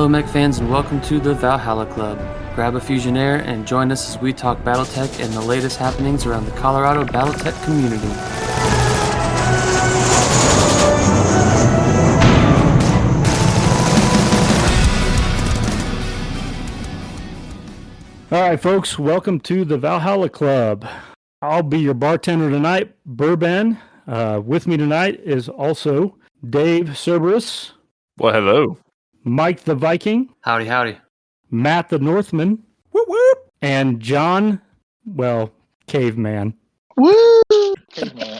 Hello mech fans and welcome to the Valhalla Club. Grab a Fusionaire and join us as we talk Battletech and the latest happenings around the Colorado Battletech community. All right, folks, welcome to the Valhalla Club. I'll be your bartender tonight, BourBen. With me tonight is also Dave Cerberus. Well, hello. Mike the Viking. Howdy, howdy. Matt the Northman. Whoop, whoop. And John, Caveman. Woo! Caveman.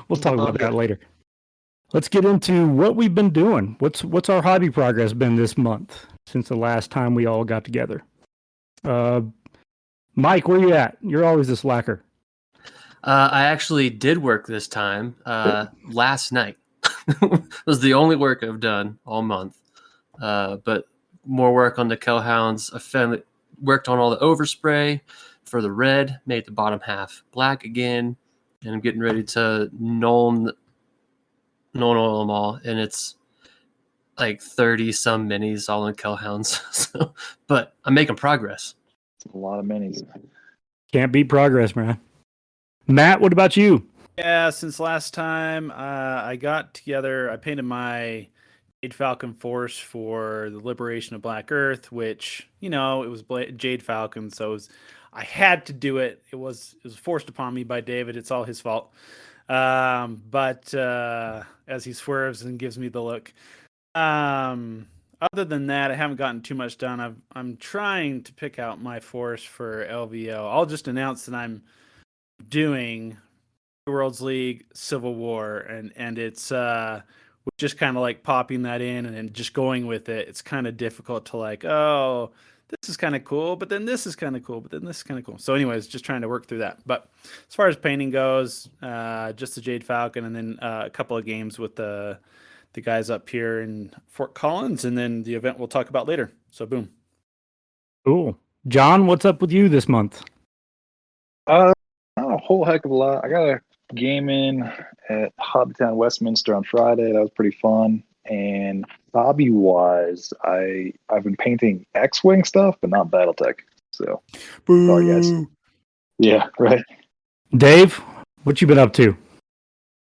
We'll talk about that later. Let's get into what we've been doing. What's our hobby progress been this month since the last time we all got together? Mike, where you at? You're always the slacker. I actually did work this time last night. It was the only work I've done all month. But more work on the Kellhounds. I finally worked on all the overspray for the red, made the bottom half black again, and I'm getting ready to Nuln oil them all, and it's like 30 some minis all in Kellhounds. But I'm making progress. It's a lot of minis. Can't beat progress, man. Matt, what about you? Yeah, since last time I got together, I painted my Jade Falcon Force for the Liberation of Black Earth, which, you know, it was Jade Falcon, so I had to do it. It was forced upon me by David. It's all his fault. But as he swerves and gives me the look. Other than that, I haven't gotten too much done. I'm trying to pick out my force for LVO. I'll just announce that I'm doing World's League Civil War, and it's just kind of like popping that in and then just going with it. It's kind of difficult to like, oh, this is kind of cool, but then this is kind of cool, but then this is kind of cool. So anyways, just trying to work through that. But as far as painting goes, just the Jade Falcon, and then a couple of games with the guys up here in Fort Collins, and then the event we'll talk about later. So boom. Cool. John, what's up with you this month? Not a whole heck of a lot. I got a game in at Hobbytown Westminster on Friday. That was pretty fun. And hobby-wise, I've been painting X-Wing stuff, but not Battletech. So, sorry, guys. Yeah, right. Dave, what you been up to?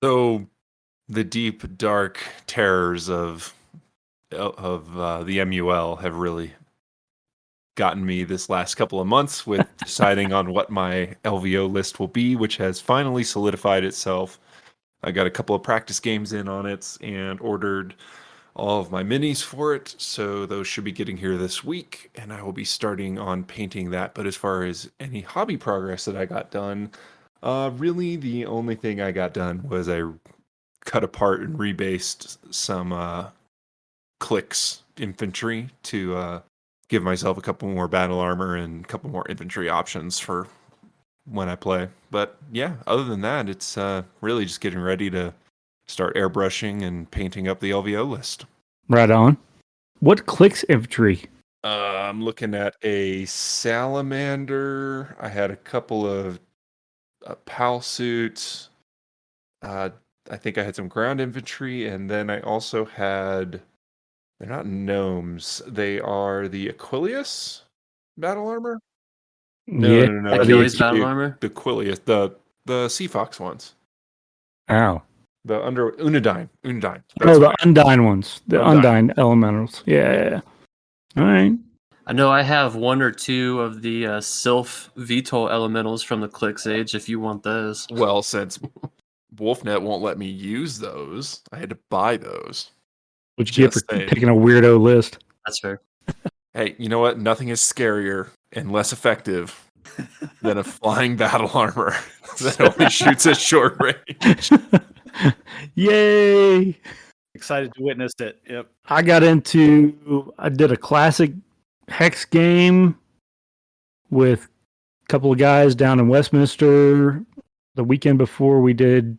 So, the deep, dark terrors of the MUL have really gotten me this last couple of months with deciding on what my LVO list will be, which has finally solidified itself. I got a couple of practice games in on it and ordered all of my minis for it, so those should be getting here this week, and I will be starting on painting that. But as far as any hobby progress that I got done, really the only thing I got done was I cut apart and rebased some Clix infantry to give myself a couple more battle armor and a couple more infantry options for when I play. But yeah, other than that, it's really just getting ready to start airbrushing and painting up the LVO list. Right on. What Clix infantry? I'm looking at a salamander. I had a couple of PAL suits. I think I had some ground infantry, and then I also had... They're not gnomes. They are the Aquilius battle armor? No. Achilles battle armor? The Aquilius, the Sea Fox ones. Ow. The Undyne. The Undyne ones. The Undyne elementals. Yeah. All right. I know I have one or two of the Sylph VTOL elementals from the Clix Age if you want those. Well, since Wolfnet won't let me use those, I had to buy those. What you get for picking a weirdo list? That's fair. Hey, you know what? Nothing is scarier and less effective than a flying battle armor that only shoots at short range. Yay! Excited to witness it. Yep. I did a classic Hex game with a couple of guys down in Westminster the weekend before we did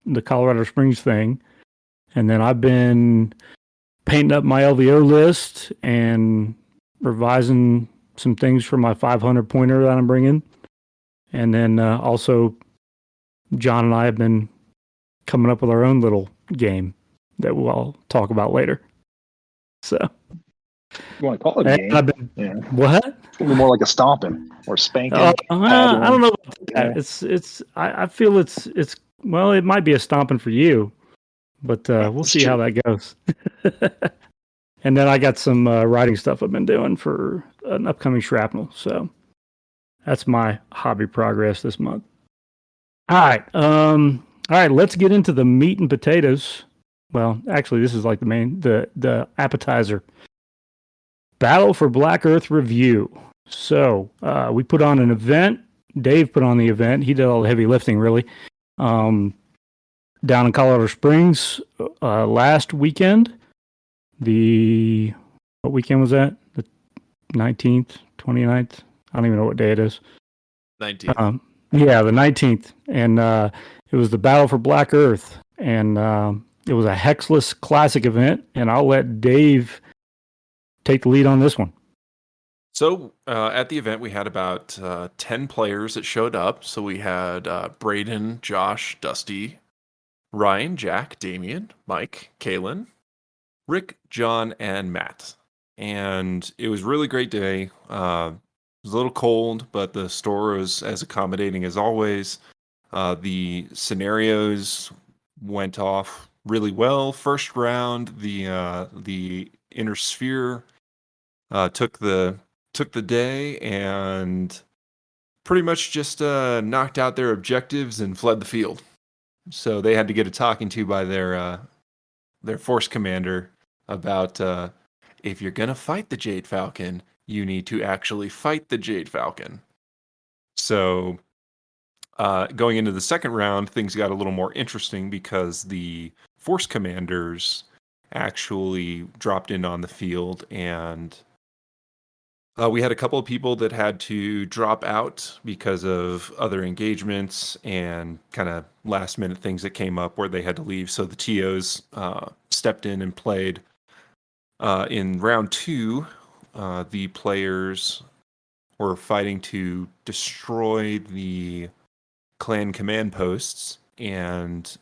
the Colorado Springs thing. And then I've been painting up my LVO list and revising some things for my 500 pointer that I'm bringing. And then also John and I have been coming up with our own little game that we'll talk about later. So You want to call it a And game? I've been Yeah, what? it's gonna be more like a stomping or spanking. I don't know about Yeah. that. I feel it's well, it might be a stomping for you, but we'll That's see how true. that goes. And then I got some writing stuff I've been doing for an upcoming shrapnel. So that's my hobby progress this month. All right. All right, let's get into the meat and potatoes. Well, actually, this is like the appetizer. Battle for Black Earth review. So we put on an event. Dave put on the event. He did all the heavy lifting, really. Down in Colorado Springs last weekend. What weekend was that? The 19th, 29th? I don't even know what day it is. 19th. Yeah, the 19th. And it was the Battle for Black Earth. And it was a Hexless Classic event. And I'll let Dave take the lead on this one. So at the event, we had about 10 players that showed up. So we had BourBen, Josh, Dusty, Ryan, Jack, Damien, Mike, Kalen, Rick, John, and Matt. And it was a really great day. It was a little cold, but the store was as accommodating as always. The scenarios went off really well. First round, the Inner Sphere took the day and pretty much just knocked out their objectives and fled the field. So they had to get a talking to by their force commander about if you're gonna fight the Jade Falcon, you need to actually fight the Jade Falcon. So going into the second round, things got a little more interesting because the force commanders actually dropped in on the field, and we had a couple of people that had to drop out because of other engagements and kind of last minute things that came up where they had to leave. So the TOs stepped in and played. In round two, the players were fighting to destroy the clan command posts, and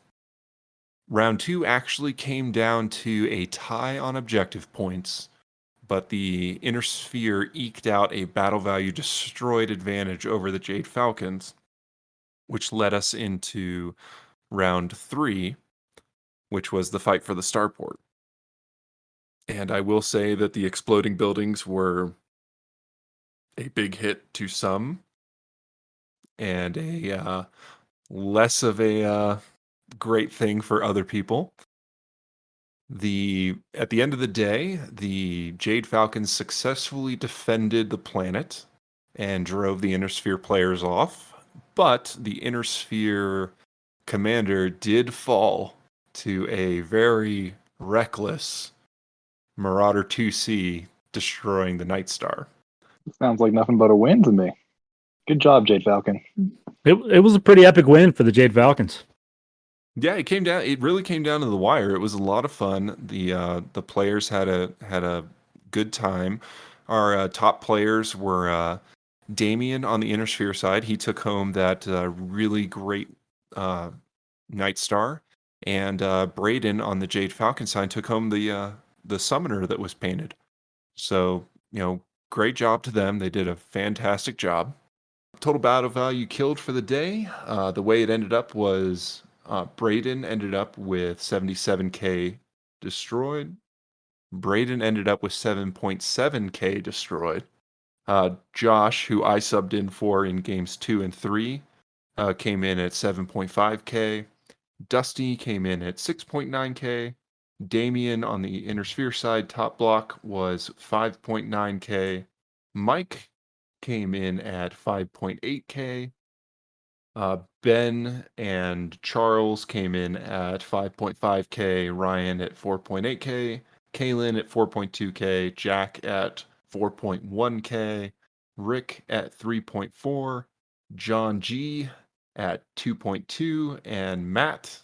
round two actually came down to a tie on objective points, but the Inner Sphere eked out a battle value destroyed advantage over the Jade Falcons, which led us into round three, which was the fight for the starport. And I will say that the exploding buildings were a big hit to some, and a less of a great thing for other people. At the end of the day, the Jade Falcons successfully defended the planet and drove the Inner Sphere players off, but the Inner Sphere commander did fall to a very reckless Marauder 2C, destroying the Night Star. Sounds like nothing but a win to me. Good job, Jade Falcon. It was a pretty epic win for the Jade Falcons. Yeah, it really came down to the wire. It was a lot of fun. The players had a good time. Our top players were Damien on the Inner Sphere side. He took home that really great Night Star, and BourBen on the Jade Falcon side took home the summoner that was painted. So, great job to them. They did a fantastic job. Total battle value killed for the day. The way it ended up was BourBen ended up with 77k destroyed. BourBen ended up with 7.7k destroyed. Josh, who I subbed in for in games 2 and 3, came in at 7.5k. Dusty came in at 6.9k. Damien on the Inner Sphere side top block was 5.9k. Mike came in at 5.8k. Ben and Charles came in at 5.5k. Ryan at 4.8k. Kaylin at 4.2k. Jack at 4.1k. Rick at 3.4. John G at 2.2. And Matt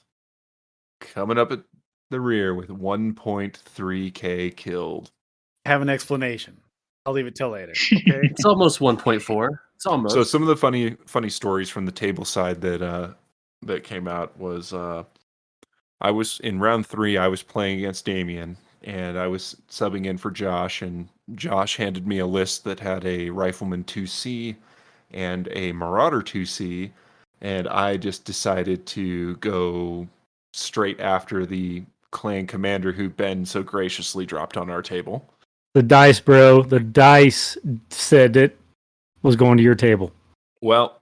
coming up at the rear with 1.3k killed. I have an explanation. I'll leave it till later. Okay. It's almost 1.4. It's almost. So some of the funny stories from the table side that came out was I was in round 3. I was playing against Damien, and I was subbing in for Josh, and Josh handed me a list that had a Rifleman 2C and a Marauder 2C, and I just decided to go straight after the clan commander who Ben so graciously dropped on our table. The dice, bro. The dice said it was going to your table. Well,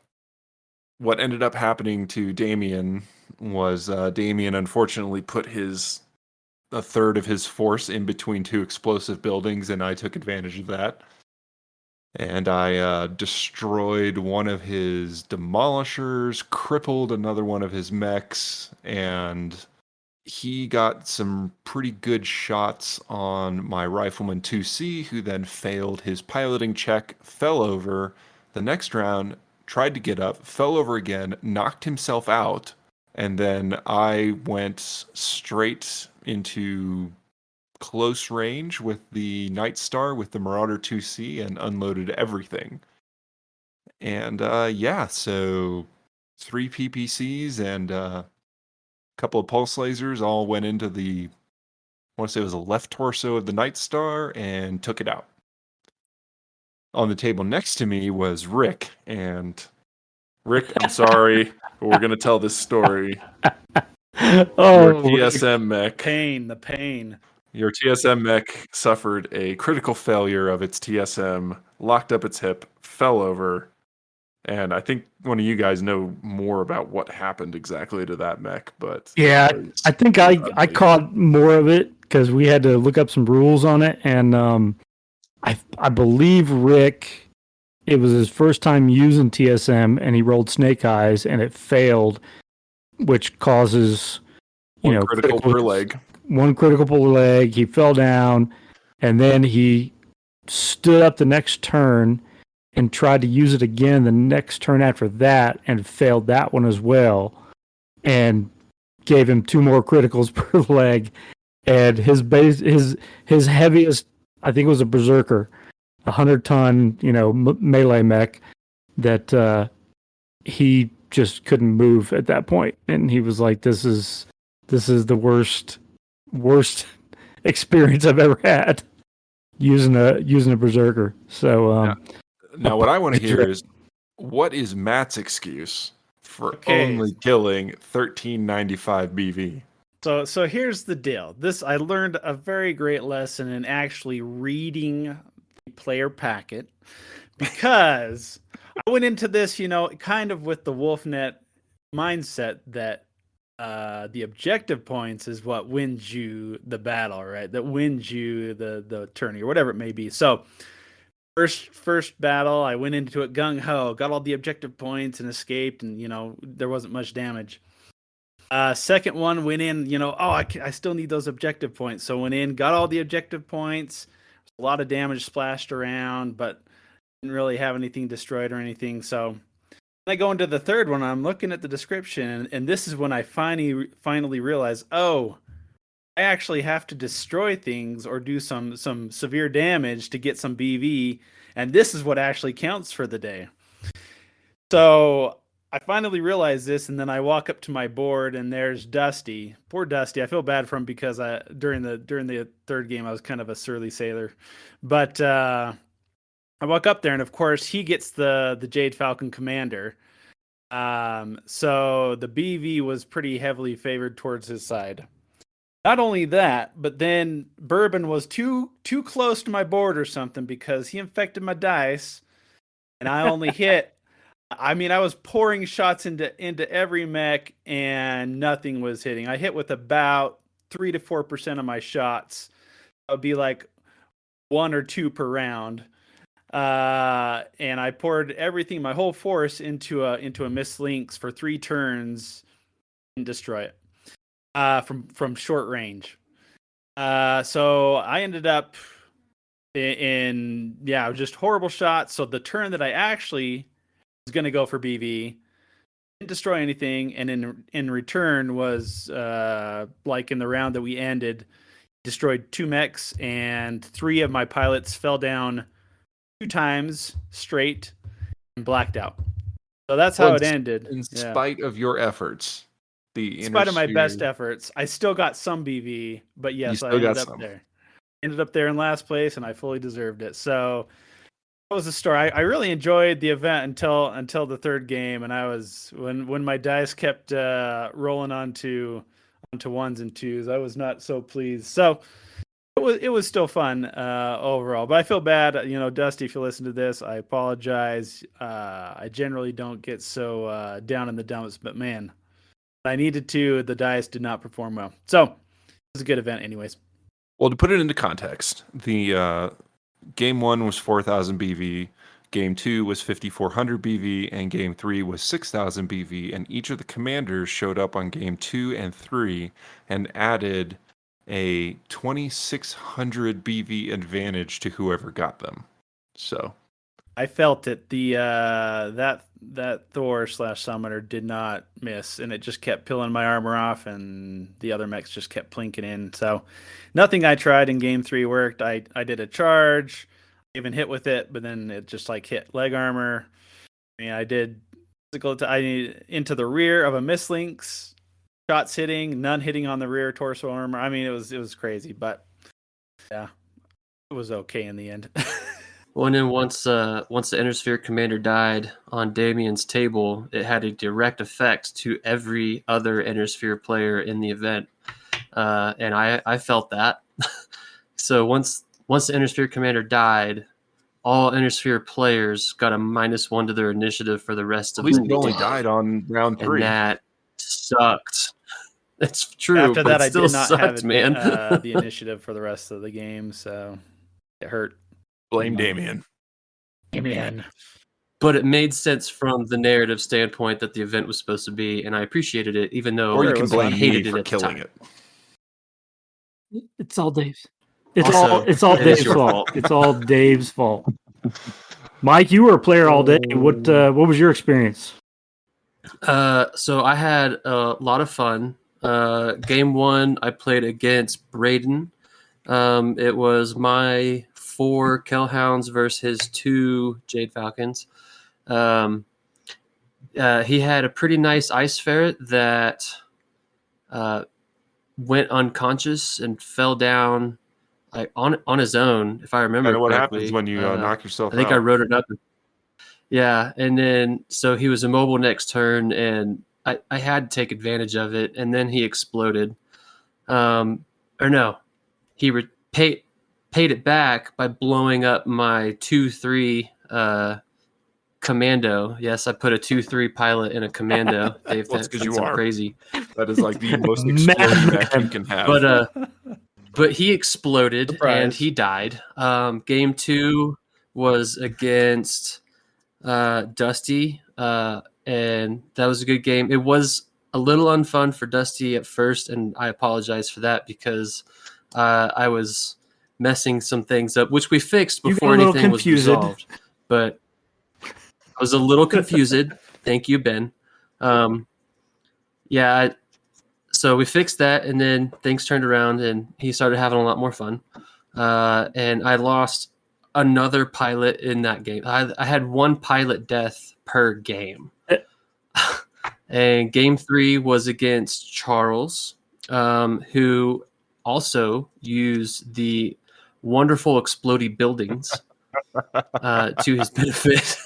what ended up happening to Damien was Damien unfortunately put a third of his force in between two explosive buildings, and I took advantage of that. And I destroyed one of his demolishers, crippled another one of his mechs, and he got some pretty good shots on my Rifleman 2C, who then failed his piloting check, fell over. The next round, tried to get up, fell over again, knocked himself out, and then I went straight into close range with the Night Star with the Marauder 2C and unloaded everything. And so 3 PPCs and a couple of pulse lasers all went into I want to say it was the left torso of the Night Star and took it out. On the table next to me was Rick, and Rick, I'm sorry, but we're going to tell this story. Your TSM mech. The pain. Your TSM mech suffered a critical failure of its TSM, locked up its hip, fell over, and I think one of you guys know more about what happened exactly to that mech. But yeah, I think I caught more of it because we had to look up some rules on it, and I believe Rick, it was his first time using TSM, and he rolled Snake Eyes, and it failed, which causes one critical per leg. One critical per leg. He fell down, and then he stood up the next turn and tried to use it again the next turn after that, and failed that one as well, and gave him 2 more criticals per leg. And his heaviest, I think it was a Berserker, 100-ton, melee mech that he just couldn't move at that point, and he was like, "This is the worst experience I've ever had using a Berserker." So now what I want to hear is, what is Matt's excuse for only killing 1395 BV? So here's the deal. I learned a very great lesson in actually reading the player packet, because I went into this, kind of with the Wolfnet mindset that the objective points is what wins you the battle, right? That wins you the tourney or whatever it may be. So first battle, I went into it gung ho, got all the objective points and escaped, and there wasn't much damage. Second one, went in, I still need those objective points. So went in, got all the objective points. A lot of damage splashed around, but didn't really have anything destroyed or anything. So when I go into the third one, I'm looking at the description, and this is when I finally realize, I actually have to destroy things or do some severe damage to get some BV, and this is what actually counts for the day. So I finally realized this, and then I walk up to my board, and there's Dusty. Poor Dusty. I feel bad for him because during the third game I was kind of a surly sailor, but I walk up there, and of course he gets the Jade Falcon Commander. So the BV was pretty heavily favored towards his side. Not only that, but then BourBen was too close to my board or something, because he infected my dice, and I only hit. I mean, I was pouring shots into every mech, and nothing was hitting. I hit with about 3 to 4% of my shots. It would be like 1 or 2 per round. And I poured everything, my whole force, into a Miss Lynx for 3 turns and destroy it from short range. So I ended up in just horrible shots. So the turn that I actually was going to go for BV, didn't destroy anything, and in return was like in the round that we ended, destroyed 2 mechs, and 3 of my pilots fell down 2 times straight and blacked out. So that's how it ended. In spite of your efforts, in spite of my best efforts, I still got some BV, but yes, I ended up there. ended up there in last place, and I fully deserved it. So that was the story. I really enjoyed the event until the third game, and I was when my dice kept rolling onto ones and twos. I was not so pleased. So it was still fun overall, but I feel bad. Dusty, if you listen to this, I apologize. I generally don't get so down in the dumps, but man, I needed to. The dice did not perform well, so it was a good event, anyways. Well, to put it into context, the game 1 was 4,000 BV, game 2 was 5,400 BV, and game 3 was 6,000 BV. And each of the commanders showed up on game 2 and 3 and added a 2,600 BV advantage to whoever got them. So I felt it. The that Thor / Summoner did not miss, and it just kept peeling my armor off, and the other mechs just kept plinking in. So nothing I tried in game 3 worked. I did a charge, even hit with it, but then it just like hit leg armor. I mean, I did physical. Into the rear of a mislinks, shots hitting, none hitting on the rear torso armor. I mean, it was crazy, but yeah, it was okay in the end. Well, and then once the Intersphere Commander died on Damien's table, it had a direct effect to every other Intersphere player in the event, and I felt that. So once the Intersphere Commander died, all Intersphere players got a -1 to their initiative for the rest at of least the it only day. died on round 3. And that sucked. It's true. After but that, it I still did not sucked, have man. the initiative for the rest of the game, so it hurt. Blame Damien. Damien. But it made sense from the narrative standpoint that the event was supposed to be, and I appreciated it, even though Or you it can was blame fun. me hated for it at the killing time. it. It's all Dave's. It's Also, all it is Dave's your fault. fault. It's all Dave's fault. Mike, you were a player all day. What was your experience? So I had a lot of fun. Game 1, I played against Braden. It was my 4 Kellhounds versus his 2 Jade Falcons. He had a pretty nice ice ferret that went unconscious and fell down like on his own, if I remember Kind of what correctly. happens when you knock yourself I think out. I wrote it up. Yeah, and then so he was immobile next turn, and I had to take advantage of it, and then he exploded. Or no, he paid it back by blowing up my 2-3 commando. Yes, I put a 2-3 pilot in a commando. Dave, Well, it's 'cause that's you are. crazy. That is like the most exploding mech you can have. But he exploded Surprise. and he died. Game 2 was against Dusty, and that was a good game. It was a little unfun for Dusty at first, and I apologize for that because I was messing some things up, which we fixed before anything was resolved. But I was a little confused. Thank you, Ben. So we fixed that, and then things turned around, and he started having a lot more fun. And I lost another pilot in that game. I had 1 pilot death per game. And game 3 was against Charles, who also used the wonderful explodey buildings to his benefit.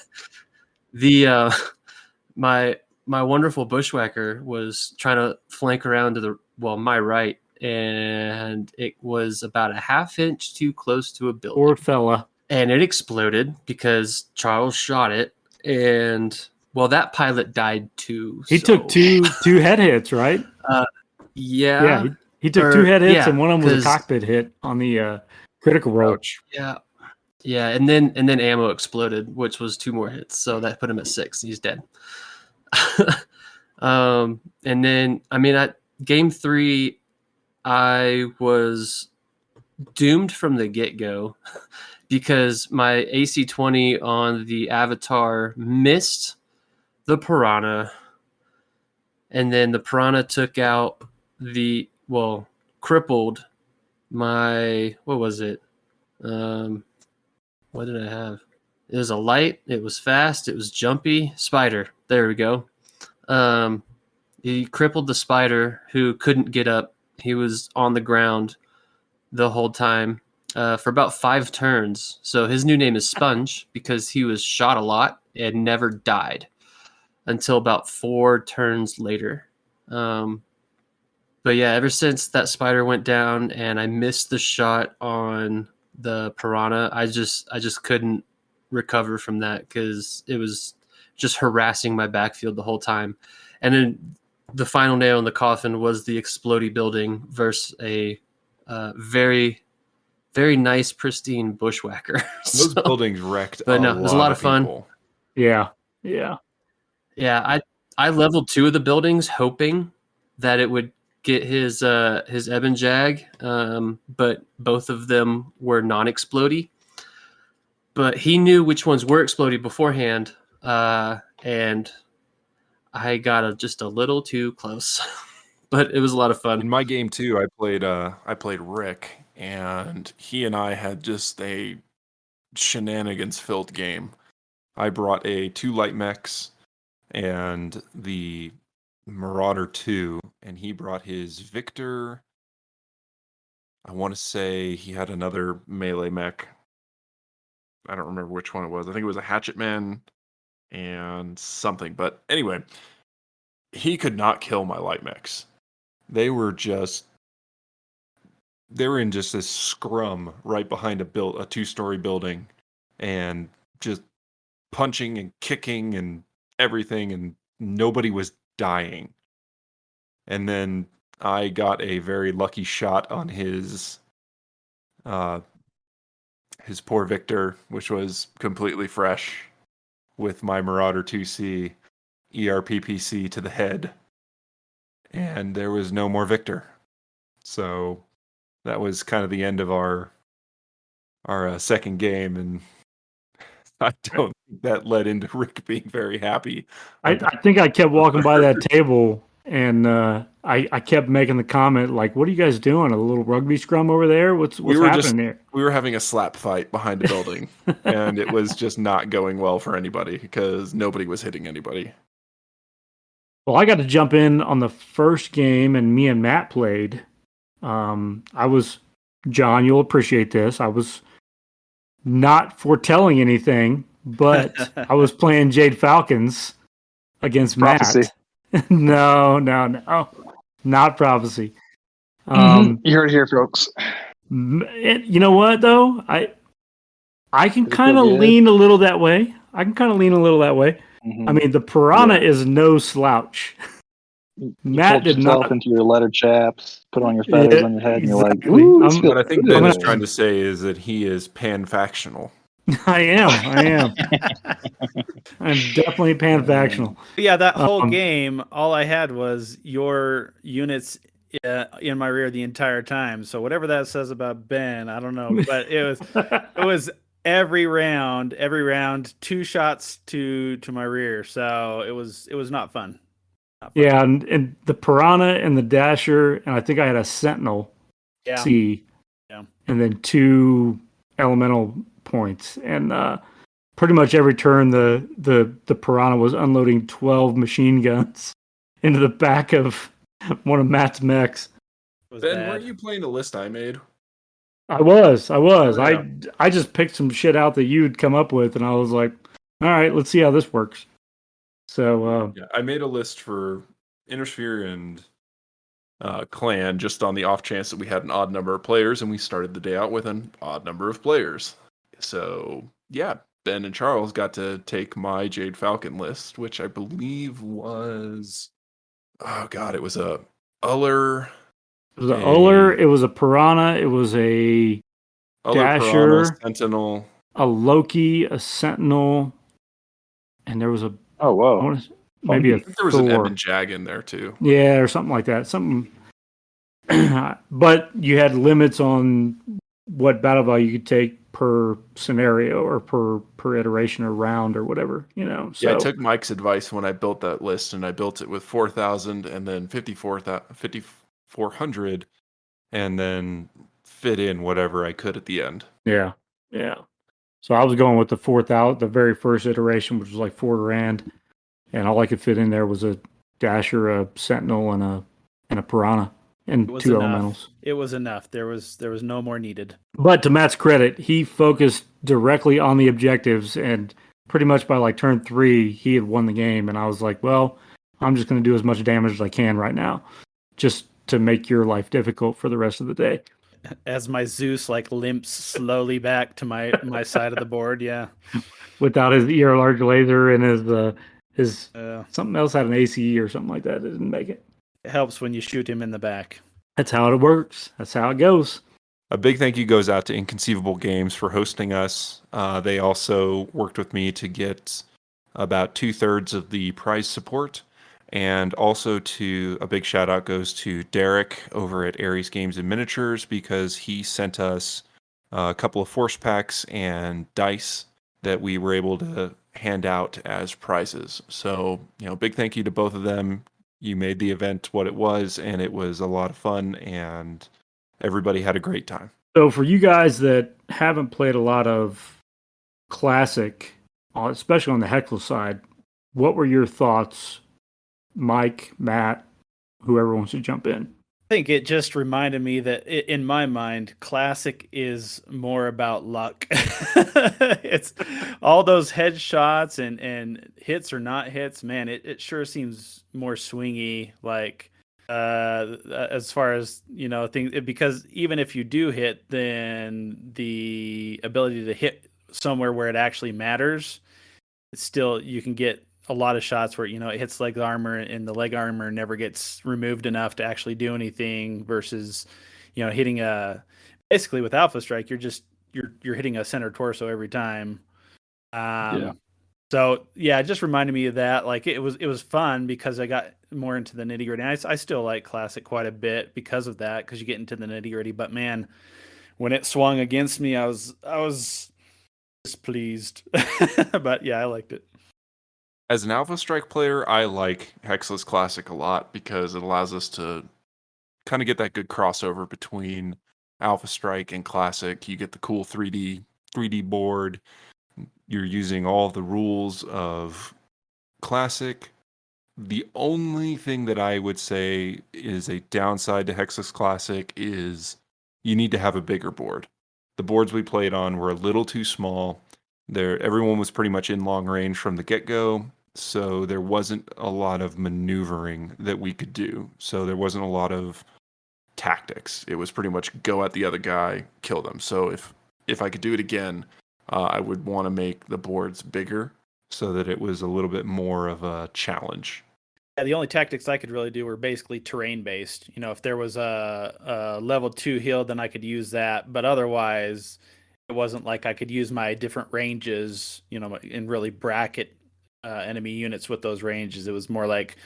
My wonderful bushwhacker was trying to flank around to my right, and it was about a ½ inch too close to a building. Poor fella. And it exploded because Charles shot it, and that pilot died too. He took two head hits, right? Yeah. He took 2 head hits, yeah, and one of them was a cockpit hit on the critical roll. Yeah, and then ammo exploded, which was 2 more hits, so that put him at 6. He's dead. And then at game 3, I was doomed from the get-go because my AC-20 on the Avatar missed the Piranha, and then the Piranha took out crippled my, what was it? What did I have? It was a light, it was fast, it was jumpy. Spider. There we go. He crippled the Spider, who couldn't get up. He was on the ground the whole time. for about 5 turns. So his new name is Sponge because he was shot a lot and never died until about 4 turns later. But yeah, ever since that spider went down and I missed the shot on the piranha, I just couldn't recover from that because it was just harassing my backfield the whole time. And then the final nail in the coffin was the explodey building versus a very, very nice, pristine bushwhacker. Those buildings wrecked but a no, it was a lot of fun. people. Yeah. Yeah, I leveled 2 of the buildings hoping that it would get his Eben Jag, but both of them were non-explodey. But he knew which ones were explodey beforehand, and I got just a little too close. But it was a lot of fun. In my game too, I played Rick, and he and I had just a shenanigans-filled game. I brought 2 light mechs and the Marauder 2, and he brought his Victor. I want to say he had another melee mech. I don't remember which one it was. I think it was a Hatchet Man and something. But anyway, he could not kill my light mechs. They were in just this scrum right behind a 2-story building, and just punching and kicking and everything, and nobody was dying. And then I got a very lucky shot on his poor Victor, which was completely fresh, with my Marauder 2C ERPPC to the head, and there was no more Victor. So that was kind of the end of our second game, and I don't think that led into Rick being very happy. I think I kept walking by that table, and I kept making the comment, like, what are you guys doing? A little rugby scrum over there? What's happening there? We were having a slap fight behind a building, and it was just not going well for anybody because nobody was hitting anybody. Well, I got to jump in on the first game, and me and Matt played. I was, John, you'll appreciate this. I was not foretelling anything, but I was playing Jade Falcons against Prophecy. Matt. No, not prophecy. You heard it here, folks. You know what though? I can Pretty kind of good. lean a little that way. I mean, the piranha is no slouch. Matt did not into your leather chaps, put on your feathers on your head, and you're like, exactly. "Ooh, this feels What I think good." Ben is trying to say is that he is pan-factional. I am. I'm definitely pan-factional. Yeah, that whole game, all I had was your units in my rear the entire time. So whatever that says about Ben, I don't know, but it was every round, 2 shots to my rear. So it was not fun. Yeah, and the piranha and the dasher, and I think I had a sentinel. Yeah. C. Yeah. And then 2 elemental points, and pretty much every turn the piranha was unloading 12 machine guns into the back of one of Matt's mechs. Ben, weren't you playing the list I made? I was. Yeah. I just picked some shit out that you'd come up with, and I was like, all right, let's see how this works. So Yeah, I made a list for Intersphere and Clan just on the off chance that we had an odd number of players, and we started the day out with an odd number of players. So yeah, Ben and Charles got to take my Jade Falcon list, which I believe was, oh god, it was a Uller. it was an Uller, it was a piranha, it was a Uller, dasher, Piranha, Sentinel, a Loki, a sentinel, and there was a Oh, whoa. maybe a I think there was an Thor. Eben Jag in there too. Yeah, or something like that. Something. But you had limits on what battle value you could take per scenario or per iteration or round or whatever, So Yeah, I took Mike's advice when I built that list, and I built it with 4,000 and then 5,400, and then fit in whatever I could at the end. yeah. So I was going with the 4,000, the very first iteration, which was like $4,000, and all I could fit in there was a dasher, a sentinel, and a piranha. and It was 2 enough. elementals. It was enough. There was no more needed. But to Matt's credit, he focused directly on the objectives, and pretty much by like turn 3, he had won the game. And I was like, well, I'm just going to do as much damage as I can right now, just to make your life difficult for the rest of the day. As my Zeus like limps slowly back to my side of the board, yeah. Without his ER large laser and his Uh, something else had an ACE or something like that. It didn't make it. it helps when you shoot him in the back. That's how it works. That's how it goes. A big thank you goes out to Inconceivable Games for hosting us. They also worked with me to get about 2/3 of the prize support. And also to a big shout out goes to Derek over at Aries Games and Miniatures, because he sent us a couple of force packs and dice that we were able to hand out as prizes. So, big thank you to both of them. You made the event what it was, and it was a lot of fun, and everybody had a great time. So for you guys that haven't played a lot of Classic, especially on the Heckler side, what were your thoughts, Mike, Matt, whoever wants to jump in? I think it just reminded me that in my mind, Classic is more about luck. It's all those headshots and hits or not hits. Man, it sure seems more swingy. Like as far as things, because even if you do hit, then the ability to hit somewhere where it actually matters, it's still, you can get a lot of shots where it hits leg armor and the leg armor never gets removed enough to actually do anything, versus hitting basically with Alpha Strike, you're hitting a center torso every time. So yeah, it just reminded me of that. Like it was fun because I got more into the nitty gritty. I still like Classic quite a bit because of that, because you get into the nitty gritty. But man, when it swung against me, I was displeased. But yeah, I liked it. As an Alpha Strike player, I like Hexless Classic a lot because it allows us to kind of get that good crossover between Alpha Strike and Classic. You get the cool 3D board. You're using all the rules of Classic. The only thing that I would say is a downside to Hexless Classic is you need to have a bigger board. The boards we played on were a little too small. Everyone was pretty much in long range from the get-go. So there wasn't a lot of maneuvering that we could do. So there wasn't a lot of tactics. It was pretty much go at the other guy, kill them. So if I could do it again, I would want to make the boards bigger so that it was a little bit more of a challenge. Yeah, the only tactics I could really do were basically terrain based. If there was a level 2 heal, then I could use that. But otherwise, it wasn't like I could use my different ranges, and really bracket enemy units with those ranges. It was more like,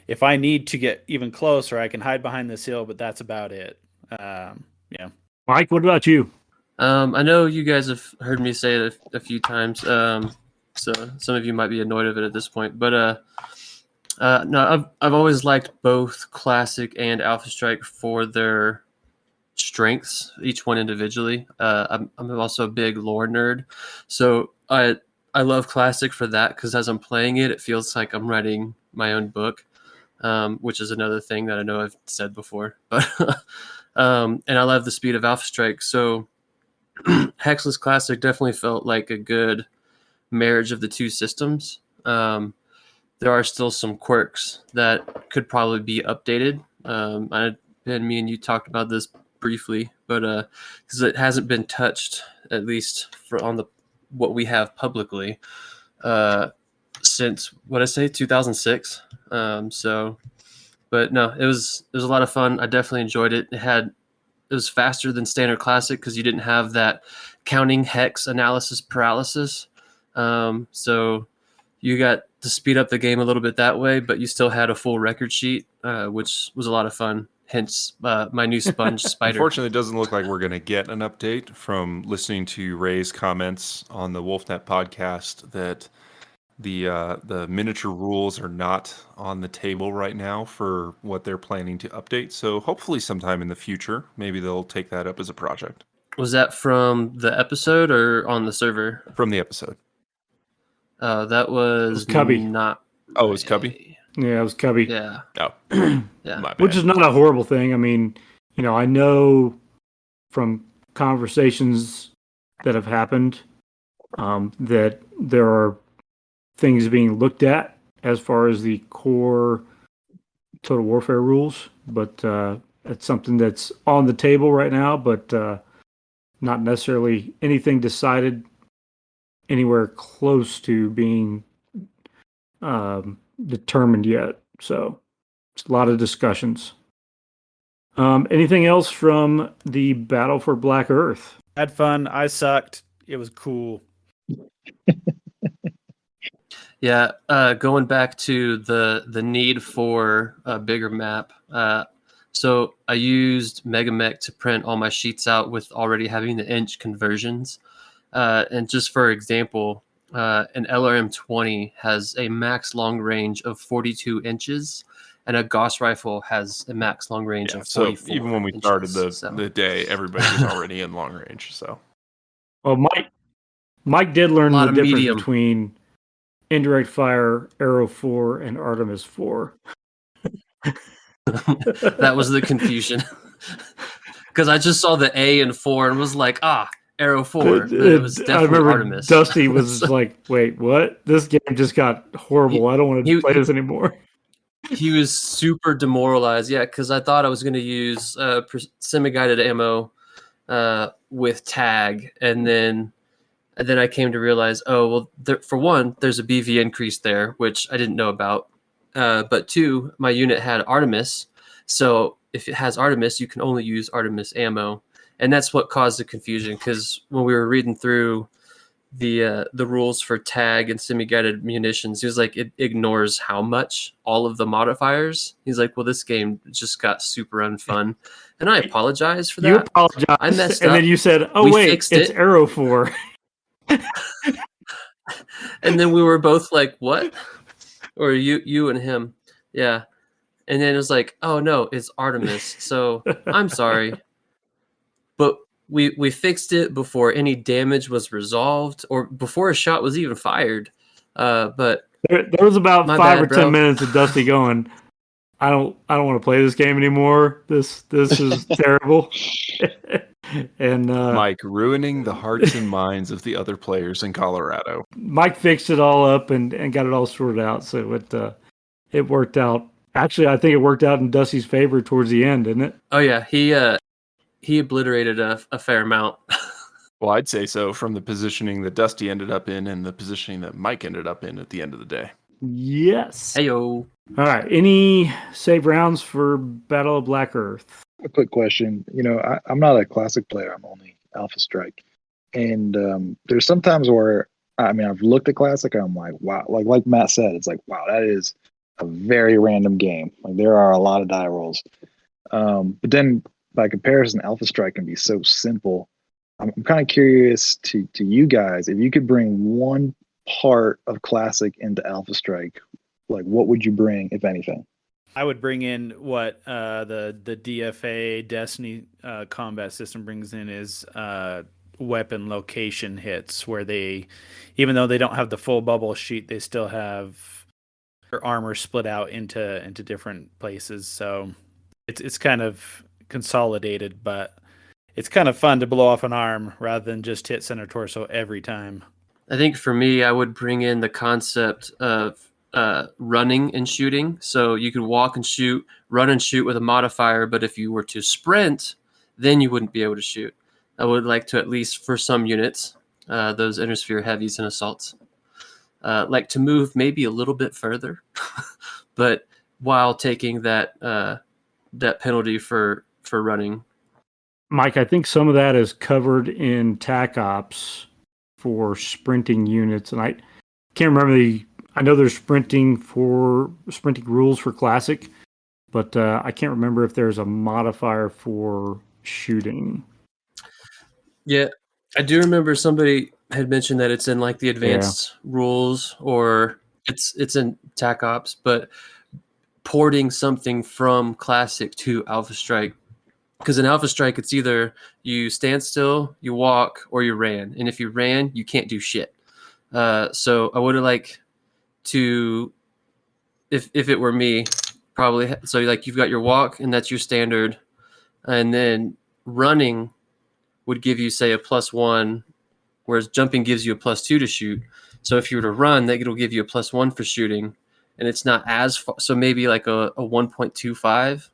if I need to get even closer, I can hide behind this hill, but that's about it. Yeah. Mike, what about you? I know you guys have heard me say it a few times, so some of you might be annoyed of it at this point. But no, I've always liked both Classic and Alpha Strike for their strengths, each one individually. I'm also a big lore nerd, so I love Classic for that, because as I'm playing it, it feels like I'm writing my own book, which is another thing that I know I've said before. But and I love the speed of Alpha Strike. So Hexless Classic definitely felt like a good marriage of the two systems. There are still some quirks that could probably be updated. Me and you talked about this briefly, but because it hasn't been touched, at least on what we have publicly, since 2006. But no, it was a lot of fun. I definitely enjoyed it. It was faster than standard Classic because you didn't have that counting hex analysis paralysis. So you got to speed up the game a little bit that way, but you still had a full record sheet, which was a lot of fun. Hence, my new sponge spider. Unfortunately, it doesn't look like we're going to get an update from listening to Ray's comments on the WolfNet podcast that the miniature rules are not on the table right now for what they're planning to update. So hopefully sometime in the future, maybe they'll take that up as a project. Was that from the episode or on the server? From the episode. That was Cubby. not. Oh, it was Cubby? Yeah, it was Cubby. Yeah. Oh, Yeah. my bad. Which is not a horrible thing. I mean, I know from conversations that have happened that there are things being looked at as far as the core Total Warfare rules, but it's something that's on the table right now, but not necessarily anything decided anywhere close to being determined yet. So it's a lot of discussions. Anything else from the Battle for Black Earth? Had fun. I sucked. It was cool. Yeah, going back to the need for a bigger map. So I used Megamech to print all my sheets out with already having the inch conversions. And just for example, an LRM-20 has a max long range of 42 inches, and a Gauss rifle has a max long range of so 44 even when we inches, started so. the day, everybody was already in long range. So Well, Mike did learn A lot the of difference medium. between indirect fire, Arrow 4, and Artemis 4. That was the confusion. Because I just saw the A and 4 and was like, Arrow 4. But it was I definitely remember Artemis. Dusty was like, wait, what? This game just got horrible. I don't want to play this anymore. He was super demoralized. Yeah, because I thought I was going to use semi-guided ammo with tag. And then I came to realize, for one, there's a BV increase there, which I didn't know about. But two, my unit had Artemis. So if it has Artemis, you can only use Artemis ammo. And that's what caused the confusion, because when we were reading through the rules for tag and semi-guided munitions, he was like, it ignores how much, all of the modifiers. He's like, well, this game just got super unfun. And I apologize for that. You apologized. I messed and up. then you said, oh, We wait, fixed it's it. Arrow 4. And then we were both like, what? Or you and him. Yeah. And then it was like, oh no, it's Artemis. So I'm sorry. But we fixed it before any damage was resolved or before a shot was even fired. But There was about my 5 bad, or 10 bro. minutes of Dusty going, I don't want to play this game anymore. This is terrible. And Mike ruining the hearts and minds of the other players in Colorado. Mike fixed it all up and got it all sorted out. So it worked out. Actually, I think it worked out in Dusty's favor towards the end, didn't it? Oh yeah, he obliterated a fair amount. Well, I'd say so, from the positioning that Dusty ended up in and the positioning that Mike ended up in at the end of the day. Yes. Heyo. All right. Any save rounds for Battle of Black Earth? A quick question. I'm not a classic player. I'm only Alpha Strike. And there's sometimes where, I've looked at classic and I'm like, wow. Like Matt said, it's like, wow, that is a very random game. Like there are a lot of die rolls. But then by comparison, Alpha Strike can be so simple. I'm kind of curious to you guys, if you could bring one part of classic into Alpha Strike, like what would you bring, if anything? I would bring in what the DFA Destiny combat system brings in is weapon location hits, where they, even though they don't have the full bubble sheet, they still have their armor split out into different places. So it's kind of consolidated, but it's kind of fun to blow off an arm rather than just hit center torso every time. I think for me, I would bring in the concept of running and shooting. So you could walk and shoot, run and shoot with a modifier, but if you were to sprint, then you wouldn't be able to shoot. I would like to, at least for some units, those Intersphere heavies and assaults, like to move maybe a little bit further, but while taking that penalty for running. Mike, I think some of that is covered in TAC Ops for sprinting units, and I can't remember I know there's sprinting rules for classic, but I can't remember if there's a modifier for shooting. Yeah, I do remember somebody had mentioned that it's in like the advanced rules, or it's in TAC Ops, but porting something from classic to Alpha Strike. Because in Alpha Strike, it's either you stand still, you walk, or you ran. And if you ran, you can't do shit. So I would have liked to if it were me, probably. So like you've got your walk, and that's your standard, and then running would give you say a +1, whereas jumping gives you a +2 to shoot. So if you were to run, that it'll give you a +1 for shooting, and it's not as far. So maybe like a 1.25,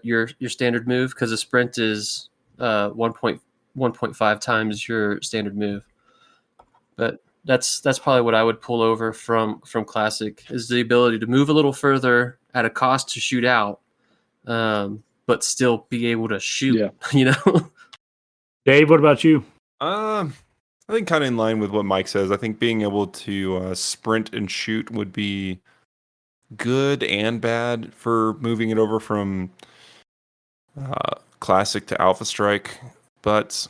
your standard move, because a sprint is 1.5 times your standard move. But that's probably what I would pull over from Classic, is the ability to move a little further at a cost to shoot out, but still be able to shoot. Yeah. You know. Dave, what about you? I think kind of in line with what Mike says. I think being able to sprint and shoot would be good and bad for moving it over from Classic to Alpha Strike. But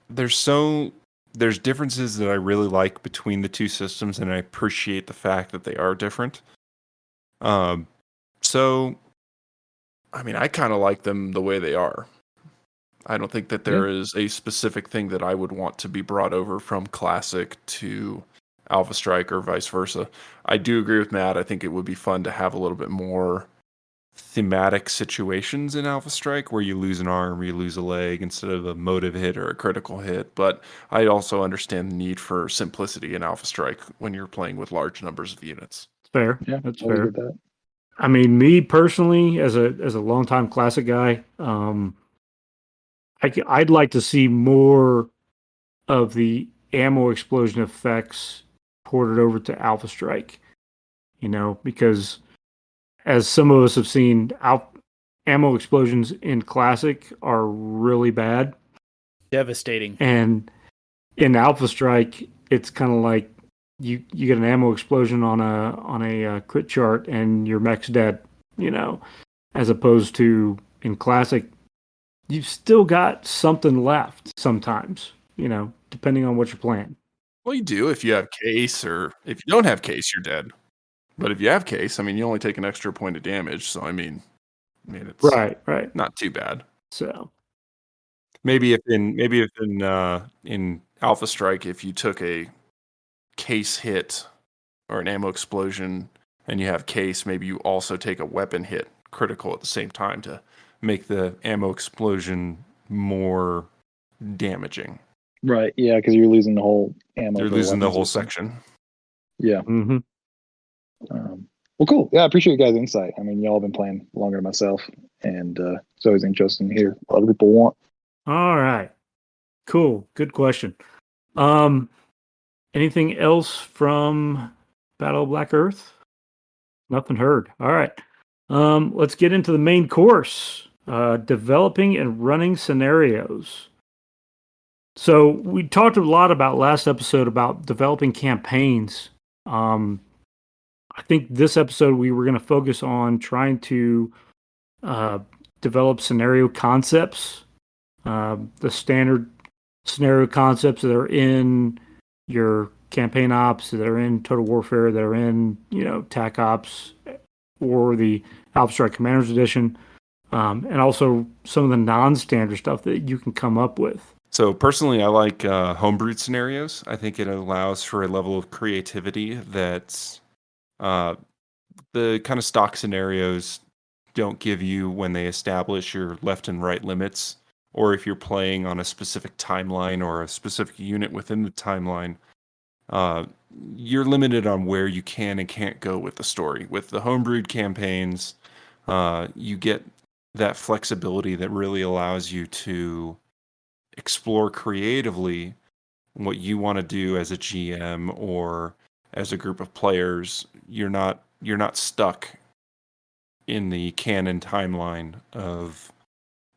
there's differences that I really like between the two systems, and I appreciate the fact that they are different. So, I mean, I kind of like them the way they are. I don't think that there is a specific thing that I would want to be brought over from Classic to Alpha Strike or vice versa. I do agree with Matt. I think it would be fun to have a little bit more thematic situations in Alpha Strike where you lose an arm or you lose a leg instead of a motive hit or a critical hit. But I also understand the need for simplicity in Alpha Strike when you're playing with large numbers of units. Fair. Yeah, That's totally fair. get that. I mean, me personally, as a longtime Classic guy, I'd like to see more of the ammo explosion effects ported over to Alpha Strike. You know, because as some of us have seen, ammo explosions in Classic are really bad. Devastating. And in Alpha Strike, it's kind of like you get an ammo explosion on a crit chart and your mech's dead, you know, as opposed to in Classic, you've still got something left sometimes, you know, depending on what you're playing. Well, you do if you have case, or if you don't have case, you're dead. But if you have case, I mean, you only take an extra point of damage. So, I mean it's Right. not too bad. So Maybe if in Alpha Strike, if you took a case hit or an ammo explosion and you have case, maybe you also take a weapon hit critical at the same time to make the ammo explosion more damaging. Right. Yeah, because you're losing the whole ammo. You're for losing the weapons whole or something. section. Yeah. mm-hmm. Well, cool. Yeah, I appreciate you guys' insight. I mean, y'all have been playing longer than myself, and it's always interesting to hear what other people want. All right. Cool. Good question. Anything else from Battle of Black Earth? Nothing heard. All right. Let's get into the main course. Developing and running scenarios. So we talked a lot about last episode about developing campaigns. I think this episode we were going to focus on trying to develop scenario concepts, the standard scenario concepts that are in your campaign ops, that are in Total Warfare, that are in, you know, TAC Ops or the Alpha Strike Commanders Edition, and also some of the non-standard stuff that you can come up with. So personally, I like homebrewed scenarios. I think it allows for a level of creativity that the kind of stock scenarios don't give you when they establish your left and right limits, or if you're playing on a specific timeline or a specific unit within the timeline. You're limited on where you can and can't go with the story. With the homebrewed campaigns, you get that flexibility that really allows you to explore creatively what you want to do as a GM or as a group of players. You're not stuck in the canon timeline of,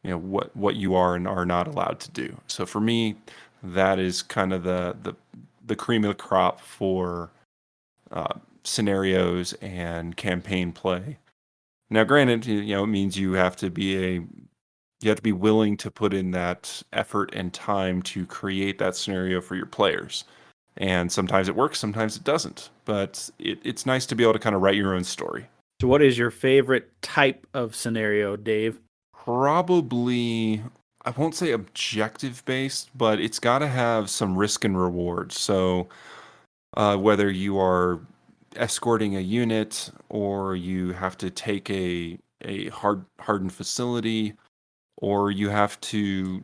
you know, what you are and are not allowed to do. So for me, that is kind of the cream of the crop for scenarios and campaign play. Now, granted, you know, it means you have to be willing to put in that effort and time to create that scenario for your players. And sometimes it works, sometimes it doesn't. But it's nice to be able to kind of write your own story. So what is your favorite type of scenario, Dave? Probably, I won't say objective based, but it's got to have some risk and reward. So whether you are escorting a unit, or you have to take a hardened facility, or you have to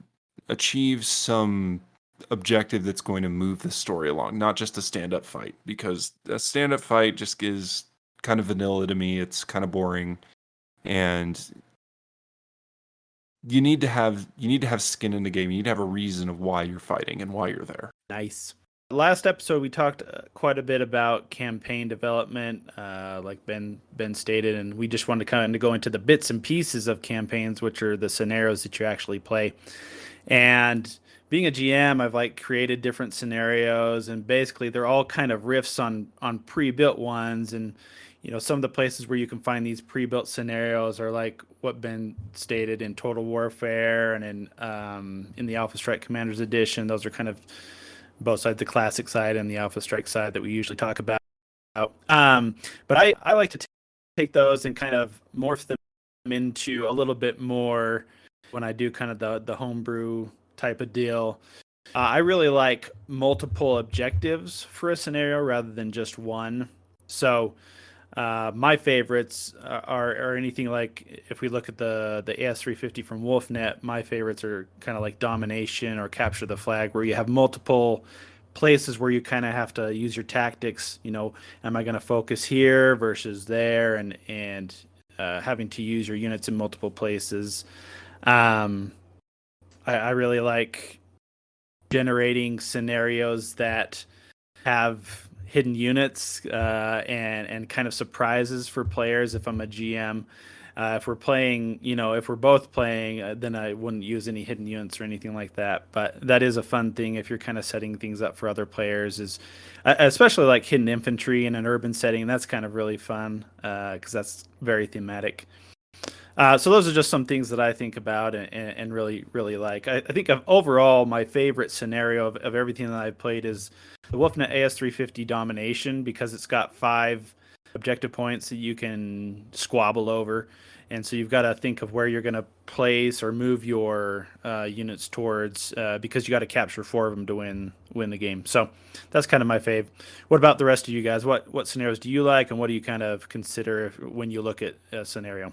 achieve some objective that's going to move the story along, not just a stand-up fight, because a stand-up fight just is kind of vanilla to me. It's kind of boring, and you need to have skin in the game. You need to have a reason of why you're fighting and why you're there. Nice. Last episode, we talked quite a bit about campaign development, like Ben stated, and we just wanted to kind of go into the bits and pieces of campaigns, which are the scenarios that you actually play. And being a GM, I've like created different scenarios, and basically they're all kind of riffs on pre-built ones. And some of the places where you can find these pre-built scenarios are like what Ben stated in Total Warfare and in the Alpha Strike Commanders Edition. Those are kind of both sides, the classic side and the Alpha Strike side that we usually talk about. But I like to take those and kind of morph them into a little bit more when I do kind of the homebrew type of deal. I really like multiple objectives for a scenario rather than just one. So my favorites are anything like, if we look at the AS350 from WolfNet, my favorites are kind of like domination or capture the flag, where you have multiple places where you kind of have to use your tactics. Am I going to focus here versus there, and having to use your units in multiple places. I really like generating scenarios that have hidden units and kind of surprises for players. If I'm a GM, if we're playing, if we're both playing, then I wouldn't use any hidden units or anything like that. But that is a fun thing if you're kind of setting things up for other players, is especially like hidden infantry in an urban setting. That's kind of really fun because that's very thematic. So those are just some things that I think about and really, really like. I think overall, my favorite scenario of everything that I've played is the WolfNet AS350 Domination, because it's got 5 objective points that you can squabble over. And so you've got to think of where you're going to place or move your units towards, because you got to capture 4 of them to win the game. So that's kind of my fave. What about the rest of you guys? What scenarios do you like, and what do you kind of consider when you look at a scenario?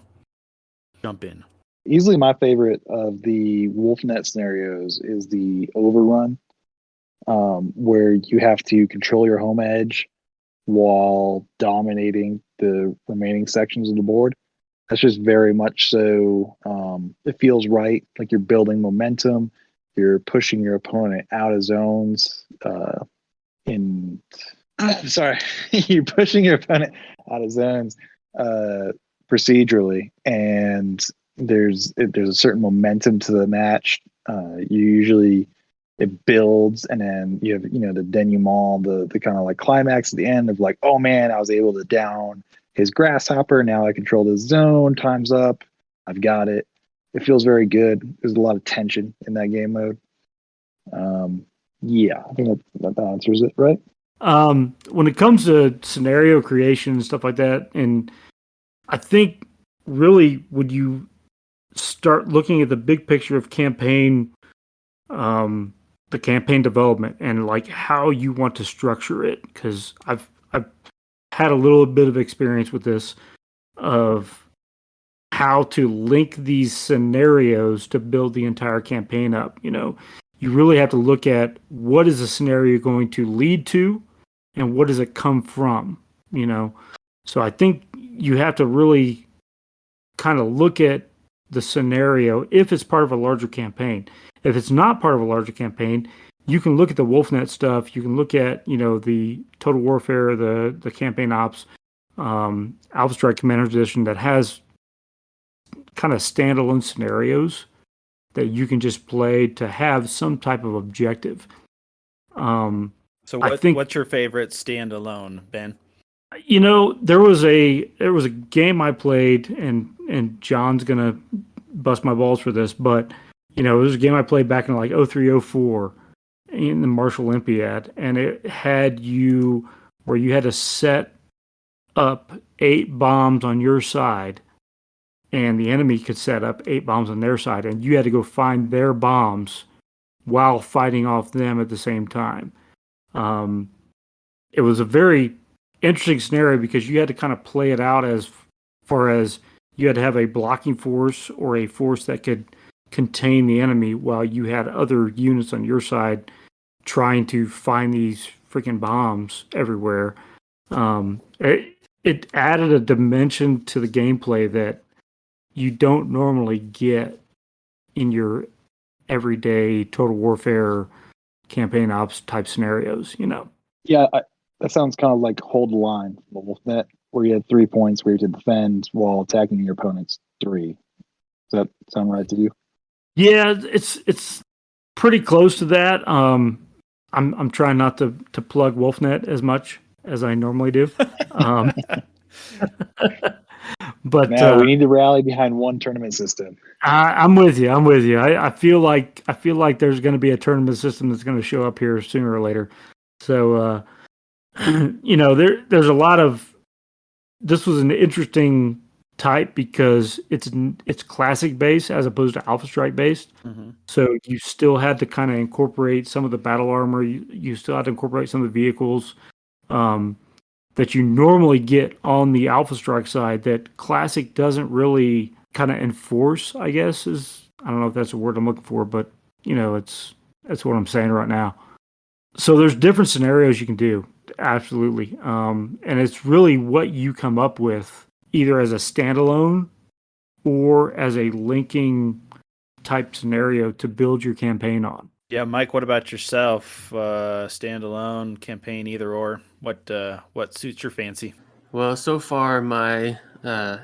Jump in. Easily my favorite of the WolfNet scenarios is the Overrun, where you have to control your home edge while dominating the remaining sections of the board. That's just very much so. It feels right, like you're building momentum. You're pushing your opponent out of zones. You're pushing your opponent out of zones procedurally, and there's a certain momentum to the match. It builds, and then you have the denouement, the kind of like climax at the end of like, oh man, I was able to down his grasshopper. Now I control the zone. Time's up. I've got it. It feels very good. There's a lot of tension in that game mode. Yeah, I think that answers it, right? When it comes to scenario creation and stuff like that, and I think really when you start looking at the big picture of campaign, the campaign development and like how you want to structure it, because I've had a little bit of experience with this, of how to link these scenarios to build the entire campaign up. You really have to look at what is the scenario going to lead to and what does it come from, So I think you have to really kind of look at the scenario if it's part of a larger campaign. If it's not part of a larger campaign, you can look at the WolfNet stuff. You can look at, the Total Warfare, the Campaign Ops, Alpha Strike Commanders Edition that has kind of standalone scenarios that you can just play to have some type of objective. So what's your favorite standalone, Ben? There was a game I played, and John's gonna bust my balls for this, but it was a game I played back in like 0304 in the Marshall Olympiad, and it had you where you had to set up 8 bombs on your side, and the enemy could set up 8 bombs on their side, and you had to go find their bombs while fighting off them at the same time. It was a very interesting scenario because you had to kind of play it out as far as you had to have a blocking force or a force that could contain the enemy while you had other units on your side trying to find these freaking bombs everywhere. It added a dimension to the gameplay that you don't normally get in your everyday Total Warfare campaign ops type scenarios, Yeah, that sounds kind of like Hold the Line, the Wolfnet, where you had 3 points where you had to defend while attacking your opponent's 3. Does that sound right to you? Yeah, it's pretty close to that. I'm trying not to plug Wolfnet as much as I normally do. But Now we need to rally behind one tournament system. I'm with you. I feel like there's going to be a tournament system that's going to show up here sooner or later. So there's a lot of. This was an interesting type because it's classic based as opposed to Alpha Strike based. Mm-hmm. So you still had to kind of incorporate some of the battle armor. You still had to incorporate some of the vehicles that you normally get on the Alpha Strike side that classic doesn't really kind of enforce, I guess. I don't know if that's a word I'm looking for, but that's what I'm saying right now. So there's different scenarios you can do. Absolutely. And it's really what you come up with either as a standalone or as a linking type scenario to build your campaign on. Yeah, Mike, what about yourself? Standalone, campaign, either or? What suits your fancy? Well, so far my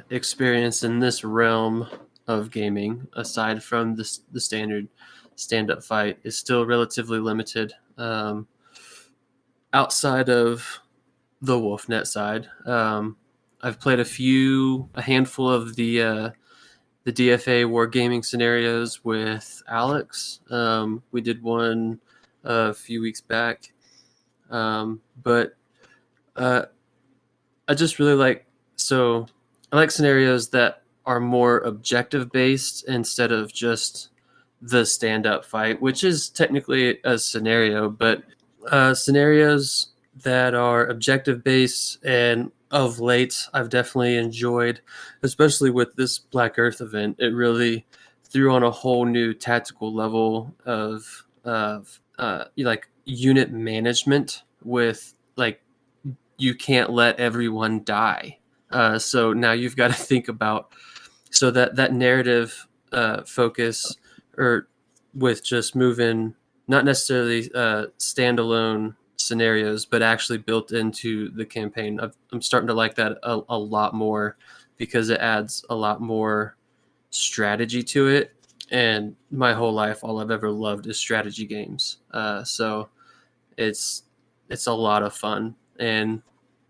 experience in this realm of gaming, aside from the standard stand-up fight, is still relatively limited. Outside of the Wolfnet side, I've played a handful of the DFA wargaming scenarios with Alex. We did one a few weeks back, but I just really like scenarios that are more objective based instead of just the stand-up fight, which is technically a scenario, but scenarios that are objective based, and of late I've definitely enjoyed, especially with this Black Earth event. It really threw on a whole new tactical level of like unit management with like you can't let everyone die. So now you've got to think about that narrative focus, or with just moving not necessarily standalone scenarios, but actually built into the campaign. I'm starting to like that a lot more because it adds a lot more strategy to it. And my whole life, all I've ever loved is strategy games. So it's a lot of fun, and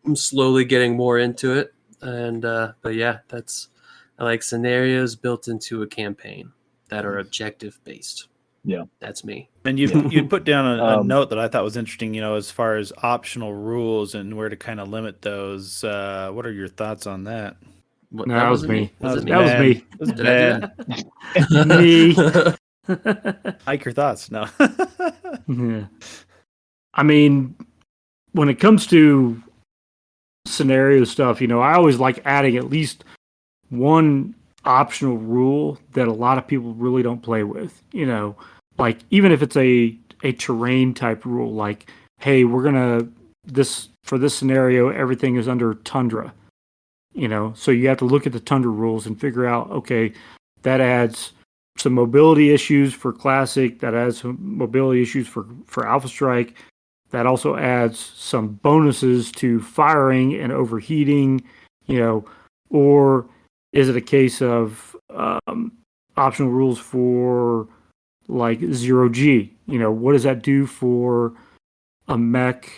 I'm slowly getting more into it. And but yeah, I like scenarios built into a campaign that are objective based. Yeah, that's me. And you put down a note that I thought was interesting, as far as optional rules and where to kind of limit those. What are your thoughts on that? No, that was me. Was that was me. Did I do that? Me. Like your thoughts? No. Yeah. I mean, when it comes to scenario stuff, I always like adding at least one optional rule that a lot of people really don't play with. Like even if it's a terrain type rule, like, hey, we're gonna for this scenario, everything is under tundra. So you have to look at the tundra rules and figure out, okay, that adds some mobility issues for classic, that adds some mobility issues for Alpha Strike, that also adds some bonuses to firing and overheating, or is it a case of optional rules for like 0G? What does that do for a mech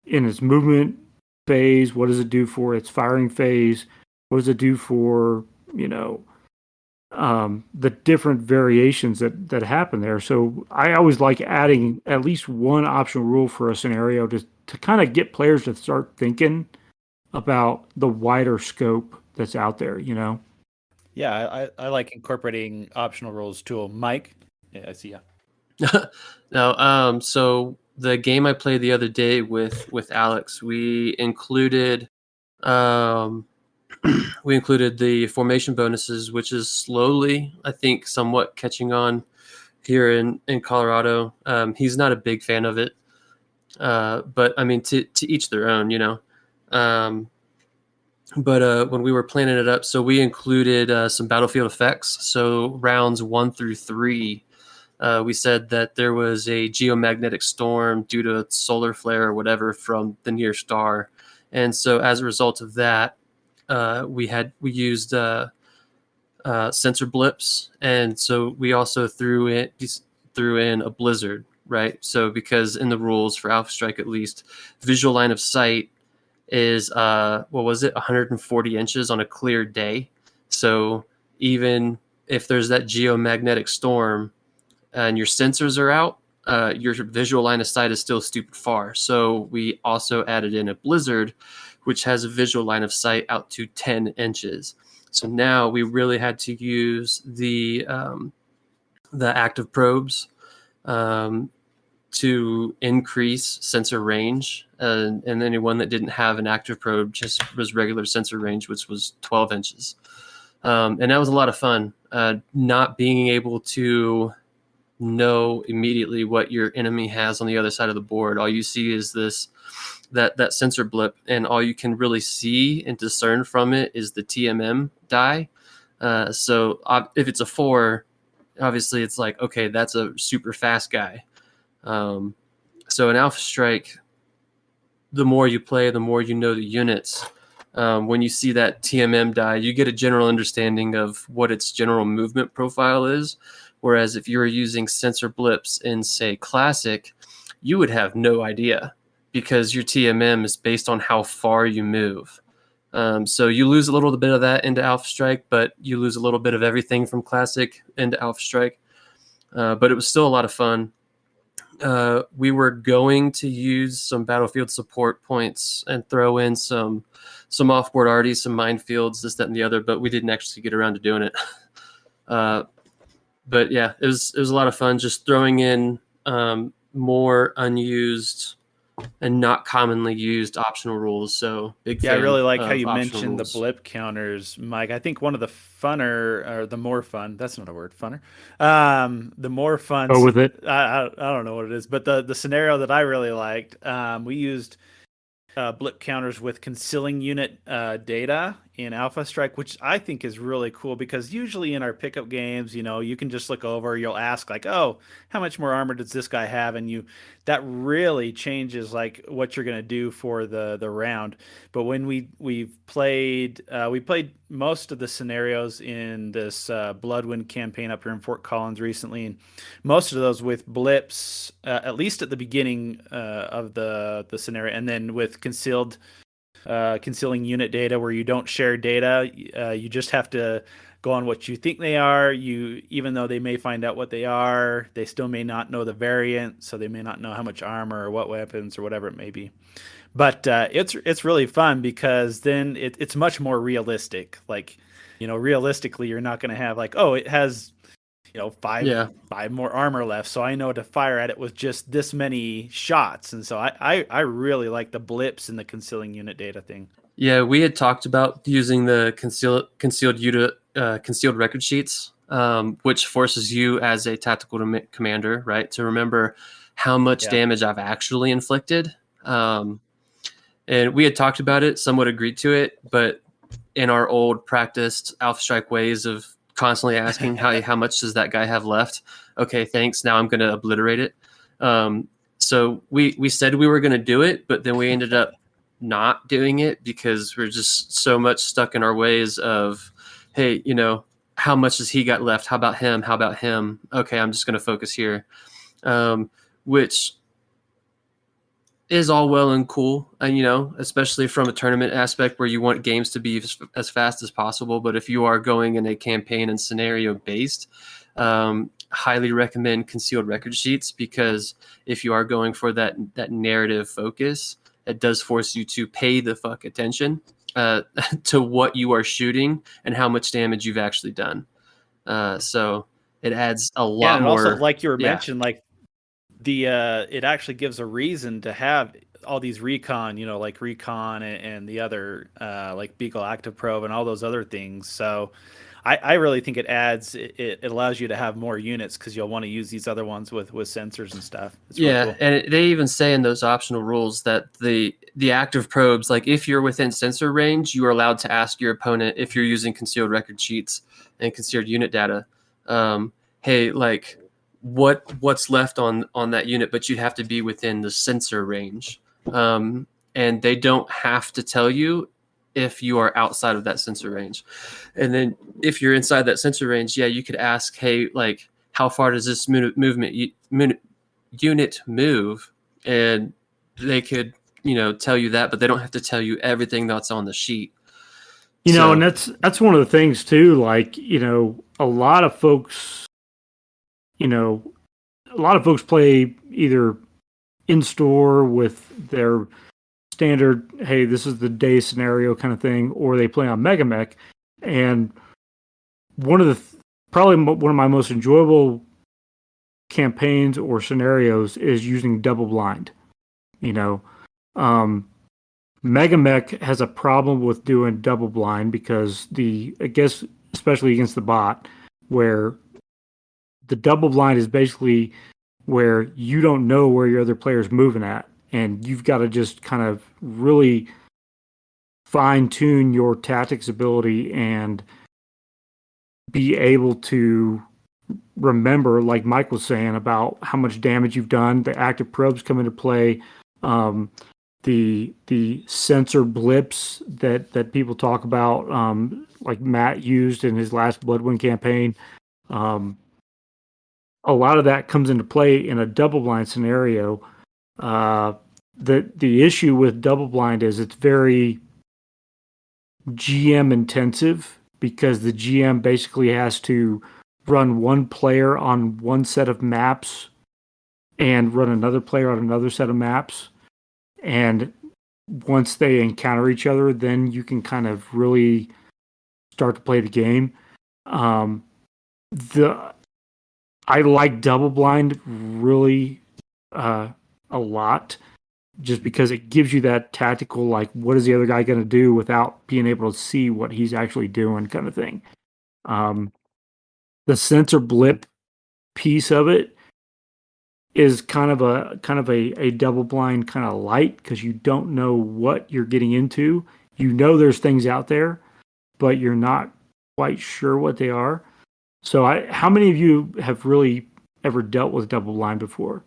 in its movement phase? What does it do for its firing phase? What does it do for, the different variations that happen there? So I always like adding at least one optional rule for a scenario to kind of get players to start thinking about the wider scope that's out there, Yeah, I like incorporating optional rules too. Mike? Yeah, I see. Yeah. No, so the game I played the other day with Alex, we included the formation bonuses, which is slowly, I think, somewhat catching on here in Colorado. He's not a big fan of it, but I mean, to each their own, you know. But when we were planning it up, so we included some battlefield effects. So rounds 1 through 3, we said that there was a geomagnetic storm due to a solar flare or whatever from the near star, and so as a result of that, we used sensor blips, and so we also threw in a blizzard, right? So because in the rules for Alpha Strike, at least, visual line of sight is 140 inches on a clear day. So even if there's that geomagnetic storm and your sensors are out, your visual line of sight is still stupid far. So we also added in a blizzard, which has a visual line of sight out to 10 inches. So now we really had to use the active probes to increase sensor range, and anyone that didn't have an active probe just was regular sensor range, which was 12 inches. And that was a lot of fun, not being able to know immediately what your enemy has on the other side of the board. All you see is that sensor blip, and all you can really see and discern from it is the TMM die. So if it's a 4, obviously it's like, okay, that's a super fast guy. So in Alpha Strike, the more you play, the more you know the units. When you see that TMM die, you get a general understanding of what its general movement profile is. Whereas if you were using sensor blips in, say, Classic, you would have no idea because your TMM is based on how far you move. So you lose a little bit of that into Alpha Strike, but you lose a little bit of everything from Classic into Alpha Strike. But it was still a lot of fun. We were going to use some battlefield support points and throw in some offboard arties, some minefields, this, that, and the other, but we didn't actually get around to doing it. But yeah, it was a lot of fun just throwing in more unused and not commonly used optional rules. So big fan. I really like how you optional mentioned rules. the blip counters, Mike. I think one of the funner, or the more fun, that's not a word, funner. The more fun. Go with it. I don't know what it is, but the scenario that I really liked, we used blip counters with concealing unit data in Alpha Strike, which I think is really cool because usually in our pickup games, you know, you can just look over, you'll ask like, oh, how much more armor does this guy have? And that really changes like what you're going to do for the round. But when we played most of the scenarios in this Bloodwind campaign up here in Fort Collins recently, and most of those with blips, at least at the beginning of the scenario, and then with concealing unit data where you don't share data, you just have to go on what you think they are. Even though they may find out what they are, they still may not know the variant, so they may not know how much armor or what weapons or whatever it may be. But it's really fun because then it's much more realistic. Like, you know, realistically, you're not going to have like, oh, it has, you know, five more armor left, so I know to fire at it with just this many shots. And so I really like the blips and the concealing unit data thing. Yeah, we had talked about using the concealed record sheets, which forces you as a tactical commander, right, to remember how much damage I've actually inflicted. And we had talked about it, somewhat agreed to it, but in our old practiced Alpha Strike ways of constantly asking how much does that guy have left? Okay, thanks. Now I'm going to obliterate it. So we said we were going to do it, but then we ended up not doing it because we're just so much stuck in our ways of, hey, you know, how much has he got left? How about him? How about him? Okay, I'm just going to focus here, which is all well and cool, and you know, especially from a tournament aspect where you want games to be as fast as possible. But if you are going in a campaign and scenario based, highly recommend concealed record sheets, because if you are going for that narrative focus, it does force you to pay the fuck attention to what you are shooting and how much damage you've actually done. So it adds a lot and more. Also, like you were mentioning, like it actually gives a reason to have all these recon, like recon and the other like Beagle Active Probe and all those other things. So I really think it allows you to have more units because you'll want to use these other ones with sensors and stuff. It's really cool. And they even say in those optional rules that the active probes, like if you're within sensor range, you are allowed to ask your opponent if you're using concealed record sheets and concealed unit data. Hey, like what's left on that unit, but you'd have to be within the sensor range. And they don't have to tell you if you are outside of that sensor range. And then if you're inside that sensor range, you could ask, hey, like how far does this unit move? And they could, tell you that, but they don't have to tell you everything that's on the sheet. And that's one of the things too, like, a lot of folks play either in store with their standard, hey, this is the day scenario kind of thing, or they play on Megamech. And probably one of my most enjoyable campaigns or scenarios is using double blind. Megamech has a problem with doing double blind because I guess especially against the bot, where the double blind is basically where you don't know where your other player's moving at, and you've got to just kind of really fine tune your tactics ability and be able to remember, like Mike was saying, about how much damage you've done. The active probes come into play. The sensor blips that people talk about, like Matt used in his last Bloodwind campaign. A lot of that comes into play in a double blind scenario. The issue with double blind is it's very GM intensive because the GM basically has to run one player on one set of maps and run another player on another set of maps. And once they encounter each other, then you can kind of really start to play the game. I like double blind really a lot, just because it gives you that tactical, like, what is the other guy going to do without being able to see what he's actually doing kind of thing. The sensor blip piece of it is kind of a double blind kind of light, because you don't know what you're getting into. There's things out there, but you're not quite sure what they are. So how many of you have really ever dealt with double blind before?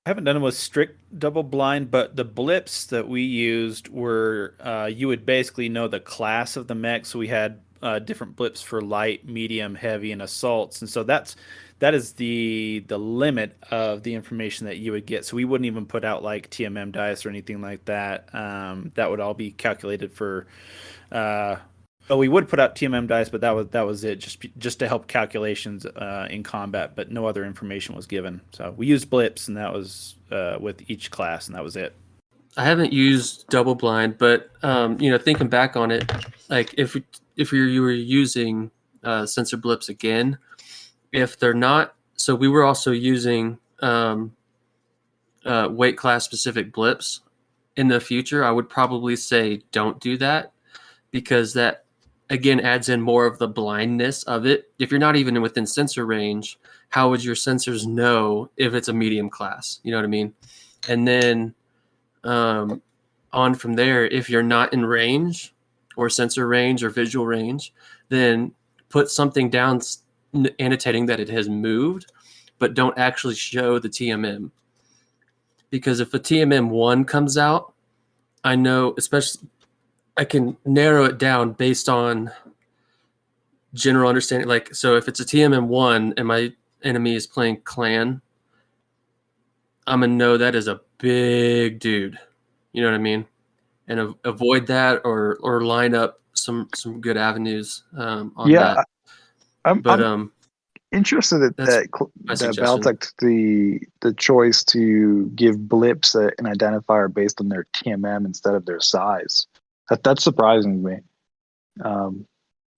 I haven't done it with strict double blind, but the blips that we used were you would basically know the class of the mech. So we had different blips for light, medium, heavy, and assaults, and so that is the limit of the information that you would get. So we wouldn't even put out like TMM dice or anything like that. That would all be calculated for. We would put out TMM dice, but that was it, just to help calculations in combat. But no other information was given. So we used blips, and that was with each class, and that was it. I haven't used double blind, but thinking back on it, like if you were using sensor blips again, if they're not, so we were also using weight class specific blips in the future. I would probably say don't do that, because that again adds in more of the blindness of it. If you're not even within sensor range, how would your sensors know if it's a medium class? You know what I mean? And then on from there, if you're not in range or sensor range or visual range, then put something down annotating that it has moved, but don't actually show the TMM. Because if a TMM 1 comes out, I know, especially, I can narrow it down based on general understanding. Like, so if it's a TMM 1 and my enemy is playing clan, I'm going to know that is a big dude. You know what I mean? And avoid that or line up some good avenues on that. I'm interested that Battletech took the choice to give blips an identifier based on their TMM instead of their size. That's surprising to me.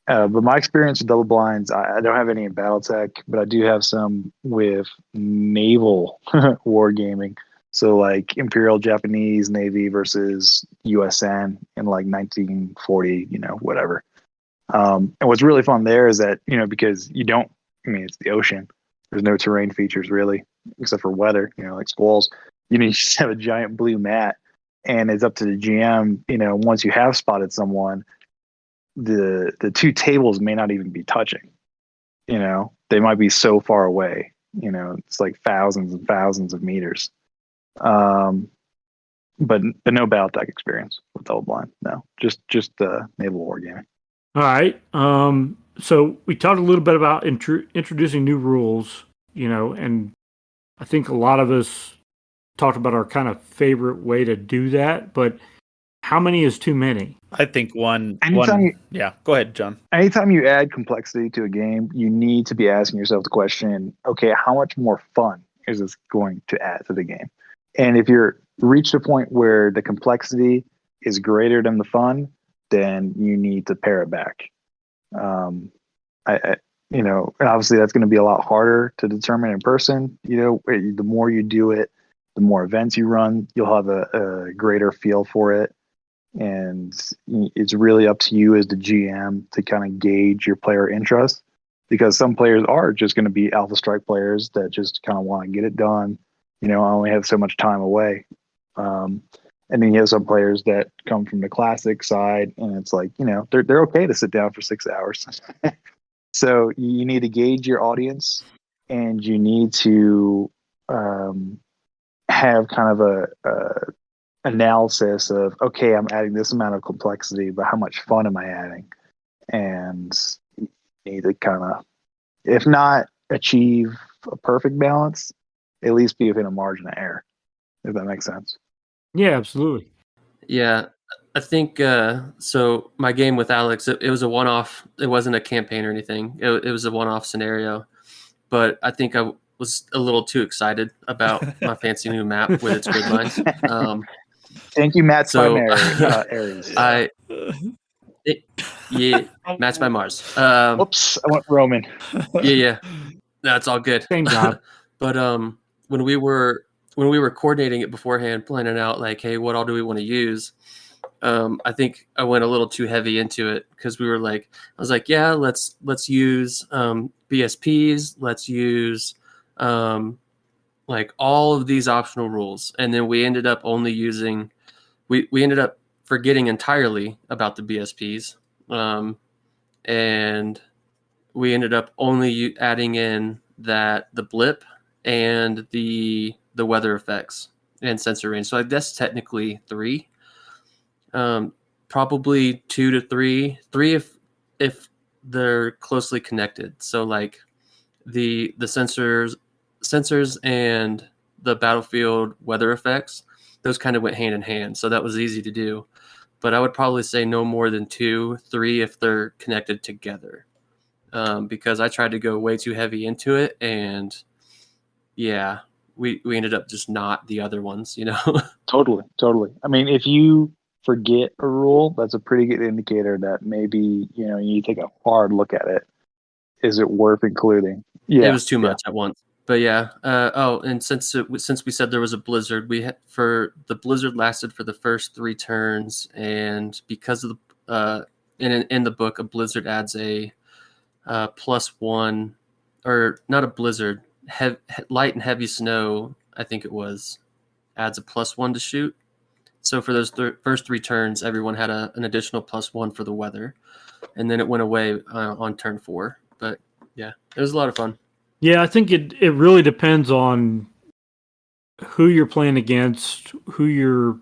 But my experience with double blinds, I don't have any in BattleTech, but I do have some with naval wargaming. So like Imperial Japanese Navy versus USN in like 1940, whatever. And what's really fun there is that, because it's the ocean. There's no terrain features really, except for weather, like squalls. You just have a giant blue mat, and it's up to the GM, once you have spotted someone, the two tables may not even be touching. They might be so far away. It's like thousands and thousands of meters. But no BattleTech experience with double blind. No, just naval wargaming. All right. So we talked a little bit about introducing new rules, and I think a lot of us talked about our kind of favorite way to do that, but how many is too many? I think one. Yeah, go ahead, John. Anytime you add complexity to a game, you need to be asking yourself the question, okay, how much more fun is this going to add to the game? And if you're reached a point where the complexity is greater than the fun, then you need to pare it back. And obviously that's going to be a lot harder to determine in person. The more you do it, the more events you run, you'll have a greater feel for it. And it's really up to you as the GM to kind of gauge your player interest, because some players are just going to be alpha strike players that just kind of want to get it done. I only have so much time away. And then you have some players that come from the classic side, and it's like, they're okay to sit down for 6 hours. So you need to gauge your audience, and you need to have kind of a analysis of, okay, I'm adding this amount of complexity, but how much fun am I adding? And you need to kind of, if not achieve a perfect balance, at least be within a margin of error, if that makes sense. Yeah, absolutely. Yeah, I think so. My game with Alex, it was a one-off. It wasn't a campaign or anything. It was a one-off scenario, but I think I was a little too excited about my fancy new map with its grid lines. Thank you, Matt's So- by Aries. Match by Mars. Whoops, I went Roman. Yeah. No, it's all good. Same job. But when we were coordinating it beforehand, planning out like, hey, what all do we want to use? I think I went a little too heavy into it, because I was like, yeah, let's use BSPs, let's use like all of these optional rules, and then we ended up only using. We ended up forgetting entirely about the BSPs, and we ended up only adding in the blip and the weather effects and sensor range. So I guess technically 3, probably 2 to 3 if they're closely connected. So like the sensors and the battlefield weather effects, those kind of went hand in hand. So that was easy to do. But I would probably say no more than 2, 3 if they're connected together. Because I tried to go way too heavy into it, and yeah, we ended up just not the other ones, Totally. I mean, if you forget a rule, that's a pretty good indicator that maybe, you need to take a hard look at it. Is it worth including? Yeah, it was too much at once. But yeah. And since we said there was a blizzard, the blizzard lasted for the first 3 turns, and because of the in the book, a blizzard adds a +1, or not a blizzard, light and heavy snow, I think it was, adds a +1 to shoot. So for those first 3 turns, everyone had an additional +1 for the weather, and then it went away on turn 4. But yeah, it was a lot of fun. Yeah, I think it really depends on who you're playing against, who your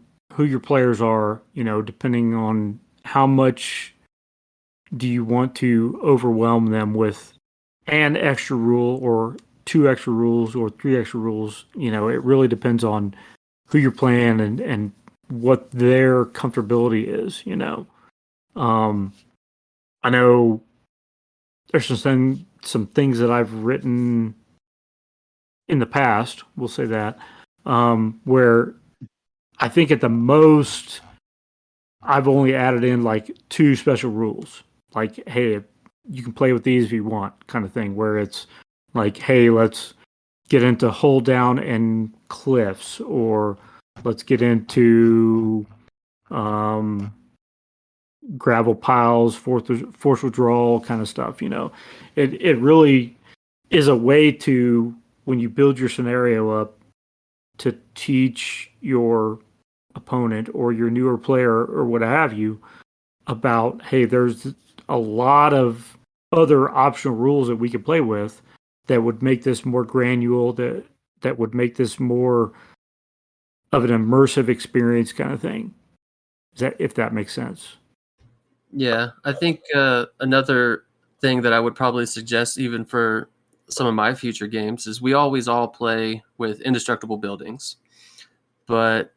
players are, depending on how much do you want to overwhelm them with an extra rule or 2 extra rules or 3 extra rules. It really depends on who you're playing and what their comfortability is, I know there's some things that I've written in the past, we'll say that, where I think at the most I've only added in like 2 special rules. like, hey, you can play with these if you want, kind of thing, where it's like, hey, let's get into hold down and cliffs, or let's get into gravel piles, force withdrawal kind of stuff. It really is a way to, when you build your scenario up, to teach your opponent or your newer player or what have you about, hey, there's a lot of other optional rules that we could play with that would make this more granular, that would make this more of an immersive experience kind of thing. If that makes sense. Yeah, I think another thing that I would probably suggest, even for some of my future games, is we always all play with indestructible buildings. But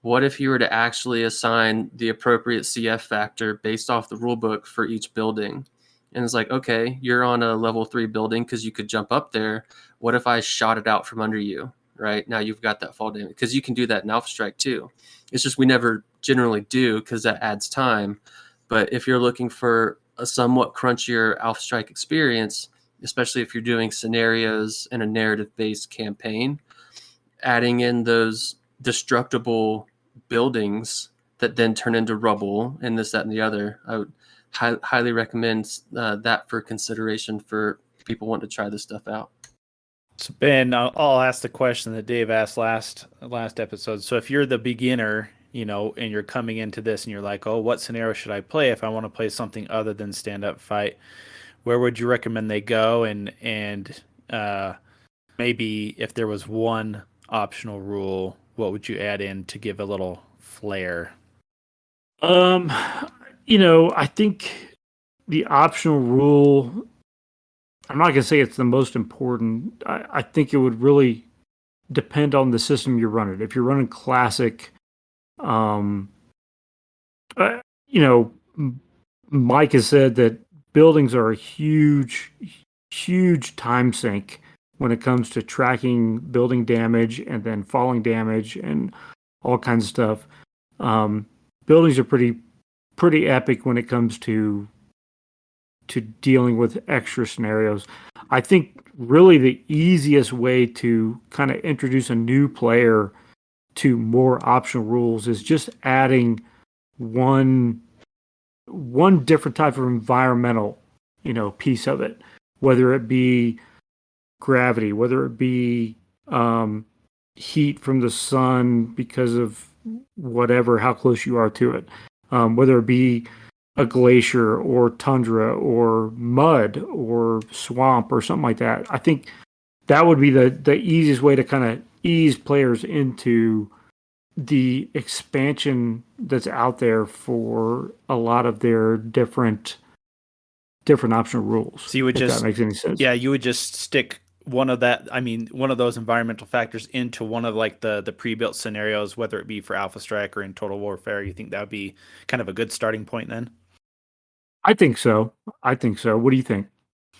what if you were to actually assign the appropriate CF factor based off the rulebook for each building? And it's like, okay, you're on a level 3 building because you could jump up there. What if I shot it out from under you? Right now, you've got that fall damage, because you can do that in Alpha Strike too. It's just we never generally do because that adds time. But if you're looking for a somewhat crunchier Alpha Strike experience, especially if you're doing scenarios in a narrative-based campaign, adding in those destructible buildings that then turn into rubble and this, that, and the other, I would highly recommend that for consideration for people wanting to try this stuff out. So Ben, I'll ask the question that Dave asked last episode. So if you're the beginner, and you're coming into this and you're like, oh, what scenario should I play if I want to play something other than stand up fight? Where would you recommend they go? And maybe if there was one optional rule, what would you add in to give a little flair? I think the optional rule, I'm not going to say it's the most important. I think it would really depend on the system you're running. If you're running classic, Mike has said that buildings are a huge time sink when it comes to tracking building damage and then falling damage and all kinds of stuff. Buildings are pretty epic when it comes to dealing with extra scenarios. I think really the easiest way to kind of introduce a new player to more optional rules is just adding one different type of environmental, piece of it, whether it be gravity, whether it be heat from the sun because of whatever, how close you are to it, whether it be a glacier or tundra or mud or swamp or something like that. I think that would be the easiest way to kind of ease players into the expansion that's out there for a lot of their different optional rules. So you would if that makes any sense. Yeah, you would just stick one of those environmental factors into one of like the pre-built scenarios, whether it be for Alpha Strike or in Total Warfare. You think that would be kind of a good starting point then? I think so. What do you think?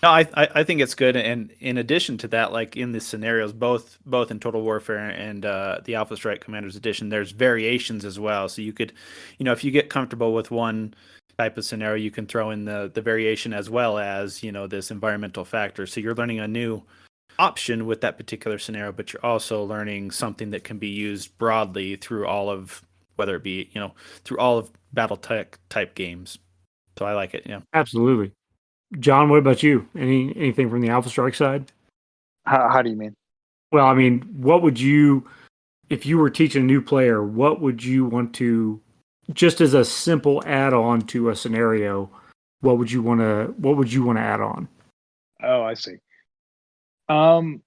No, I think it's good. And in addition to that, like in the scenarios, both in Total Warfare and the Alpha Strike Commander's Edition, there's variations as well. So you could, if you get comfortable with one type of scenario, you can throw in the variation as well as, this environmental factor. So you're learning a new option with that particular scenario, but you're also learning something that can be used broadly through all of, whether it be, through all of Battletech type games. So I like it. Yeah, absolutely. John, what about you? Anything from the Alpha Strike side? How do you mean? Well, I mean, what would you, if you were teaching a new player, what would you want to, just as a simple add-on to a scenario, what would you want to add on? Oh, I see. It's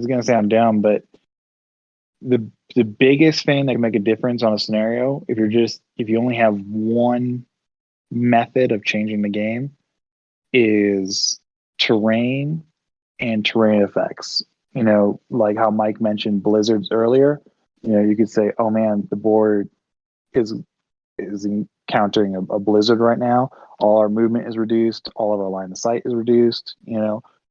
gonna sound dumb, but the biggest thing that can make a difference on a scenario, if you only have one method of changing the game, is terrain and terrain effects. Like how Mike mentioned blizzards earlier. You could say, oh man, the board is encountering a blizzard right now. All our movement is reduced. All of our line of sight is reduced.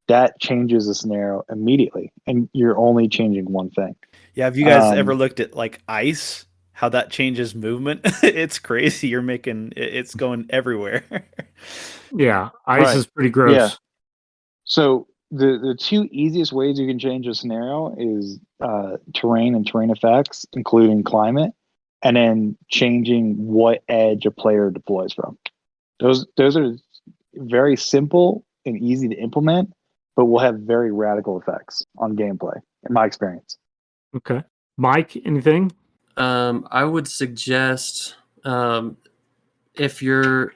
That changes the scenario immediately, and you're only changing one thing. Yeah, have you guys ever looked at like ice how that changes movement. It's crazy. It's going everywhere. Yeah, ice Right. is pretty gross. Yeah. So the two easiest ways you can change a scenario is terrain and terrain effects, including climate, and then changing what edge a player deploys from. Those are very simple and easy to implement, but will have very radical effects on gameplay, in my experience. Okay, Mike, anything? I would suggest if you're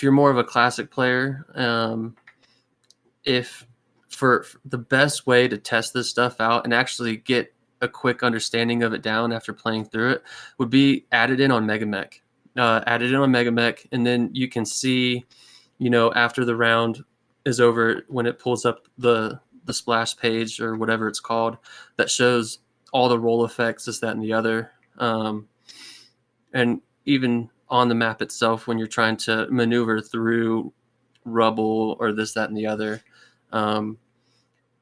more of a classic player, if for the best way to test this stuff out and actually get a quick understanding of it down after playing through it would be add it in on Megamech. Add it in on Megamech, and then you can see, after the round is over, when it pulls up the splash page or whatever it's called, that shows all the roll effects, this, that, and the other. And even on the map itself, when you're trying to maneuver through rubble or this, that, and the other,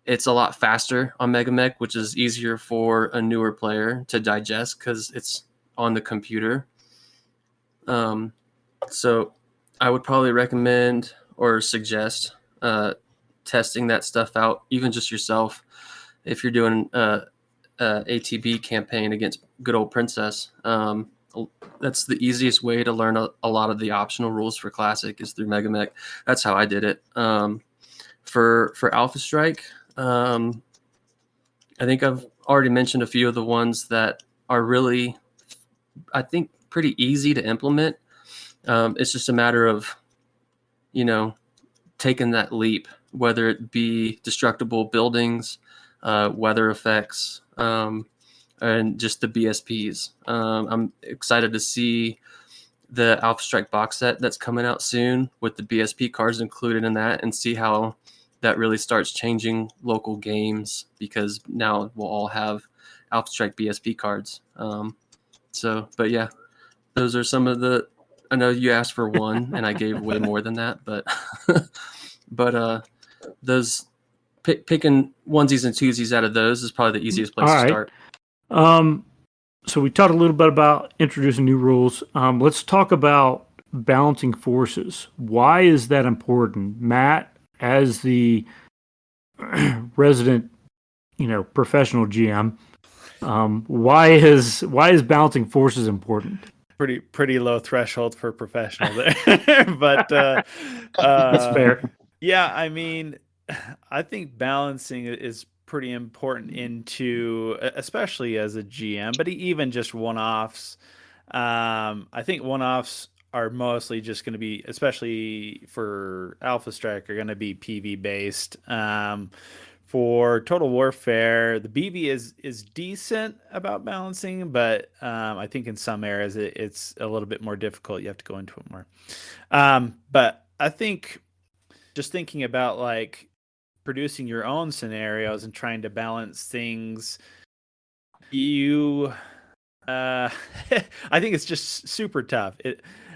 it's a lot faster on Megamech, which is easier for a newer player to digest because it's on the computer. So I would probably recommend or suggest testing that stuff out, even just yourself, if you're doing a ATB campaign against good old Princess. That's the easiest way to learn a lot of the optional rules for Classic is through Megamech. That's how I did it. For Alpha Strike, I think I've already mentioned a few of the ones that are really, I think, pretty easy to implement. It's just a matter of, taking that leap, whether it be destructible buildings, weather effects, and just the BSPs. I'm excited to see the Alpha Strike box set that's coming out soon with the BSP cards included in that, and see how that really starts changing local games, because now we'll all have Alpha Strike BSP cards. But yeah, those are some of the. I know you asked for one, and I gave way more than that, but those picking onesies and twosies out of those is probably the easiest place to start. So we talked a little bit about introducing new rules. Let's talk about balancing forces. Why is that important, Matt? As the resident, professional GM, why is balancing forces important? Pretty low threshold for professional there, but that's fair. Yeah, I mean, I think balancing is pretty important especially as a GM, but even just one-offs. I think one-offs are mostly just going to be, especially for Alpha Strike, are going to be PV based. For Total Warfare, the BV is decent about balancing, but I think in some areas it's a little bit more difficult. You have to go into it more. But I think just thinking about like producing your own scenarios and trying to balance things, I think it's just super tough.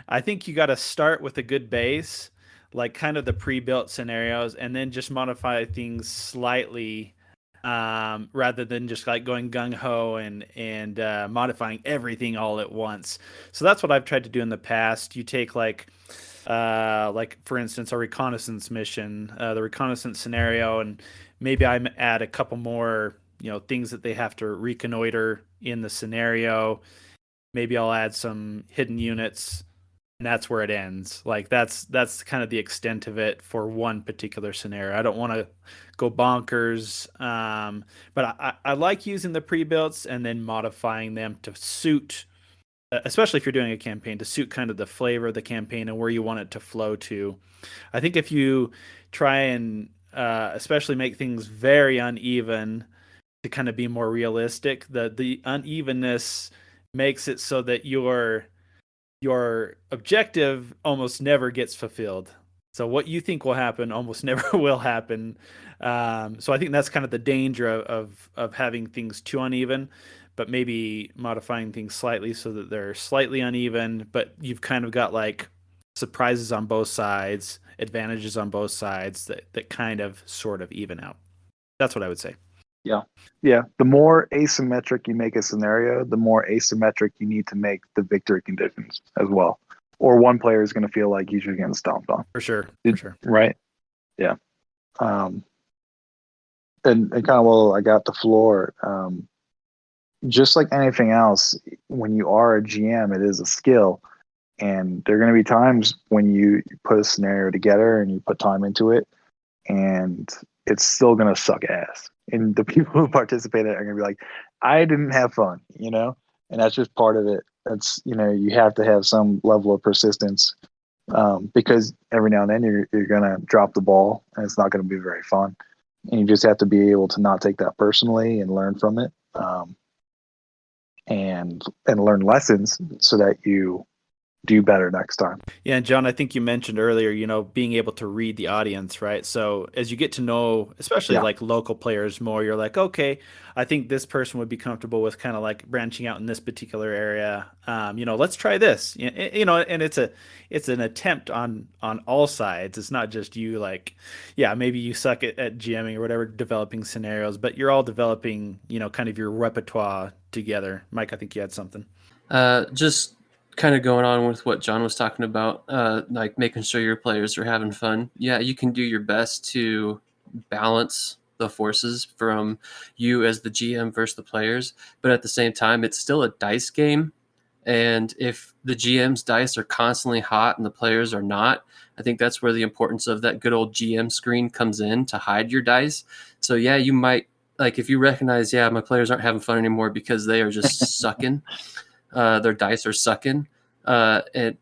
I think you got to start with a good base, like kind of the pre-built scenarios, and then just modify things slightly, rather than just like going gung-ho and modifying everything all at once. So that's what I've tried to do in the past. You take like for instance, a reconnaissance mission, the reconnaissance scenario, and maybe I add a couple more, things that they have to reconnoiter in the scenario. Maybe I'll add some hidden units, and that's where it ends. Like that's kind of the extent of it for one particular scenario. I don't want to go bonkers, but I like using the pre-builts and then modifying them to suit, especially if you're doing a campaign, to suit kind of the flavor of the campaign and where you want it to flow to. I think if you try and especially make things very uneven to kind of be more realistic, the unevenness makes it so that your objective almost never gets fulfilled. So what you think will happen almost never will happen. So I think that's kind of the danger of having things too uneven, but maybe modifying things slightly so that they're slightly uneven, but you've kind of got like surprises on both sides, advantages on both sides that kind of sort of even out. That's what I would say. Yeah. The more asymmetric you make a scenario, the more asymmetric you need to make the victory conditions as well. Or one player is going to feel like he's just getting stomped on. For sure. Right? Yeah. And kind of while I got the floor, just like anything else, when you are a GM, it is a skill. And there are going to be times when you put a scenario together and you put time into it, and it's still going to suck ass. And the people who participated are going to be like, I didn't have fun, and that's just part of it. That's, you have to have some level of persistence, because every now and then you're going to drop the ball and it's not going to be very fun. And you just have to be able to not take that personally and learn from it, and learn lessons so that you do better next time. Yeah, and John, I think you mentioned earlier, being able to read the audience, right? So as you get to know, especially like local players more, you're like, okay, I think this person would be comfortable with kind of like branching out in this particular area. Let's try this. And it's an attempt on all sides. It's not just you like, yeah, maybe you suck at GMing or whatever, developing scenarios, but you're all developing, kind of your repertoire together. Mike, I think you had something. Just kind of going on with what John was talking about, like making sure your players are having fun. Yeah, you can do your best to balance the forces from you as the GM versus the players, but at the same time, it's still a dice game. And if the GM's dice are constantly hot and the players are not, I think that's where the importance of that good old GM screen comes in to hide your dice. So yeah, you might, like, if you recognize, yeah, my players aren't having fun anymore because they are just sucking. Their dice are sucking, and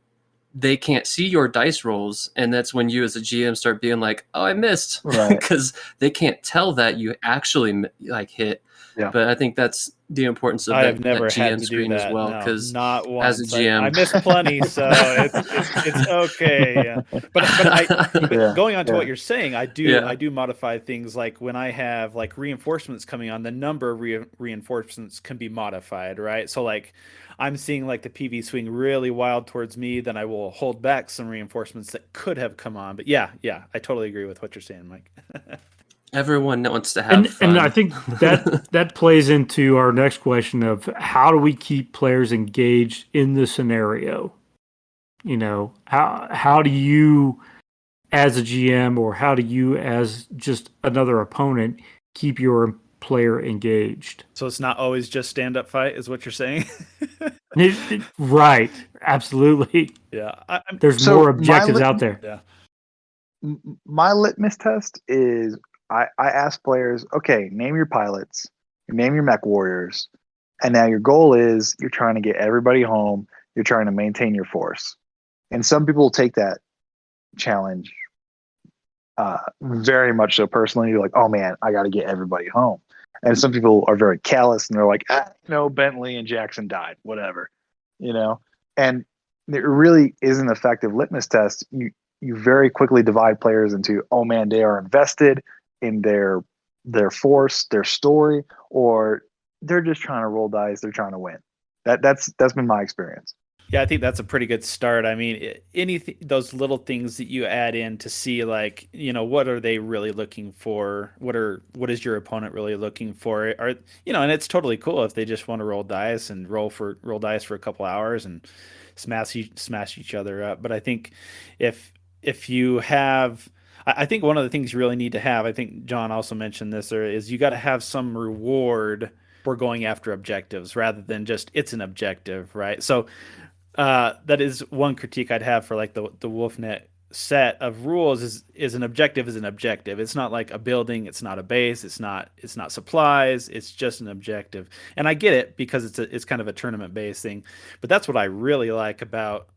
they can't see your dice rolls, and that's when you as a GM start being like, oh, I missed, because they can't tell that you actually like hit. Yeah. But I think that's the importance of that GM screen as well, because not once. as a GM, I missed plenty, so it's okay. Yeah. But going on to what you're saying, I do modify things, like when I have like reinforcements coming on, the number of reinforcements can be modified, right? So like I'm seeing like the PV swing really wild towards me, then I will hold back some reinforcements that could have come on. But yeah, I totally agree with what you're saying, Mike. Everyone wants to have fun. And I think that plays into our next question of how do we keep players engaged in the scenario? How do you, as a GM, or how do you as just another opponent, keep your player engaged? So it's not always just stand-up fight, is what you're saying? Right. Absolutely. Yeah. There's more objectives out there. Yeah. My litmus test is I ask players, okay, name your pilots, name your mech warriors, and now your goal is you're trying to get everybody home, you're trying to maintain your force. And some people take that challenge very much so personally. You're like, oh man, I got to get everybody home. And some people are very callous and they're like, Bentley and Jackson died, whatever, and it really is an effective litmus test. You very quickly divide players into, oh man, they are invested in their force, their story, or they're just trying to roll dice, they're trying to win. That's been my experience. Yeah, I think that's a pretty good start. I mean, anything, those little things that you add in to see, like, what are they really looking for? What is your opponent really looking for? And it's totally cool if they just want to roll dice and roll dice for a couple hours and smash each other up. But I think if you have, I think one of the things you really need to have, I think John also mentioned this, is you got to have some reward for going after objectives rather than just it's an objective, right? So that is one critique I'd have for like the WolfNet set of rules is an objective is an objective. It's not like a building, it's not a base, it's not supplies, it's just an objective. And I get it because it's kind of a tournament based thing, but that's what I really like about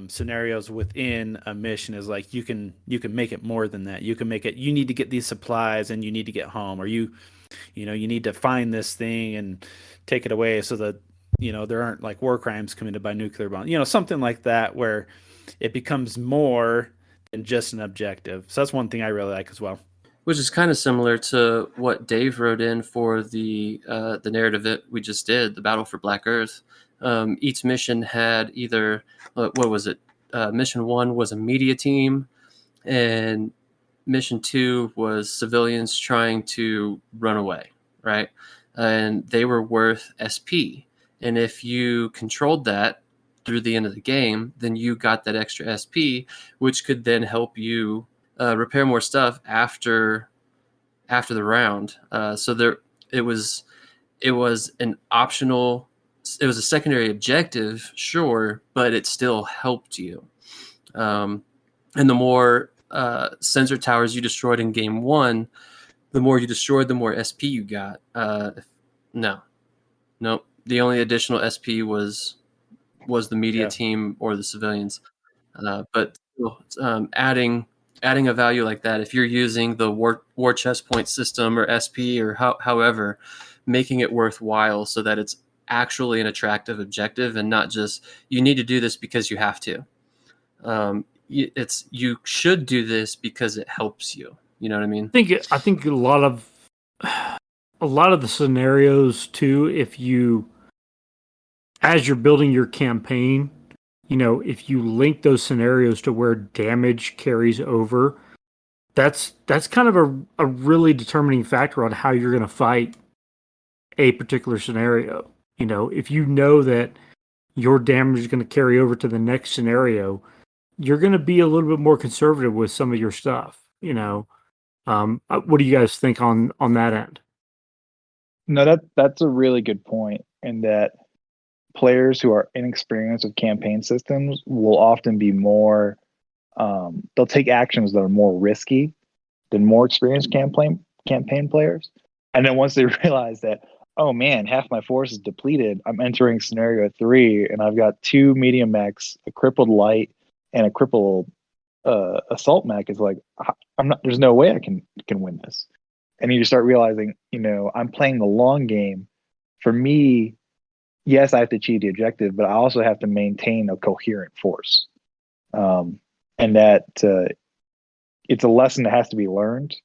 scenarios within a mission is like you can make it more than that. You can make it, you need to get these supplies and you need to get home, or you need to find this thing and take it away so that there aren't like war crimes committed by nuclear bomb, something like that, where it becomes more than just an objective. So that's one thing I really like as well. Which is kind of similar to what Dave wrote in for the narrative that we just did, the Battle for Black Earth. Each mission had either, what was it? Mission 1 was a media team, and mission 2 was civilians trying to run away, right? And they were worth SP. And if you controlled that through the end of the game, then you got that extra SP, which could then help you repair more stuff after the round. So it was an optional. It was a secondary objective, sure, but it still helped you. And the more sensor towers you destroyed in game 1, the more you destroyed, the more SP you got. No. The only additional SP was the media team or the civilians. But adding a value like that, if you're using the war chest point system or SP or however, making it worthwhile so that it's actually an attractive objective and not just you need to do this because you have to. You should do this because it helps you. You know what I mean? I think a lot of the scenarios too, if you, as you're building your campaign, if you link those scenarios to where damage carries over, that's kind of a really determining factor on how you're going to fight a particular scenario. If you know that your damage is going to carry over to the next scenario, you're going to be a little bit more conservative with some of your stuff. What do you guys think on that end? No, that's a really good point, in that players who are inexperienced with campaign systems will often be more they'll take actions that are more risky than more experienced campaign players. And then once they realize that, oh man, half my force is depleted, I'm entering scenario 3 and I've got 2 medium mechs, a crippled light, and a crippled assault mech, is like, there's no way I can win this. And you start realizing, I'm playing the long game. For me, yes, I have to achieve the objective, but I also have to maintain a coherent force. And that it's a lesson that has to be learned.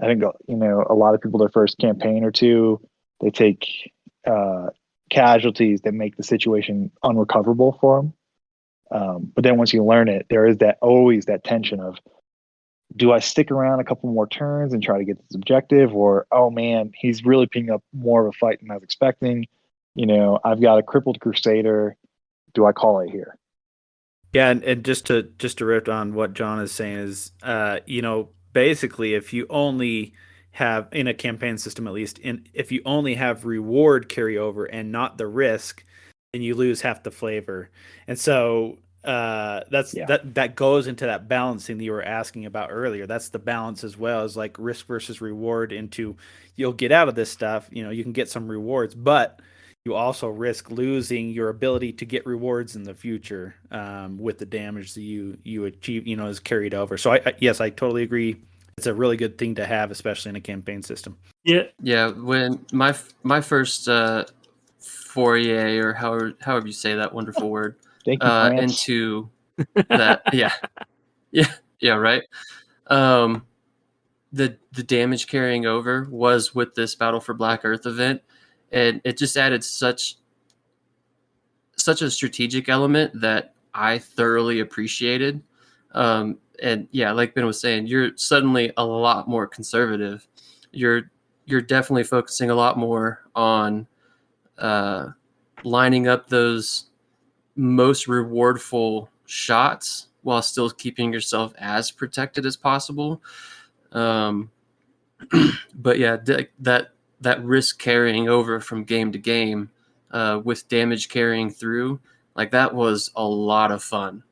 I think, a lot of people, their first campaign or two, they take casualties that make the situation unrecoverable for them. But then once you learn it, there is always that tension of, do I stick around a couple more turns and try to get this objective? Or, oh man, he's really picking up more of a fight than I was expecting. I've got a crippled crusader. Do I call it here? Yeah, and just to riff on what John is saying is, basically, if you only have, in a campaign system at least, if you only have reward carryover and not the risk, then you lose half the flavor. And so that goes into that balancing that you were asking about earlier. That's the balance as well, as like risk versus reward. Into, you'll get out of this stuff, you can get some rewards, but you also risk losing your ability to get rewards in the future with the damage that you achieve, is carried over. So yes, I totally agree. It's a really good thing to have, especially in a campaign system. Yeah. When my first foray, or however you say that wonderful word, Thank you, France. into that, yeah, right. The damage carrying over was with this Battle for Black Earth event. And it just added such a strategic element that I thoroughly appreciated. And yeah, like Ben was saying, you're suddenly a lot more conservative. You're definitely focusing a lot more on lining up those most rewardful shots while still keeping yourself as protected as possible. But yeah, that risk carrying over from game to game, with damage carrying through, like that was a lot of fun.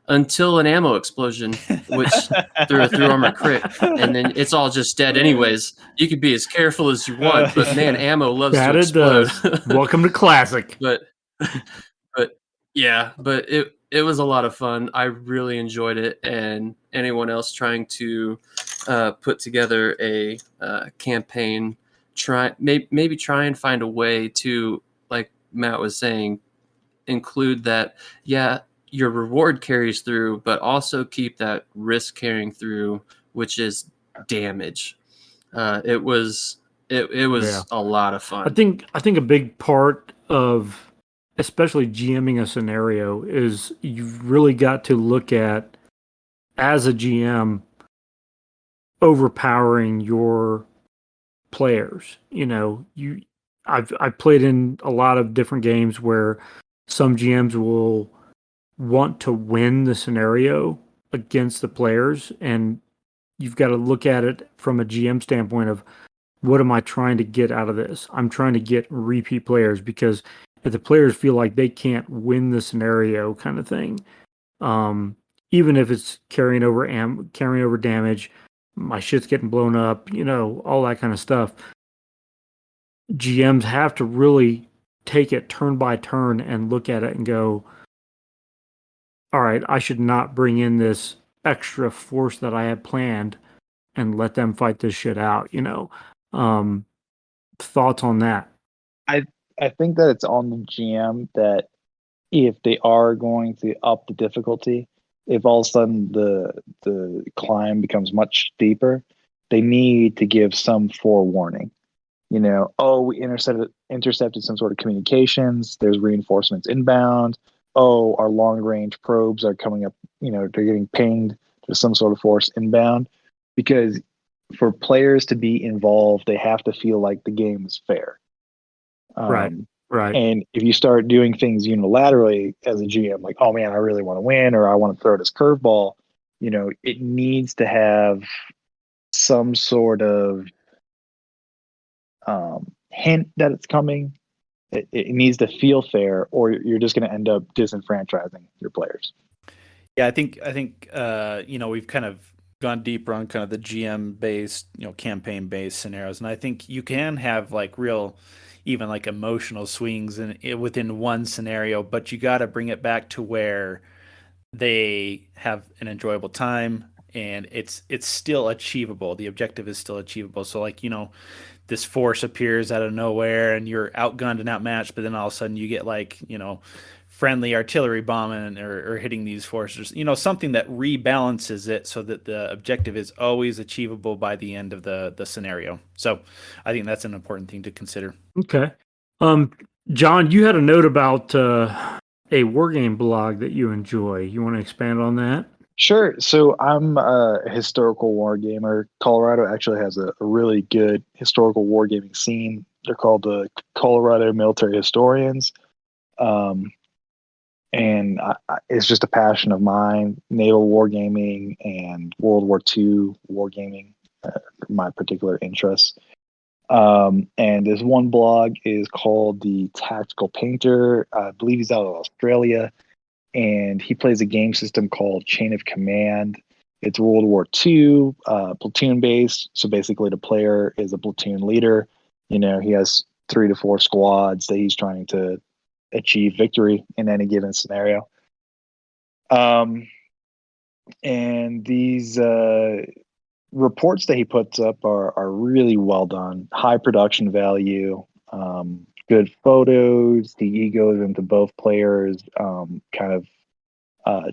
Until an ammo explosion, which threw a through armor crit, and then it's all just dead anyways. You could be as careful as you want, but man, ammo loves to explode. Welcome to Classic. But it was a lot of fun. I really enjoyed it, and anyone else trying to put together a campaign, maybe try and find a way to, like Matt was saying, include that. Yeah, your reward carries through, but also keep that risk carrying through, which is damage. It was a lot of fun. I think a big part of, especially GMing a scenario, is you've really got to look at, as a GM, overpowering your players. I've played in a lot of different games where some GMs will want to win the scenario against the players, and you've got to look at it from a GM standpoint of what am I trying to get out of this? I'm trying to get repeat players, because if the players feel like they can't win the scenario kind of thing, even if it's carrying over damage, my shit's getting blown up, all that kind of stuff. GMs have to really take it turn by turn and look at it and go, all right, I should not bring in this extra force that I had planned and let them fight this shit out, Thoughts on that? I think that it's on the GM that if they are going to up the difficulty, if all of a sudden the climb becomes much steeper, they need to give some forewarning. We intercepted some sort of communications. There's reinforcements inbound. Oh, our long range probes are coming up. They're getting pinged. There's some sort of force inbound, because for players to be involved, they have to feel like the game is fair. Right. And if you start doing things unilaterally as a GM, like, oh man, I really want to win, or I want to throw this curveball, it needs to have some sort of hint that it's coming. It needs to feel fair, or you're just going to end up disenfranchising your players. Yeah, I think we've kind of gone deeper on kind of the GM based, campaign based scenarios, and I think you can have like real, even like emotional swings within one scenario, but you got to bring it back to where they have an enjoyable time and it's still achievable. The objective is still achievable. So like, this force appears out of nowhere and you're outgunned and outmatched, but then all of a sudden you get like, friendly artillery bombing or hitting these forces, something that rebalances it so that the objective is always achievable by the end of the scenario. So I think that's an important thing to consider. Okay. John, you had a note about a wargame blog that you enjoy. You want to expand on that? Sure. So I'm a historical wargamer. Colorado actually has a really good historical wargaming scene. They're called the Colorado Military Historians. And it's just a passion of mine, naval wargaming and World War II wargaming, my particular interests. And this one blog is called The Tactical Painter. I believe he's out of Australia, and he plays a game system called Chain of Command. It's World War II, platoon based. So basically the player is a platoon leader. He has 3 to 4 squads that he's trying to achieve victory in any given scenario. And these reports that he puts up are really well done, high production value, good photos. He goes into both players, kind of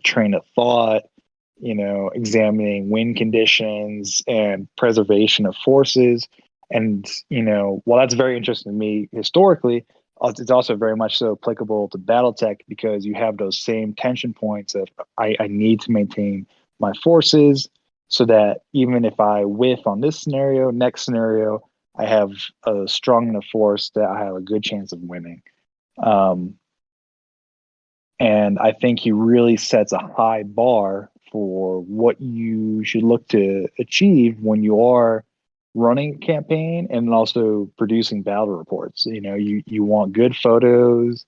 train of thought, examining wind conditions and preservation of forces. And, while that's very interesting to me historically, it's also very much so applicable to Battletech, because you have those same tension points of I need to maintain my forces so that even if I whiff on this scenario, next scenario, I have a strong enough force that I have a good chance of winning. And I think he really sets a high bar for what you should look to achieve when you are running a campaign and also producing battle reports. You want good photos.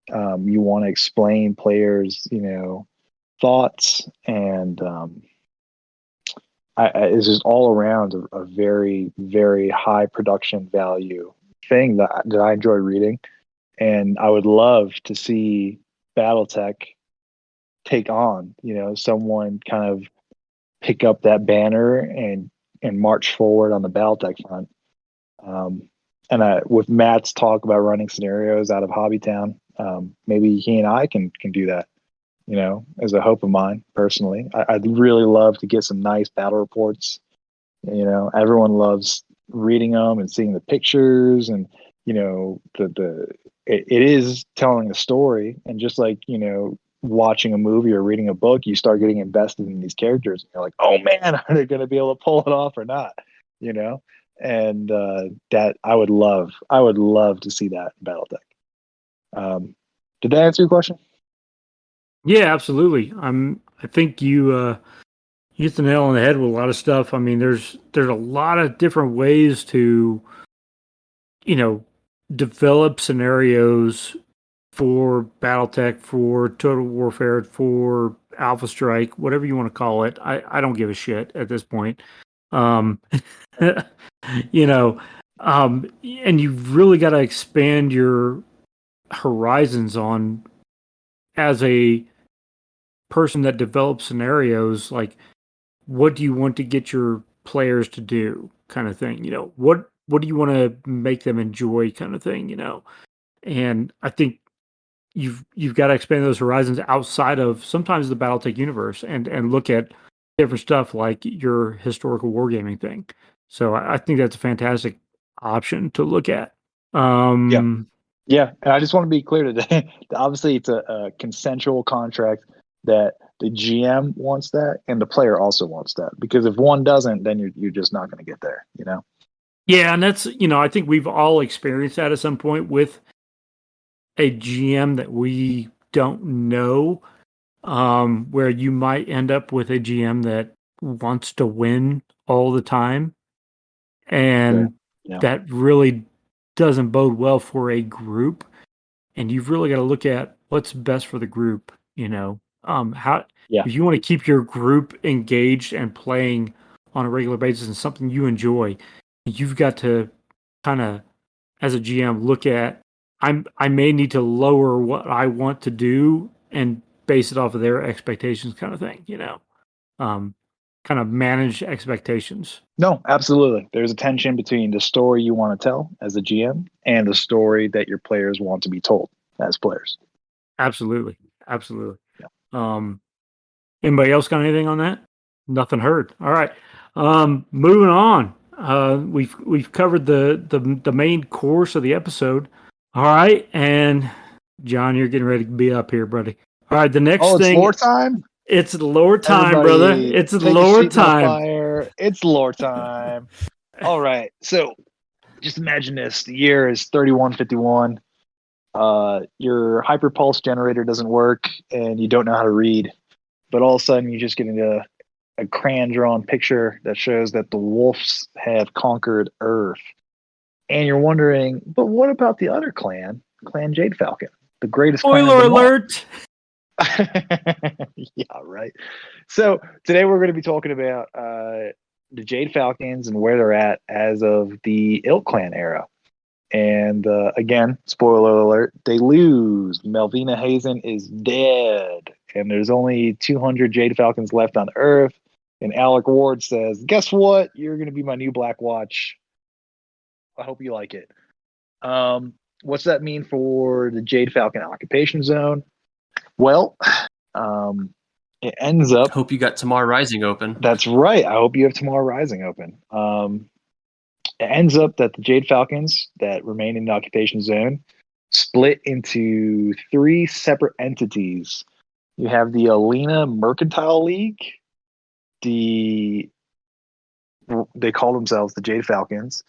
You want to explain players, thoughts, and it's just all around a very, very high production value thing that I enjoy reading. And I would love to see Battletech take on, someone kind of pick up that banner and march forward on the Battletech front. And with Matt's talk about running scenarios out of Hobbytown, maybe he and I can do that, as a hope of mine personally. I'd really love to get some nice battle reports. Everyone loves reading them and seeing the pictures, and it is telling a story. And just like watching a movie or reading a book, you start getting invested in these characters. And you're like, oh man, are they going to be able to pull it off or not? You know, and that I would love to see that in BattleTech. Did that answer your question? Yeah, absolutely. I think you hit the nail on the head with a lot of stuff. I mean, there's a lot of different ways to, develop scenarios for BattleTech, for Total Warfare, for Alpha Strike, whatever you want to call it. I don't give a shit at this point. Um, you know, and you've really got to expand your horizons on as a person that develops scenarios. Like, what do you want to get your players to do, kind of thing. What do you want to make them enjoy, kind of thing. And I think you've got to expand those horizons outside of sometimes the BattleTech universe and look at different stuff like your historical wargaming thing. So I think that's a fantastic option to look at. Yeah, and I just want to be clear today. Obviously, it's a consensual contract that the GM wants that, and the player also wants that. Because if one doesn't, then you're just not going to get there. Yeah, and that's I think we've all experienced that at some point with a GM that we don't know, where you might end up with a GM that wants to win all the time, and that really doesn't bode well for a group. And you've really got to look at what's best for the group. If you want to keep your group engaged and playing on a regular basis and something you enjoy, you've got to kind of, as a GM, look at I may need to lower what I want to do and base it off of their expectations, kind of thing. Kind of manage expectations. No, absolutely. There's a tension between the story you want to tell as a GM and the story that your players want to be told as players. Absolutely. Yeah. Anybody else got anything on that? Nothing heard. All right. Moving on. We've covered the main course of the episode. All right, and John, you're getting ready to be up here, buddy. All right, the next thing. It's lore time. It's lore time, Everybody, brother. It's lore time. It's lore time. All right. So just imagine this. The year is 3151. Your hyperpulse generator doesn't work and you don't know how to read. But all of a sudden you just get into a crayon drawn picture that shows that the wolves have conquered Earth. And you're wondering, but what about the other clan, Clan Jade Falcon? The greatest clan. Spoiler alert. Yeah, right. So today we're going to be talking about the Jade Falcons and where they're at as of the Ilk Clan era. And again, spoiler alert, they lose. Melvina Hazen is dead. And there's only 200 Jade Falcons left on Earth. And Alec Ward says, guess what? You're going to be my new Black Watch. I hope you like it. What's that mean for the Jade Falcon occupation zone? Well, it ends up. Hope you got Tomorrow Rising open. That's right. I hope you have Tomorrow Rising open. It ends up that the Jade Falcons that remain in the occupation zone split into 3 separate entities. You have the Alina Mercantile League. They call themselves the Jade Falcons.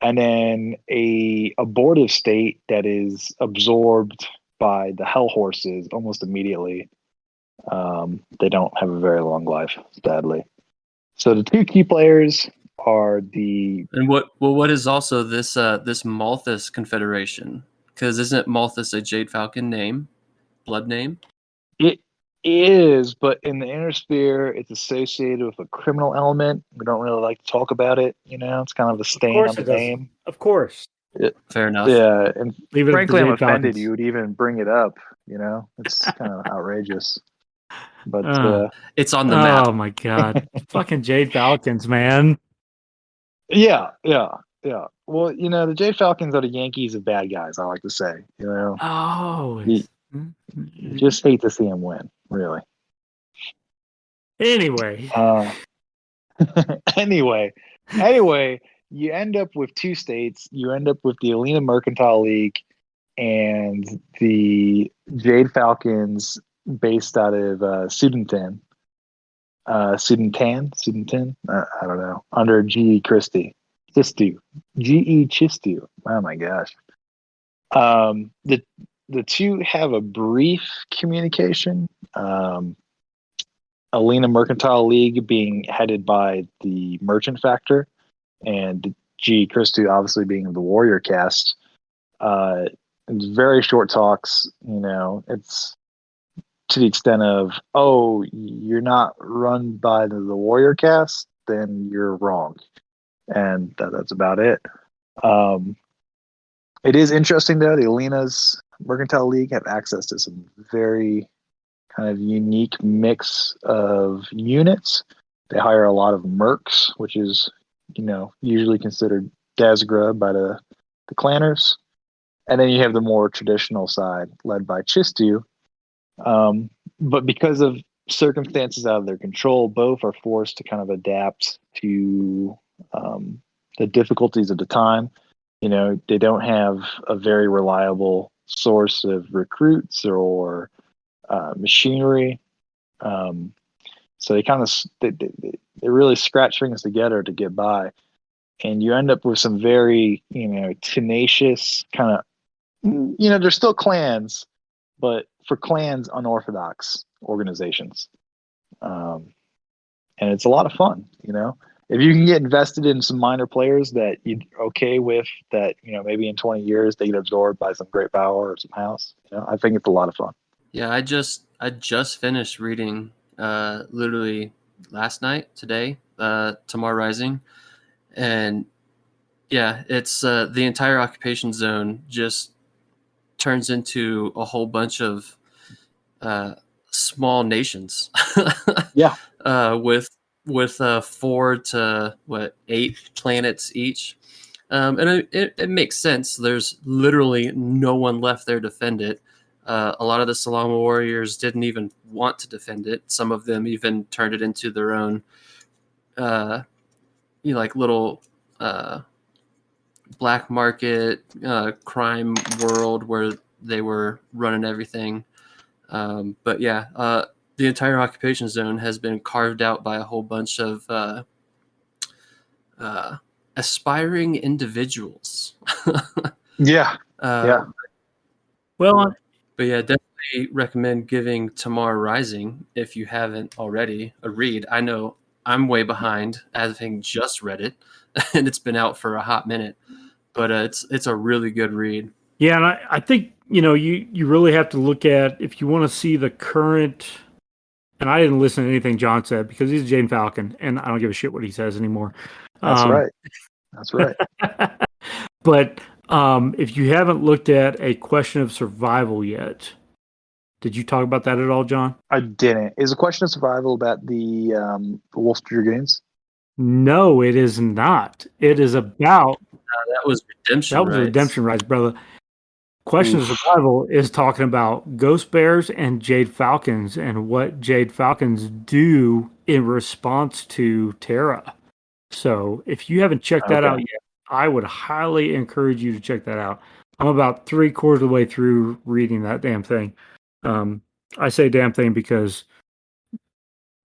And then a abortive state that is absorbed by the Hell Horses almost immediately. They don't have a very long life, sadly. So the 2 key players are the... And what is also this Malthus Confederation? Because isn't Malthus a Jade Falcon name? Blood name? It is, but in the Inner Sphere, it's associated with a criminal element. We don't really like to talk about it. It's kind of a stain on the name. Of course. Fair enough. Yeah, and frankly, I'm offended Falcons. you would even bring it up. It's kind of outrageous. But it's on the map. Oh my god, fucking Jade Falcons, man. Yeah. Well, the Jade Falcons are the Yankees of bad guys. I like to say. Oh, you just hate to see them win, really. Anyway. Anyway, you end up with 2 states. You end up with the Alina Mercantile League and the Jade Falcons based out of Sudantan. Sudantan? I don't know. Under G.E. Christie. Chistu. G.E. Chistu. Oh my gosh. The two have a brief communication. Alina Mercantile League being headed by the Merchant Factor, and G. Christu obviously being the Warrior cast. It's very short talks. It's to the extent of, oh, you're not run by the Warrior cast, then you're wrong, and that's about it. It is interesting though. The Alina's Mercantile League have access to some very kind of unique mix of units. They hire a lot of mercs, which is, usually considered Dazgrub by the clanners. And then you have the more traditional side led by Chistu. But because of circumstances out of their control, both are forced to kind of adapt to the difficulties of the time. They don't have a very reliable source of recruits or machinery. So they kind of they really scratch things together to get by, and you end up with some very tenacious kind of they're still clans, but for clans unorthodox organizations, and it's a lot of fun. If you can get invested in some minor players that you're okay with, that maybe in 20 years they get absorbed by some great power or some house, I think it's a lot of fun. Yeah, I just finished reading literally last night, today, Tomorrow Rising, and yeah, it's the entire occupation zone just turns into a whole bunch of small nations. Yeah, with 4 to 8 planets each, and it makes sense. There's literally no one left there to defend it. A lot of the Salama warriors didn't even want to defend it. Some of them even turned it into their own, little black market crime world where they were running everything. But yeah, the entire occupation zone has been carved out by a whole bunch of aspiring individuals. yeah. Well, But yeah, definitely recommend giving Tomorrow Rising, if you haven't already, a read. I know I'm way behind, having just read it, and it's been out for a hot minute. But it's a really good read. yeah, and I think you really have to look at, if you want to see the current. And I didn't listen to anything John said because he's Jane Falcon, and I don't give a shit what he says anymore. That's right. That's right. But if you haven't looked at A Question of Survival yet, did you talk about that at all, John? I didn't. Is A Question of Survival about the Wolf Dragoons? No, it is not. It is about That was Redemption Rights. Redemption Rights, brother. Question of Survival is talking about Ghost Bears and Jade Falcons and what Jade Falcons do in response to Terra. So if you haven't checked that out yet, I would highly encourage you to check that out. I'm about 3/4 of the way through reading that damn thing. I say damn thing because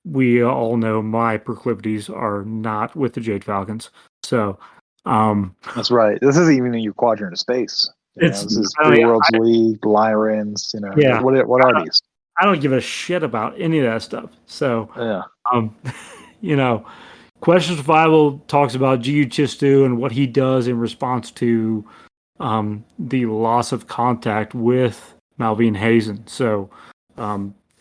we all know my proclivities are not with the Jade Falcons. So that's right. This isn't even in your quadrant of space. This is Three Worlds League, Lyrans. Yeah. What are these? I don't give a shit about any of that stuff. So yeah. Question of Survival talks about G.U. Chistu and what he does in response to the loss of contact with Malvine Hazen. So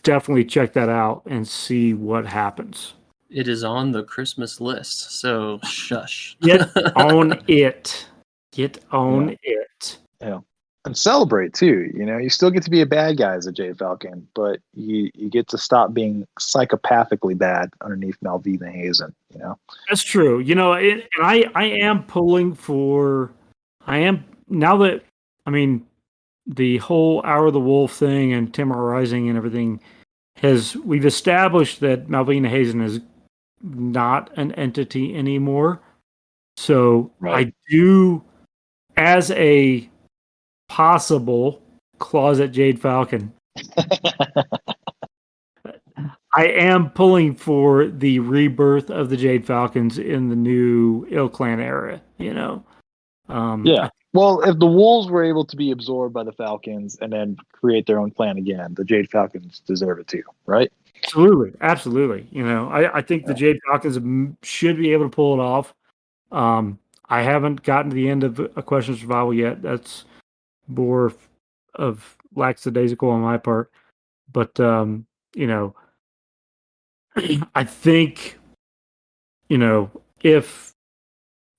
definitely check that out and see what happens. It is on the Christmas list, so shush. Get on it. Get on it. Yeah. And celebrate too. You still get to be a bad guy as a Jade Falcon, but you get to stop being psychopathically bad underneath Malvina Hazen. That's true. And I am pulling for. I am now that the whole Hour of the Wolf thing and Tomorrow Rising and everything we've established that Malvina Hazen is not an entity anymore. So I do, as a possible closet Jade Falcon, I am pulling for the rebirth of the Jade Falcons in the new Ill Clan era. Yeah. Well, if the Wolves were able to be absorbed by the Falcons and then create their own clan again, the Jade Falcons deserve it too, right? Absolutely. I think the Jade Falcons should be able to pull it off. I haven't gotten to the end of A Question of Survival yet. That's more of lackadaisical on my part. But I think if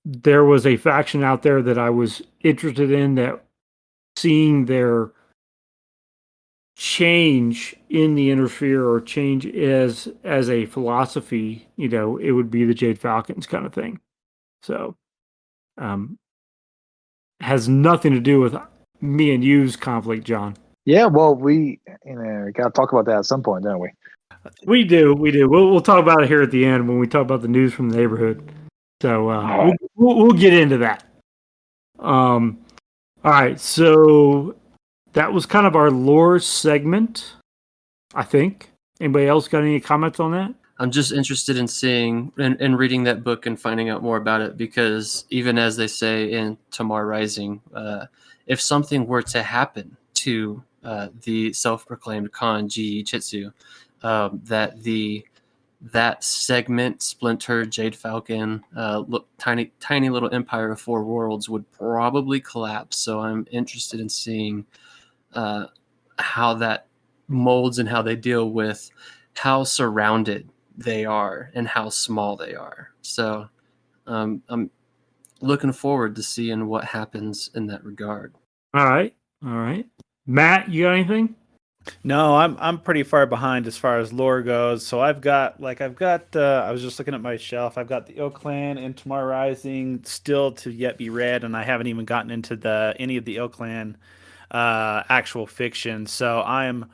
there was a faction out there that I was interested in, that seeing their change in the Intersphere or change as a philosophy, it would be the Jade Falcons kind of thing. So, has nothing to do with me and you's conflict, John. Yeah, well, we got to talk about that at some point, don't we? We do. We'll talk about it here at the end when we talk about the news from the neighborhood. So we'll get into that. All right. So that was kind of our lore segment, I think. Anybody else got any comments on that? I'm just interested in seeing and reading that book and finding out more about it, because even as they say in Tamar Rising, if something were to happen to the self-proclaimed Khan Ji Chitsu, that segment, Splinter, Jade Falcon, tiny little empire of 4 worlds would probably collapse. So I'm interested in seeing how that molds and how they deal with how surrounded they are and how small they are. So I'm looking forward to seeing what happens in that regard. All right. Matt, you got anything? No, I'm pretty far behind as far as lore goes. So I've got I was just looking at my shelf. I've got the Ill Clan and Tomorrow Rising still to yet be read, and I haven't even gotten into any of the Ill Clan actual fiction. So I'm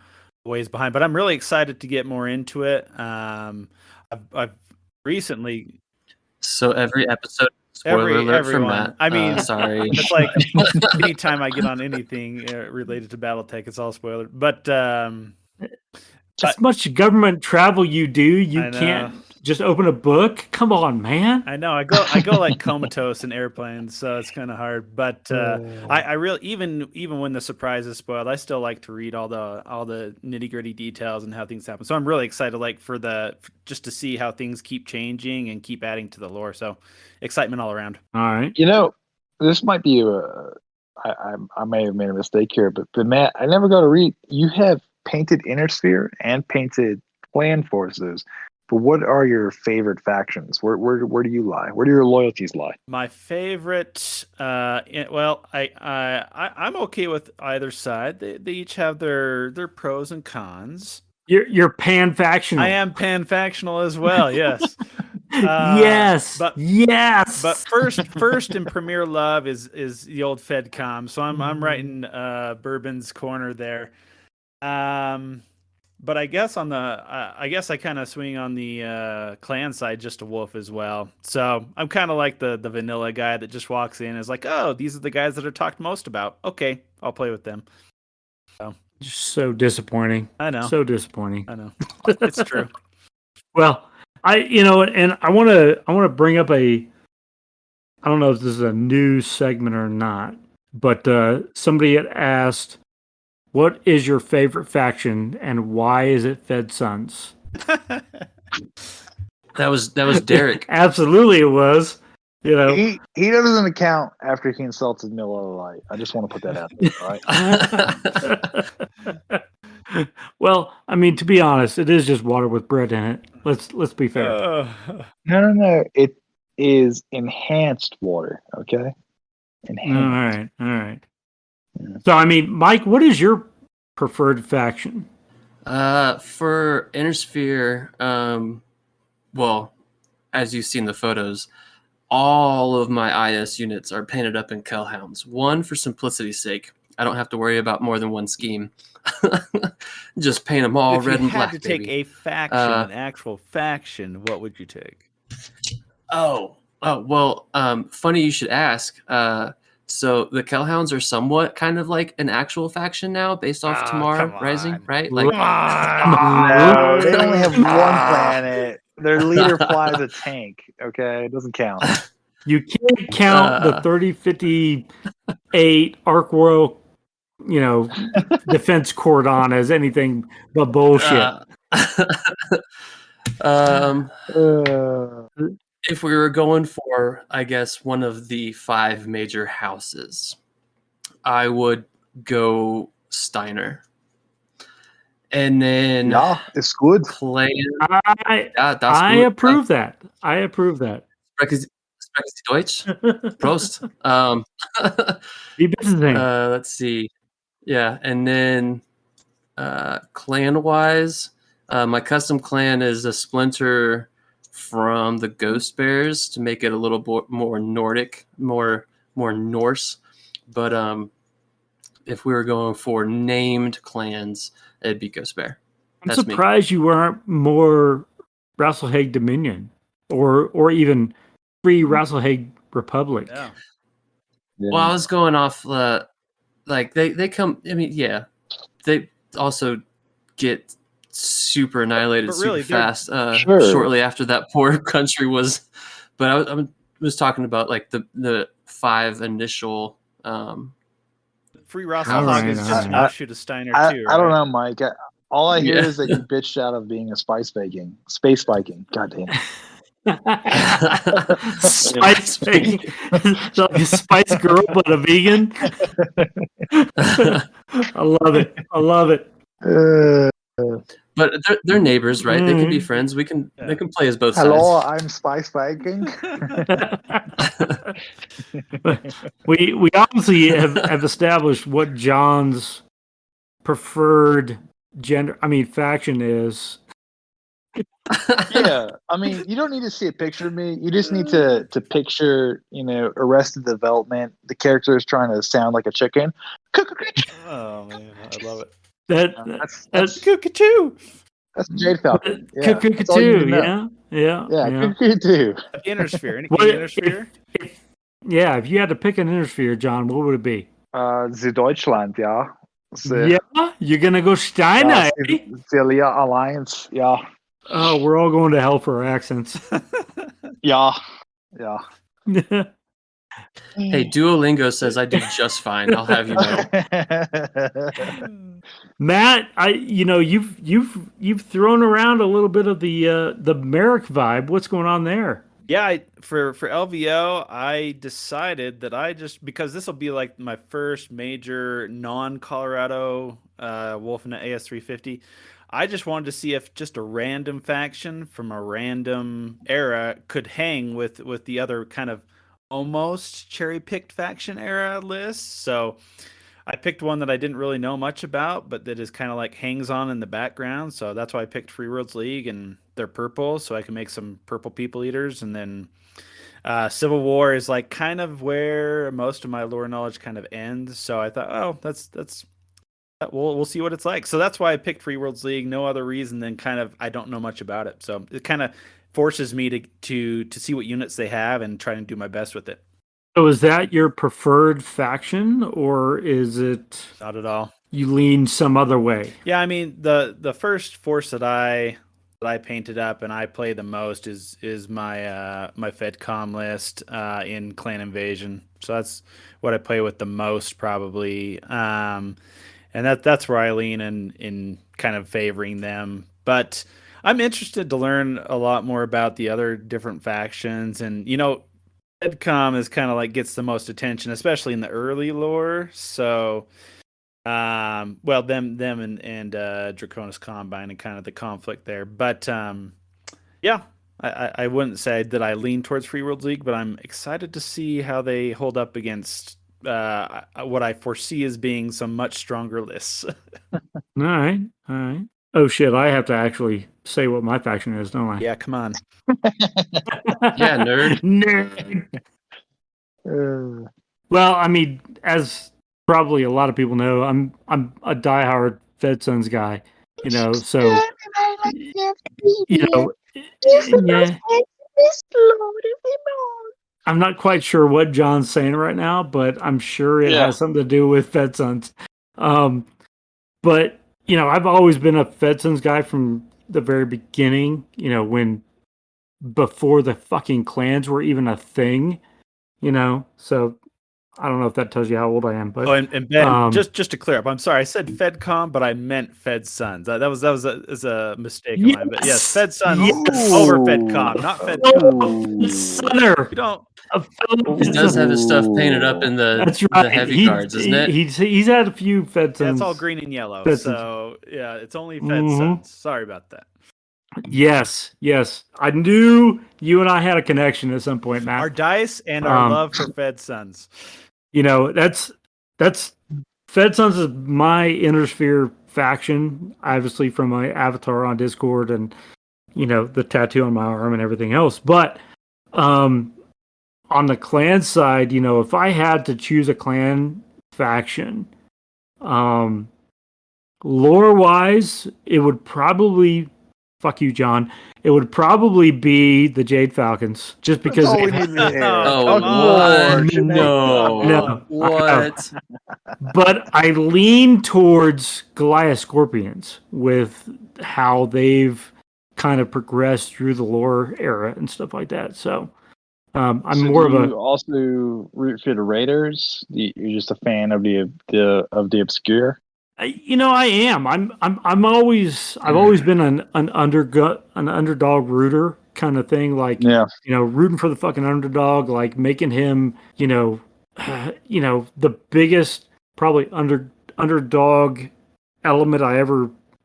ways behind, but I'm really excited to get more into it. I've recently. So every episode, spoiler alert for Matt. I mean, sorry. It's like anytime I get on anything related to Battletech, it's all spoiler. But as much government travel you do, you can't just open a book. Come on, man. I know. I go like comatose in airplanes, so it's kind of hard. But I really, even when the surprise is spoiled, I still like to read all the nitty gritty details and how things happen. So I'm really excited, just to see how things keep changing and keep adding to the lore. So excitement all around. All right. This might be I may have made a mistake here, but Matt, I never got to read. You have painted Intersphere and painted clan forces. But what are your favorite factions? Where do you lie? Where do your loyalties lie? My favorite, I'm okay with either side. They each have their pros and cons. You're pan-factional. I am pan-factional as well. Yes. Yes. But first in Premier Love is the old FedCom. So I'm right in BourBen's corner there. But I guess I kind of swing on the clan side, just a wolf as well. So I'm kind of like the vanilla guy that just walks in and is like, oh, these are the guys that are talked most about. Okay, I'll play with them. So disappointing. I know. So disappointing. I know. It's true. Well, and I want to bring up I don't know if this is a new segment or not, but somebody had asked, what is your favorite faction and why is it Fed Sons? That was Derek. Absolutely, it was. He doesn't account after he insulted Miller Lite. I just want to put that out there, all right? Well, I mean, to be honest, it is just water with bread in it. Let's be fair. No. It is enhanced water. Okay. Enhanced. All right. Yeah. So, I mean, Mike, what is your preferred faction? For Intersphere, well, as you've seen the photos, all of my IS units are painted up in Kellhounds. One, for simplicity's sake. I don't have to worry about more than one scheme. Just paint them all red and black. If you had to take a faction, an actual faction, what would you take? Oh, well, funny you should ask. So the Kellhounds are somewhat kind of like an actual faction now, based off Tamar come Rising, on. right? Like, No, they only have one planet. Their leader flies a tank. Okay, it doesn't count. You can't count the 3058 Arc Royal, defense cordon as anything but bullshit. If we were going for, I guess, one of the 5 major houses, I would go Steiner. And then Yeah, it's good. Clan. I approve that. I approve that. Sprechen Sie Deutsch? Prost. Be visiting. Let's see. Yeah, and then clan-wise, my custom clan is a splinter from the Ghost Bears to make it a little more Nordic, more Norse. But if we were going for named clans, it'd be Ghost Bear. I'm surprised you weren't more Rasselhaig Dominion or even Free Rasselhaig Republic. Yeah. Well, I was going off like they come. I mean, yeah, they also get super annihilated super fast shortly after that poor country was. But I was talking about like the 5 initial. Free Rasselhaig is just an offshoot of Steiner too. Right? I don't know, Mike. All I hear is that you bitched out of being a space Viking. God damn. Spice Viking. Like a Spice Girl, but a vegan. I love it. But they're neighbors, right? They can be friends. They can play as both sides. Hello, I'm Spice Viking. we obviously have established what John's preferred faction is. Yeah, I mean, you don't need to see a picture of me. You just need to picture, Arrested Development. The character is trying to sound like a chicken. Oh man, I love it. That's Cuckoo. That's Jade Falcon. Yeah, Cuckoo. Yeah. Cuckoo. Innersphere. Any Innersphere? If you had to pick an Innersphere, John, what would it be? Deutschland, yeah. You're gonna go Steiner. The Alliance, yeah. Oh, we're all going to hell for our accents. Yeah. Hey, Duolingo says I do just fine. I'll have you know. Matt, you've thrown around a little bit of the Merrick vibe. What's going on there? Yeah, for LVO, I decided that because this will be like my first major non-Colorado Wolfnet AS350. I just wanted to see if just a random faction from a random era could hang with the other kind of almost cherry-picked faction era list. So I picked one that I didn't really know much about, but that is kind of like hangs on in the background. So that's why I picked Free Worlds League, and they're purple, so I can make some purple people eaters. And then Civil War is like kind of where most of my lore knowledge kind of ends. So I thought, oh, that's we'll see what it's like. So that's why I picked Free Worlds League. No other reason than kind of I don't know much about it. So it kind of forces me to see what units they have and try and do my best with it. So is that your preferred faction, or is it not at all? You lean some other way? Yeah, I mean the first force that I painted up and I play the most is my my FedCom list in Clan Invasion. So that's what I play with the most probably. And that's where I lean in kind of favoring them. But I'm interested to learn a lot more about the other different factions. And, FedCom is kind of like gets the most attention, especially in the early lore. So, them and Draconis Combine and kind of the conflict there. But, I wouldn't say that I lean towards Free Worlds League, but I'm excited to see how they hold up against what I foresee as being some much stronger lists. All right. Oh shit! I have to actually say what my faction is, don't I? Yeah, come on. Yeah, nerd. Well, I mean, as probably a lot of people know, I'm a diehard Fed Sons guy. So yeah. I'm not quite sure what John's saying right now, but I'm sure it has something to do with Fed Sons. But I've always been a Fed Sons guy from the very beginning. Before the fucking clans were even a thing. So I don't know if that tells you how old I am, but and Ben, just to clear up, I'm sorry, I said FedCom, but I meant Fed Sons. That was a mistake of mine. But yes, Fed Sons over FedCom, not FedCom. Sonner. You don't. He does have his stuff painted up in the heavy cards, isn't it? He's had a few Fed Sons. It's all green and yellow. So yeah, it's only Fed Sons. Sorry about that. Yes. I knew you and I had a connection at some point, Matt. Our dice and our love for Fed Sons. That's Fed Sons is my Innersphere faction, obviously from my avatar on Discord and the tattoo on my arm and everything else. But on the clan side, if I had to choose a clan faction, lore wise, it would probably fuck you, John. It would probably be the Jade Falcons, just because. Oh, we need to hear. No. What? But I lean towards Goliath Scorpions with how they've kind of progressed through the lore era and stuff like that. So I'm more of a. You also root for the Raiders. You're just a fan of the obscure. I am. I've always been an underdog rooter kind of thing. Like, rooting for the fucking underdog, like making him, the biggest probably underdog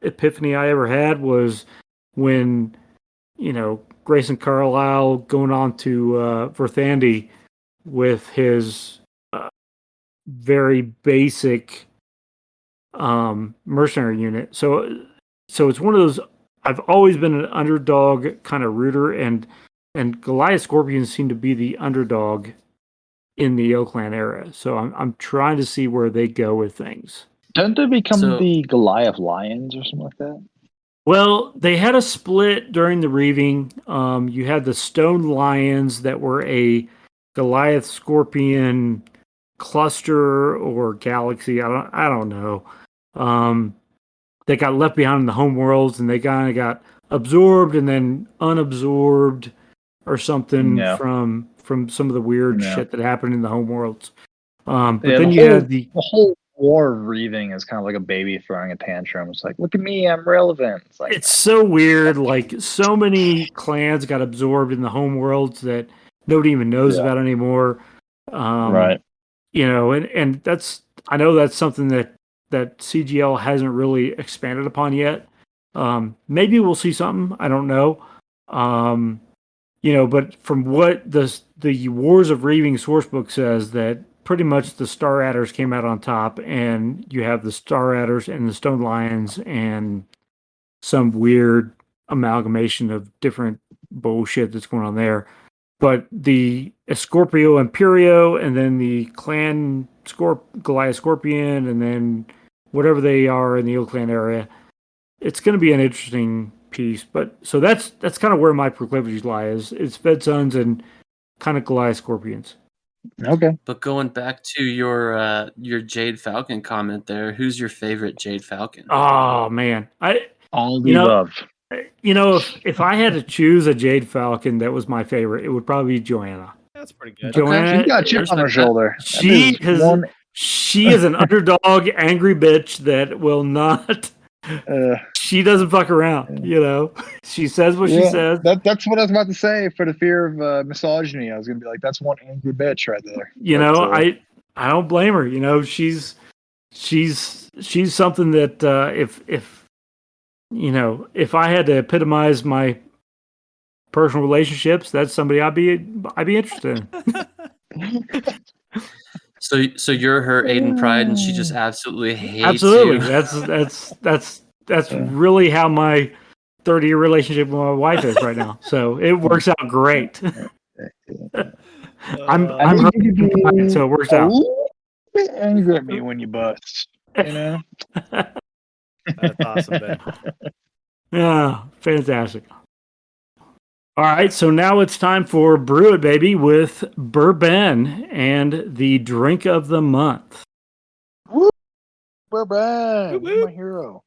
epiphany I ever had was when, Grayson Carlisle going on to Verthandi with his very basic mercenary unit. So it's one of those. I've always been an underdog kind of rooter, and Goliath Scorpions seem to be the underdog in the Oakland era. So I'm trying to see where they go with things. Don't they become the Goliath Lions or something like that? Well, they had a split during the Reaving. You had the Stone Lions that were a Goliath Scorpion cluster or galaxy. I don't know. They got left behind in the home worlds, and they kind of got absorbed and then unabsorbed or something from some of the weird shit that happened in the home worlds. But then you had the whole war of Reaving is kind of like a baby throwing a tantrum. It's like, look at me, I'm relevant. It's so weird. Like, so many clans got absorbed in the home worlds that nobody even knows about anymore. Right. And I know that's something that CGL hasn't really expanded upon yet. Maybe we'll see something. I don't know. But from what the Wars of Reaving sourcebook says, that pretty much the Star Adders came out on top, and you have the Star Adders and the Stone Lions and some weird amalgamation of different bullshit that's going on there. But the Scorpio Imperio, and then the Clan Goliath Scorpion, and then whatever they are in the Oakland area, it's going to be an interesting piece. But so that's kind of where my proclivities lie. Is Fed Sons and kind of Goliath Scorpions. Okay. But going back to your Jade Falcon comment there, who's your favorite Jade Falcon? Oh man, all the above. If I had to choose a Jade Falcon that was my favorite, it would probably be Joanna. That's pretty good. Joanna, she got a chip on her shoulder. She is an underdog, angry bitch that will not. She doesn't fuck around. She says what she says. That's what I was about to say. For the fear of misogyny, I was gonna be like, that's one angry bitch right there. I don't blame her. She's something that if I had to epitomize my personal relationships, that's somebody I'd be interested in. So you're her Aiden Pride, and she just absolutely hates you. That's really how my 30-year relationship with my wife is right now. So it works out great. I'm her Aiden Pride, so it works out. Bit angry at me when you bust. That's awesome, Ben. Yeah, fantastic. All right, so now it's time for Brew It Baby with BourBen and the drink of the month. Woo! BourBen, you're my hero.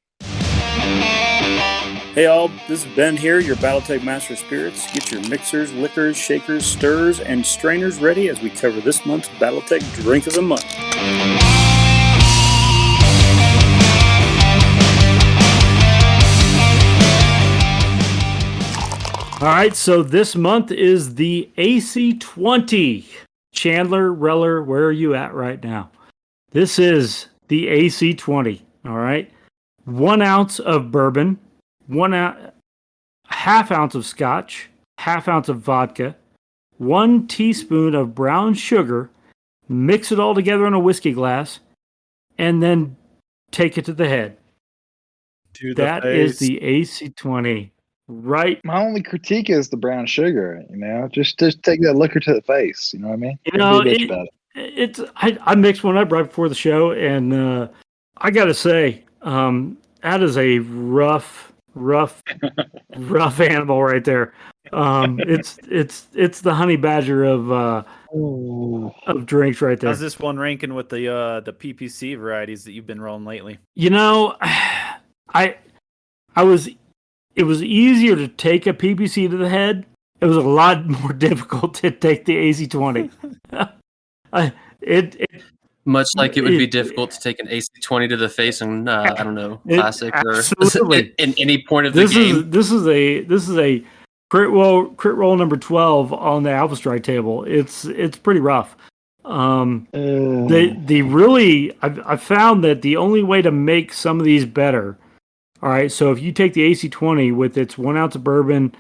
Hey all, this is Ben here, your Battletech Master of Spirits. Get your mixers, liquors, shakers, stirs, and strainers ready as we cover this month's Battletech Drink of the Month. All right, so this month is the AC20. Chandler, Reller, where are you at right now? This is the AC20, all right? 1 ounce of bourbon, half ounce of scotch, half ounce of vodka, 1 teaspoon of brown sugar, mix it all together in a whiskey glass, and then take it to the head. That is the AC20. Right. My only critique is the brown sugar. Just take that liquor to the face. You know what I mean? I mixed one up right before the show, and I got to say, that is a rough animal right there. It's the honey badger of drinks right there. How's this one ranking with the PPC varieties that you've been rolling lately? It was easier to take a PPC to the head. It was a lot more difficult to take the AC20. Much like it would be difficult to take an AC20 to the face in I don't know, classic or in any point of the game. This is a crit roll number 12 on the Alpha Strike table. It's pretty rough. I found that the only way to make some of these better. All right, so if you take the AC20 with its 1 ounce of bourbon,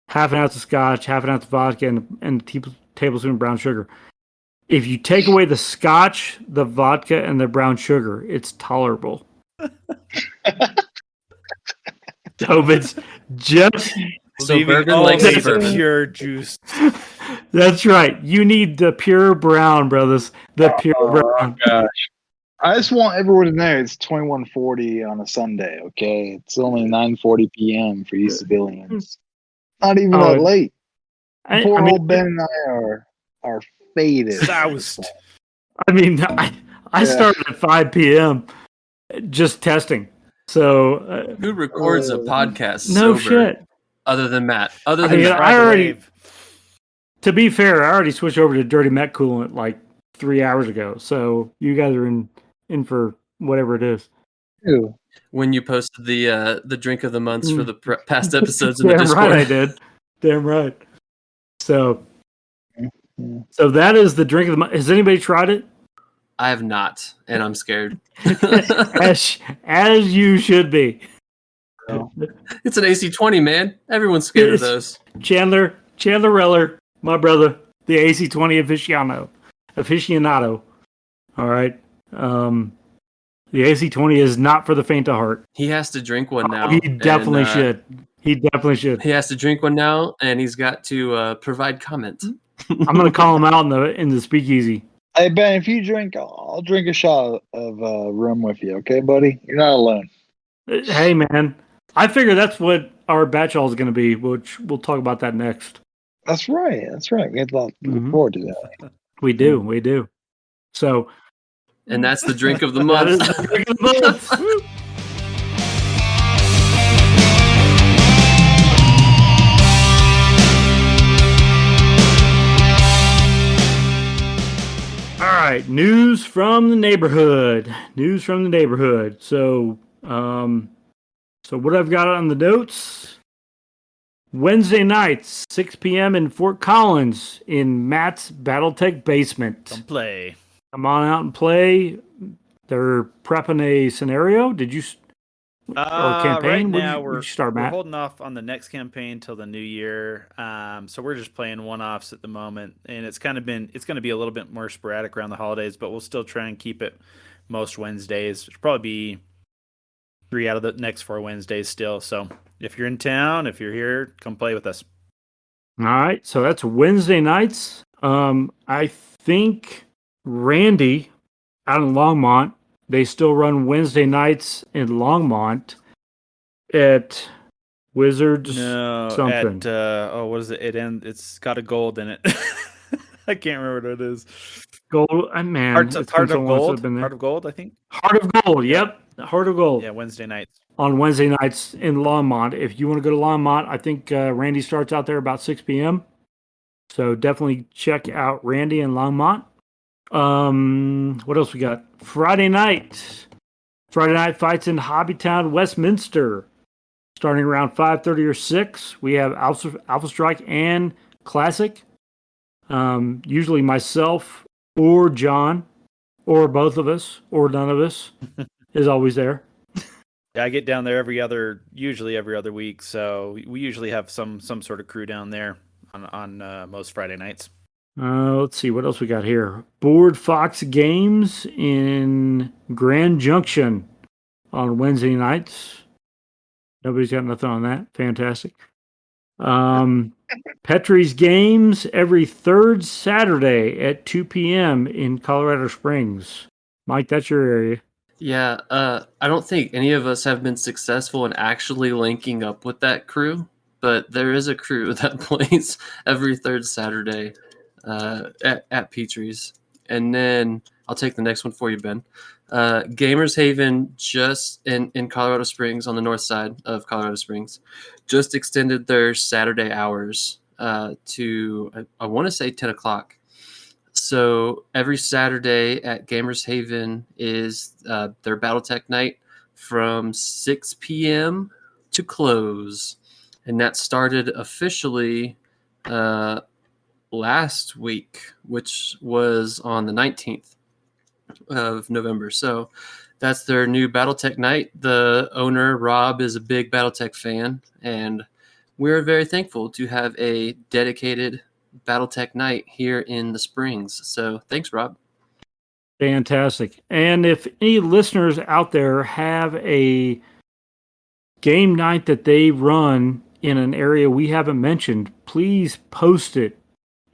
half an ounce of scotch, half an ounce of vodka, and a tablespoon of brown sugar. If you take away the scotch, the vodka, and the brown sugar, it's tolerable. So it's just bourbon likes bourbon. Pure juice. That's right. You need the pure brown, brothers. The pure brown. Gosh. I just want everyone to know it's 21:40 on a Sunday, okay? It's only 9:40 p.m. for you civilians. Not even that late. Old Ben and I are faded. Soused. I started at 5 p.m. just testing. So who records a podcast? No sober, shit. Other than Matt. To be fair, I already switched over to Dirty Met Coolant like 3 hours ago. So you guys are in for whatever it is. Ew. When you posted the drink of the months for the past episodes in the Discord. Right, I did. Damn right. So that is the drink of the month. Has anybody tried it? I have not, and I'm scared. as you should be. It's an AC20, man. Everyone's scared of those. Chandler Reller, my brother, the AC20 aficionado. All right. The AC20 is not for the faint of heart. He has to drink one now. He definitely should. He definitely should. He has to drink one now, and he's got to provide comment. I'm going to call him out in the speakeasy. Hey, Ben, if you drink, I'll drink a shot of rum with you, okay, buddy? You're not alone. Hey, man. I figure that's what our batch all is going to be, which we'll talk about that next. That's right. We have to look forward to that. We do. So... And that's the drink of the month. That is the drink of the month. All right, news from the neighborhood. So what I've got on the notes: Wednesday nights, 6 p.m. in Fort Collins in Matt's Battletech basement. Come play. Come on out and play. They're prepping a scenario. Did you? Or campaign? Right now we're holding off on the next campaign till the new year. So we're just playing one-offs at the moment, and it's going to be a little bit more sporadic around the holidays, but we'll still try and keep it most Wednesdays. It'll probably be 3 out of the next 4 Wednesdays still. So if you're in town, if you're here, come play with us. All right. So that's Wednesday nights. I think Randy out in Longmont, they still run Wednesday nights in Longmont at Wizards No, something. what is it? It's got a gold in it. I can't remember what it is. Gold, man. It's been so long since I've been there. Heart of Gold, I think. Heart of Gold. Yep. Heart of Gold. Yeah, Wednesday nights. On Wednesday nights in Longmont. If you want to go to Longmont, I think Randy starts out there about 6 p.m. So definitely check out Randy in Longmont. What else we got? Friday night. Friday night fights in Hobbytown, Westminster. Starting around 5:30 or 6. We have Alpha Strike and Classic. Usually myself or John or both of us or none of us is always there. Yeah, I get down there usually every other week. So we usually have some sort of crew down there on most Friday nights. Let's see what else we got here. Board Fox Games in Grand Junction on Wednesday nights. Nobody's got nothing on that. Fantastic. Petrie's Games every third Saturday at 2 p.m. in Colorado Springs. Mike, that's your area. Yeah, I don't think any of us have been successful in actually linking up with that crew, but there is a crew that plays every third Saturday at Petrie's. And then I'll take the next one for you, Ben. Gamers Haven, just in Colorado Springs, on the north side of Colorado Springs, just extended their Saturday hours to, I want to say 10 o'clock. So every Saturday at Gamers Haven is their Battletech night from 6 p.m. to close. And that started officially last week, which was on the 19th of November. So that's their new Battletech night. The owner, Rob, is a big Battletech fan, and we're very thankful to have a dedicated Battletech night here in the Springs. So thanks, Rob. Fantastic. And if any listeners out there have a game night that they run in an area we haven't mentioned, please post it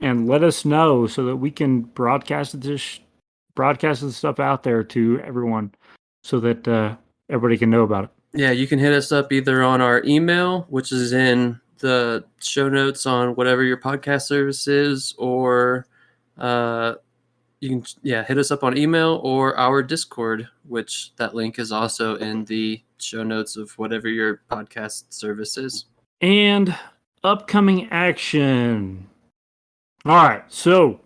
and let us know so that we can broadcast this stuff out there to everyone so that everybody can know about it. Yeah, you can hit us up either on our email, which is in the show notes on whatever your podcast service is, or you can hit us up on email or our Discord, which that link is also in the show notes of whatever your podcast service is. And upcoming action. All right, so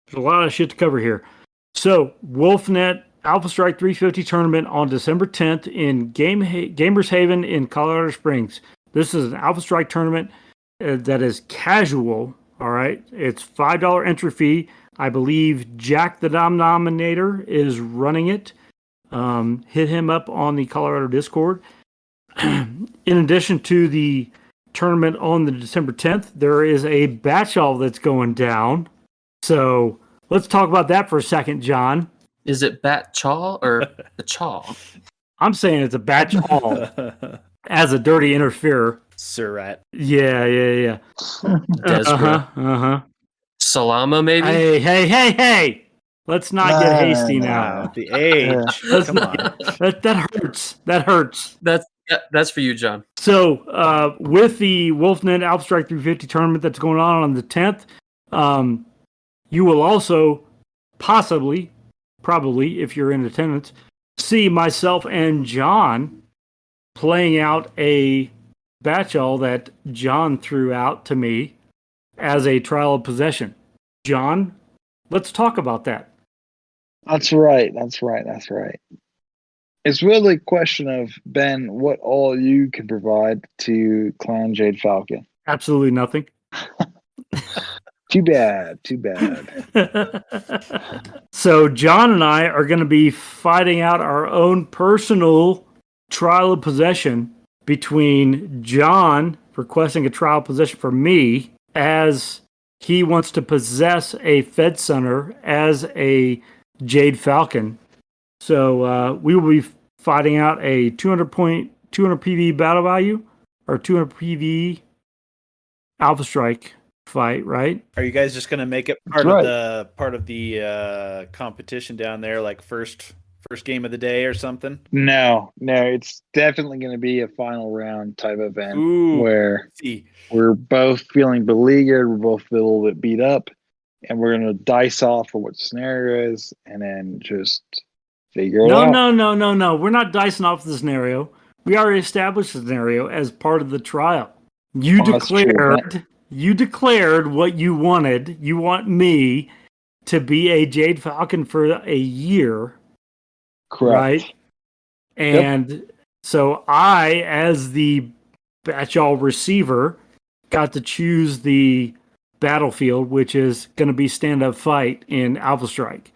there's a lot of shit to cover here. So WolfNet Alpha Strike 350 tournament on December 10th in Gamers Haven in Colorado Springs. This is an Alpha Strike tournament that is casual. All right, it's $5 entry fee. I believe Jack the Dominator is running it. Hit him up on the Colorado Discord. In addition to the tournament on the December 10th, there is a batch-all that's going down. So let's talk about that for a second, John. Is it bat chaw or a chaw? I'm saying it's a batch-all as a dirty interferer. Surat. Yeah. Desperate. Salama, maybe? Hey. Let's not get hasty now. The age. Come on. That hurts. That's for you, John. So with the WolfNet Alpha Strike 350 tournament that's going on the 10th, you will also probably, if you're in attendance, see myself and John playing out a batch-all that John threw out to me as a trial of possession. John, let's talk about that. That's right. It's really a question of, Ben, what all you can provide to Clan Jade Falcon. Absolutely nothing. Too bad. So John and I are going to be fighting out our own personal trial of possession between John requesting a trial of possession for me as he wants to possess a Fed Sunner as a Jade Falcon. So we will be fighting out a 200 PV battle value or 200 PV Alpha Strike fight, right? Are you guys just gonna make it part of the competition down there, like first first game of the day or something? No, it's definitely going to be a final round type event Ooh, where see. we're both feeling beleaguered, we're both a little bit beat up, and we're going to dice off for what the scenario is, and then just figure it out. No. We're not dicing off the scenario. We already established the scenario as part of the trial. You Oh, that's true. declared what you wanted. You want me to be a Jade Falcon for a year, Correct. right? And so I, as the Batchall receiver, got to choose the battlefield, which is going to be stand-up fight in Alpha Strike.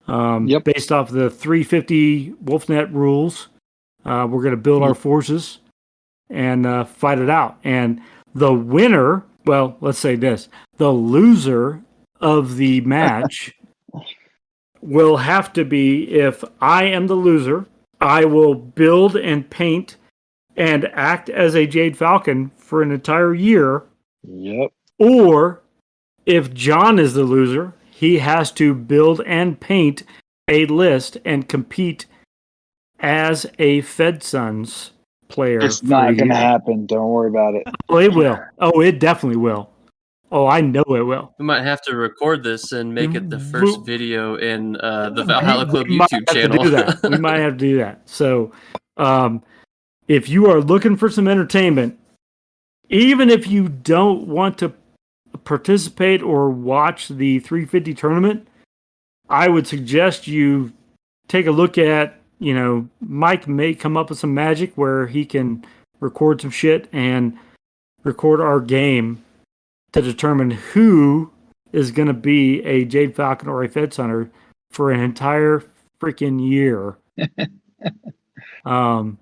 Based off the 350 WolfNet rules, we're going to build our forces and fight it out. And the winner, well, let's say this, the loser of the match will have to be, if I am the loser, I will build and paint and act as a Jade Falcon for an entire year. Yep. Or if John is the loser, he has to build and paint a list and compete as a Fed Sons player. It's not going to happen. Don't worry about it. Oh, it will. Oh, it definitely will. Oh, I know it will. We might have to record this and make it the first video in the Valhalla Club YouTube channel. We might have to do that. So, if you are looking for some entertainment, even if you don't want to participate or watch the 350 tournament, I would suggest you take a look at, Mike may come up with some magic where he can record some shit and record our game to determine who is going to be a Jade Falcon or a Fed Hunter for an entire freaking year. I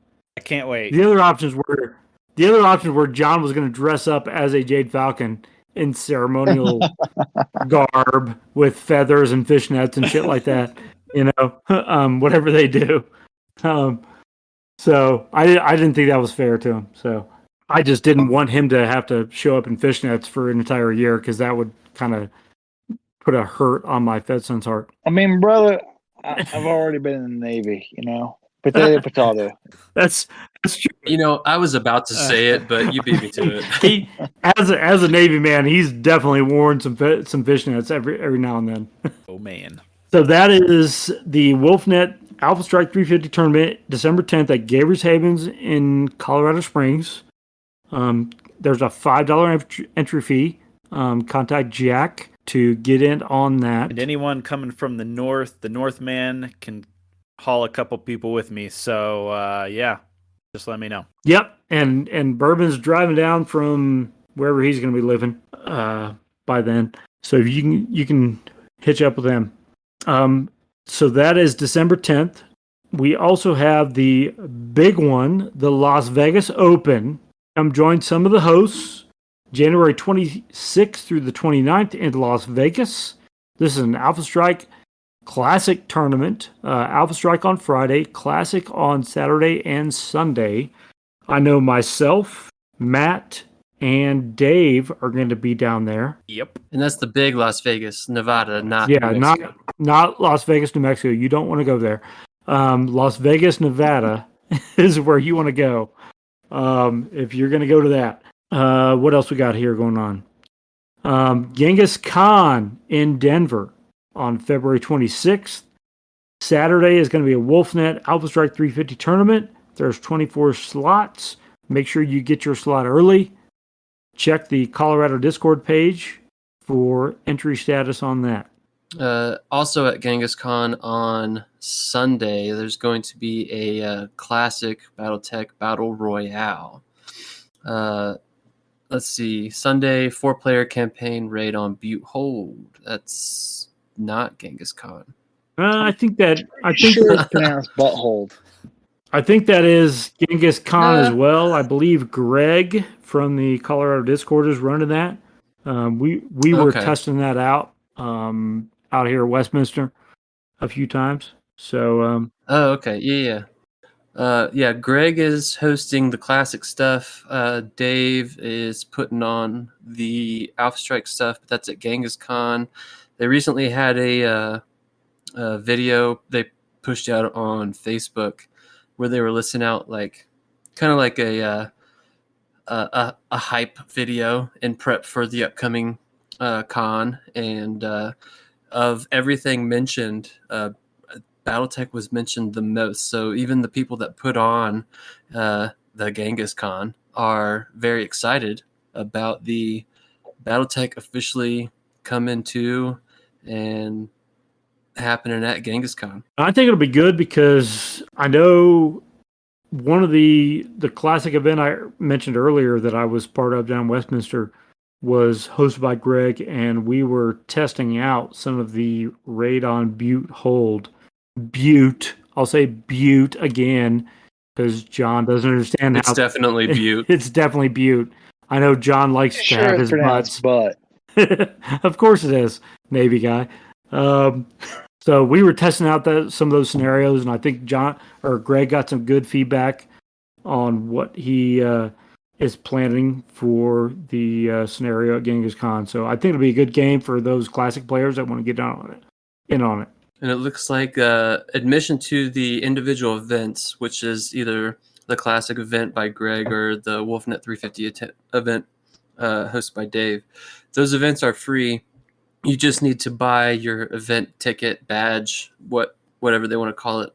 can't wait. The other options were John was going to dress up as a Jade Falcon in ceremonial garb with feathers and fishnets and shit like that. Whatever they do. So I didn't think that was fair to him. So I just didn't want him to have to show up in fishnets for an entire year because that would kind of put a hurt on my Fed Son's heart. I mean, brother, I've already been in the Navy, Potato. That's true. I was about to say it, but you beat me to it. He, as a Navy man, he's definitely worn some fishnets every now and then. Oh man! So that is the WolfNet Alpha Strike 350 tournament, December 10th at Gabriel's Havens in Colorado Springs. There's a $5 entry fee. Contact Jack to get in on that. And anyone coming from the Northman can haul a couple people with me. So just let me know. Yep, and BourBen's driving down from wherever he's going to be living by then. So you can hitch up with them. So that is December 10th. We also have the big one, the Las Vegas Open. Come join some of the hosts January 26th through the 29th in Las Vegas. This is an Alpha Strike Classic tournament. Alpha Strike on Friday, Classic on Saturday and Sunday. I know myself, Matt, and Dave are going to be down there. Yep. And that's the big Las Vegas, Nevada, not New Mexico. not Las Vegas, New Mexico. You don't want to go there. Las Vegas, Nevada is where you want to go if you're going to go to that. What else we got here going on? Genghis Khan in Denver on February 26th. Saturday is going to be a WolfNet Alpha Strike 350 tournament. There's 24 slots. Make sure you get your slot early. Check the Colorado Discord page for entry status on that. Also at Genghis Khan on Sunday, there's going to be a classic Battletech Battle Royale. Let's see. Sunday, 4-player campaign raid on Butte Hold. That's not Genghis Khan. I think Sure it's pronounced Butthold. I think that is Genghis Khan as well. I believe Greg from the Colorado Discord is running that. We were testing that out here at Westminster a few times. So okay. Yeah. Greg is hosting the classic stuff. Dave is putting on the Alpha Strike stuff, but that's at Genghis Khan. They recently had a video. They pushed out on Facebook, where they were listing out like kind of like a hype video in prep for the upcoming con, and of everything mentioned, Battletech was mentioned the most. So even the people that put on the Genghis Con are very excited about the Battletech officially coming to and happening at Genghis Con. I think it'll be good because I know one of the classic event I mentioned earlier that I was part of down in Westminster was hosted by Greg, and we were testing out some of the raid on Butte hold. Butte. I'll say Butte again because John doesn't understand It's definitely Butte. It's definitely Butte. I know John likes to have his butts. Butt. Of course it is, Navy guy. So we were testing out some of those scenarios, and I think Greg got some good feedback on what he is planning for the scenario at Genghis Khan. So I think it'll be a good game for those classic players that want to get in on it. And it looks like admission to the individual events, which is either the classic event by Greg or the Wolfnet 350 event hosted by Dave. Those events are free. You just need to buy your event ticket, badge, whatever they want to call it.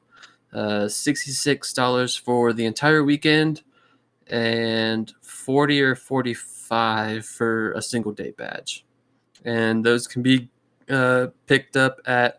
$66 for the entire weekend and $40 or $45 for a single day badge. And those can be picked up at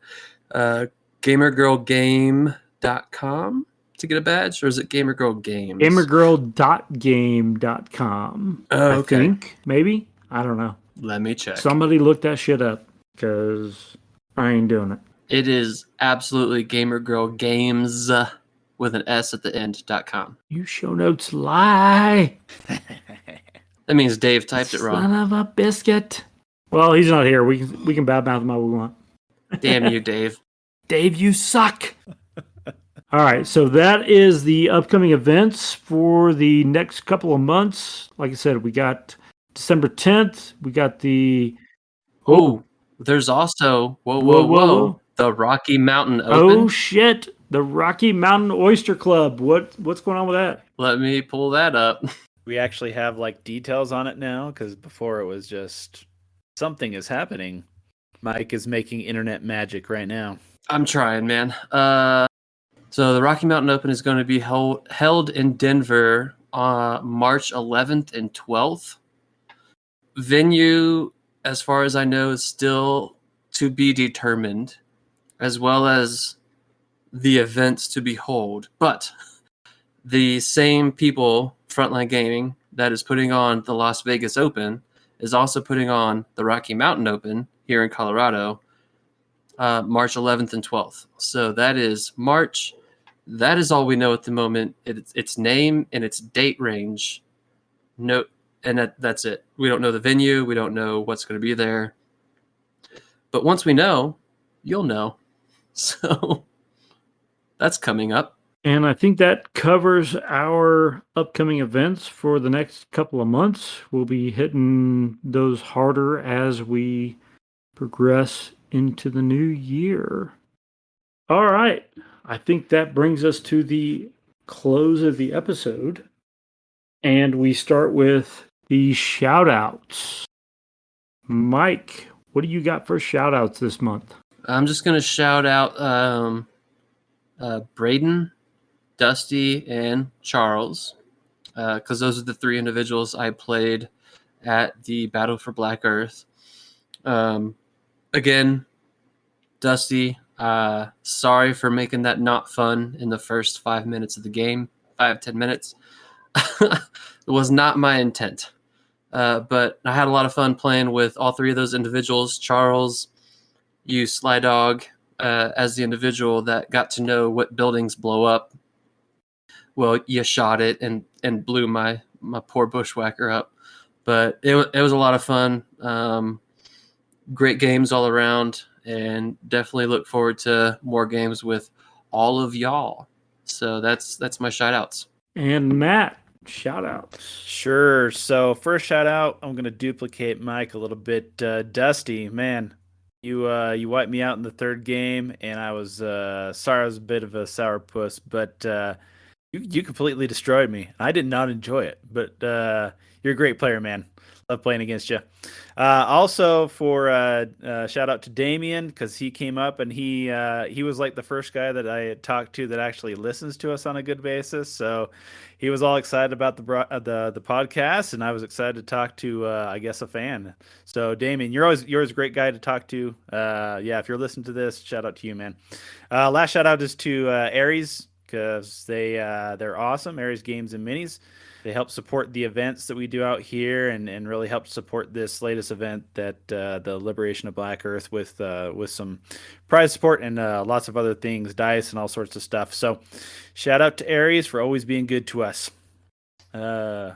gamergirlgame.com to get a badge, or is it gamergirlgames? Gamergirl.game.com. Oh, okay. I think, maybe. I don't know. Let me check. Somebody look that shit up because I ain't doing it. It is absolutely gamergirlgames with an S at the end.com. You show notes lie. That means Dave typed it wrong. Son of a biscuit. Well, he's not here. We can badmouth him all we want. Damn you, Dave. Dave, you suck. All right, so that is the upcoming events for the next couple of months. Like I said, we got December 10th. We got the... Oh, there's also... Whoa. The Rocky Mountain Open. Oh, shit. The Rocky Mountain Oyster Club. What's going on with that? Let me pull that up. We actually have like details on it now, because before it was just something is happening. Mike is making internet magic right now. I'm trying, man. So the Rocky Mountain Open is going to be held in Denver on March 11th and 12th. Venue, as far as I know, is still to be determined, as well as the events to be held. But the same people, Frontline Gaming, that is putting on the Las Vegas Open, is also putting on the Rocky Mountain Open here in Colorado, March 11th and 12th. So that is March. That is all we know at the moment. Its name and its date range. No, and that's it. We don't know the venue. We don't know what's going to be there. But once we know, you'll know. So that's coming up. And I think that covers our upcoming events for the next couple of months. We'll be hitting those harder as we progress into the new year. All right. I think that brings us to the close of the episode. And we start with the shout-outs. Mike, what do you got for shout-outs this month? I'm just going to shout out Braden, Dusty, and Charles, because those are the three individuals I played at the Battle for Black Earth. Again, Dusty, sorry for making that not fun in the first 5 minutes of the game, 5-10 minutes. It was not my intent. But I had a lot of fun playing with all three of those individuals. Charles, you Sly Dog, as the individual that got to know what buildings blow up. Well, you shot it and blew my poor bushwhacker up. But it was a lot of fun. Great games all around, and definitely look forward to more games with all of y'all. So that's my shout outs. And Matt, shout outs. Sure. So first shout out, I'm going to duplicate Mike a little bit. Dusty, man, You wiped me out in the third game, and I was sorry I was a bit of a sourpuss, but you completely destroyed me. I did not enjoy it, but you're a great player, man. Love playing against you. Also, for shout out to Damien, because he came up and he was like the first guy that I had talked to that actually listens to us on a good basis. So he was all excited about the podcast, and I was excited to talk to I guess a fan. So Damien, you're always a great guy to talk to. Yeah, if you're listening to this, shout out to you, man. Last shout out is to Aries, because they're awesome. Aries Games and Minis. They help support the events that we do out here, and really help support this latest event, that the Liberation of Black Earth, with some prize support and lots of other things, dice and all sorts of stuff. So shout out to Aries for always being good to us. Yeah.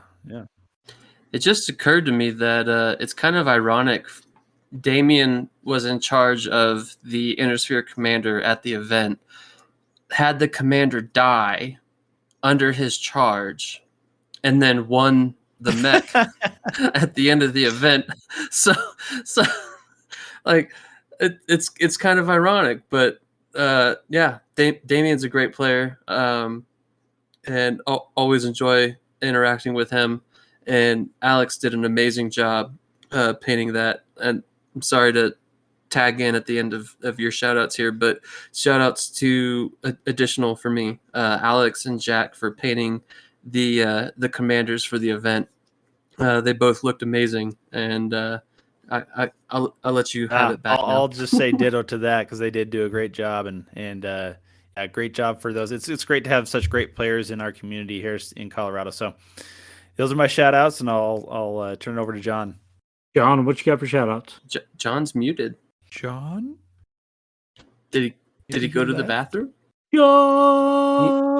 It just occurred to me that it's kind of ironic. Damien was in charge of the Intersphere commander at the event, had the commander die under his charge, and then won the mech at the end of the event. So like it's kind of ironic, but yeah, Damien's a great player, and always enjoy interacting with him. And Alex did an amazing job painting that. And I'm sorry to tag in at the end of your shout outs here, but shout outs to additional for me, Alex and Jack, for painting the commanders for the event. They both looked amazing, and I'll let you have it back. I'll just say ditto to that, because they did do a great job, and a great job for those. It's great to have such great players in our community here in Colorado. So those are my shout outs, and I'll turn it over to John. John, what you got for shout outs? John's muted. John? Did he go to the bathroom? John!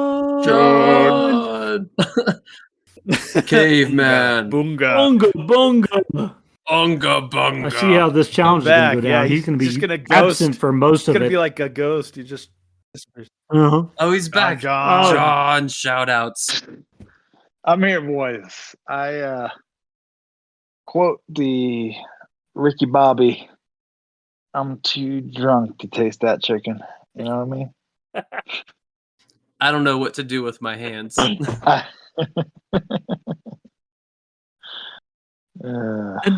Caveman. Bunga. Bunga. Unga bunga. I see how this challenge is going to go down. Yeah, he's going to be just gonna absent for most It's of gonna it. be like a ghost. You just Uh-huh. Oh, he's back. John. John, shout outs. I'm here, boys. I quote the Ricky Bobby, I'm too drunk to taste that chicken. You know what I mean? I don't know what to do with my hands. And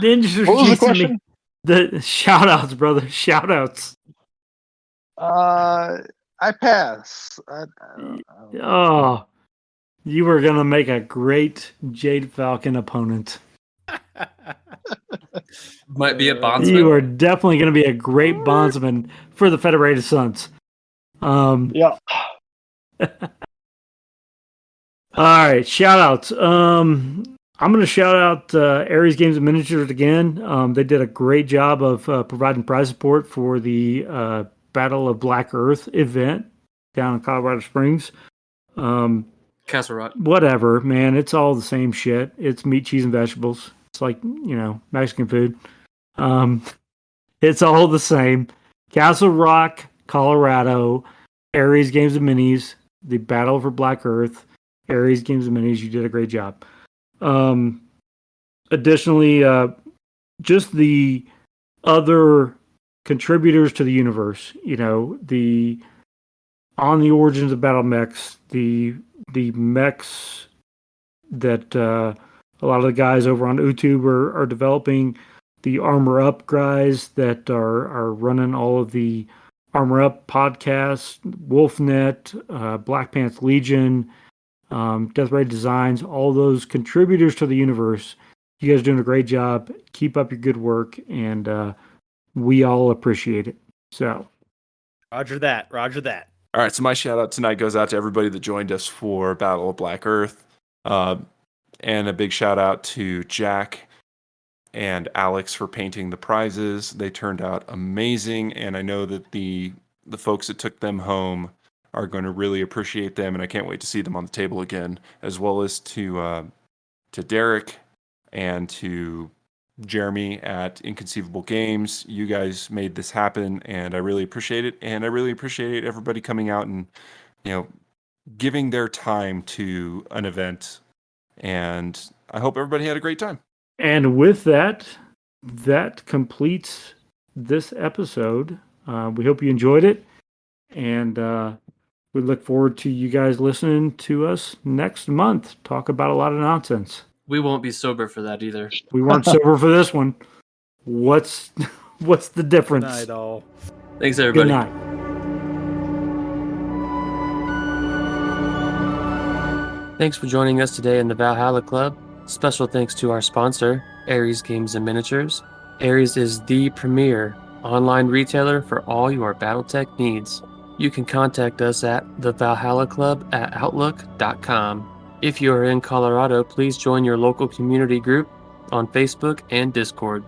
then just what was the question? The shout outs, brother. Shout outs. I pass. Oh, you were going to make a great Jade Falcon opponent. Might be a bondsman. You are definitely going to be a great bondsman for the Federated Sons. Yeah. All right, shout outs. I'm going to shout out Aries Games and Miniatures again. They did a great job of providing prize support for the Battle of Black Earth event down in Colorado Springs. Castle Rock. Whatever, man. It's all the same shit. It's meat, cheese, and vegetables. It's like, Mexican food. It's all the same. Castle Rock, Colorado, Aries Games and Minis, the Battle for Black Earth, Aries Games and Minis. You did a great job. Additionally, just the other contributors to the universe, on the origins of battle mechs, the mechs that a lot of the guys over on YouTube are developing, the Armor Up guys that are running all of the Armor Up podcasts, Wolfnet, Black Pants Legion, Death Ray Designs, all those contributors to the universe. You guys are doing a great job. Keep up your good work, and we all appreciate it. So, Roger that. All right, so my shout out tonight goes out to everybody that joined us for Battle of Black Earth. And a big shout out to Jack and Alex for painting the prizes. They turned out amazing, and I know that the folks that took them home are going to really appreciate them, and I can't wait to see them on the table again, as well as to Derek and to Jeremy at Inconceivable Games. You guys made this happen, and I really appreciate it. And I really appreciate everybody coming out and, giving their time to an event. And I hope everybody had a great time. and with that completes this episode. We hope you enjoyed it, and we look forward to you guys listening to us next month. Talk about a lot of nonsense. We won't be sober for that either. We weren't sober for this one. What's the difference? Good night, all. Thanks, everybody. Good night. Thanks for joining us today in the Valhalla Club. Special thanks to our sponsor, Ares Games and Miniatures. Ares is the premier online retailer for all your Battletech needs. You can contact us at thevalhallaclub@outlook.com. If you are in Colorado, please join your local community group on Facebook and Discord.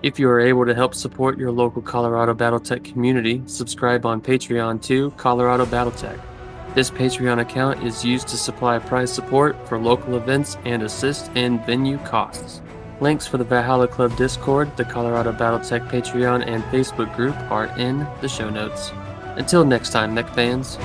If you are able to help support your local Colorado Battletech community, subscribe on Patreon to Colorado Battletech. This Patreon account is used to supply prize support for local events and assist in venue costs. Links for the Valhalla Club Discord, the Colorado Battletech Patreon, and Facebook group are in the show notes. Until next time, mech fans.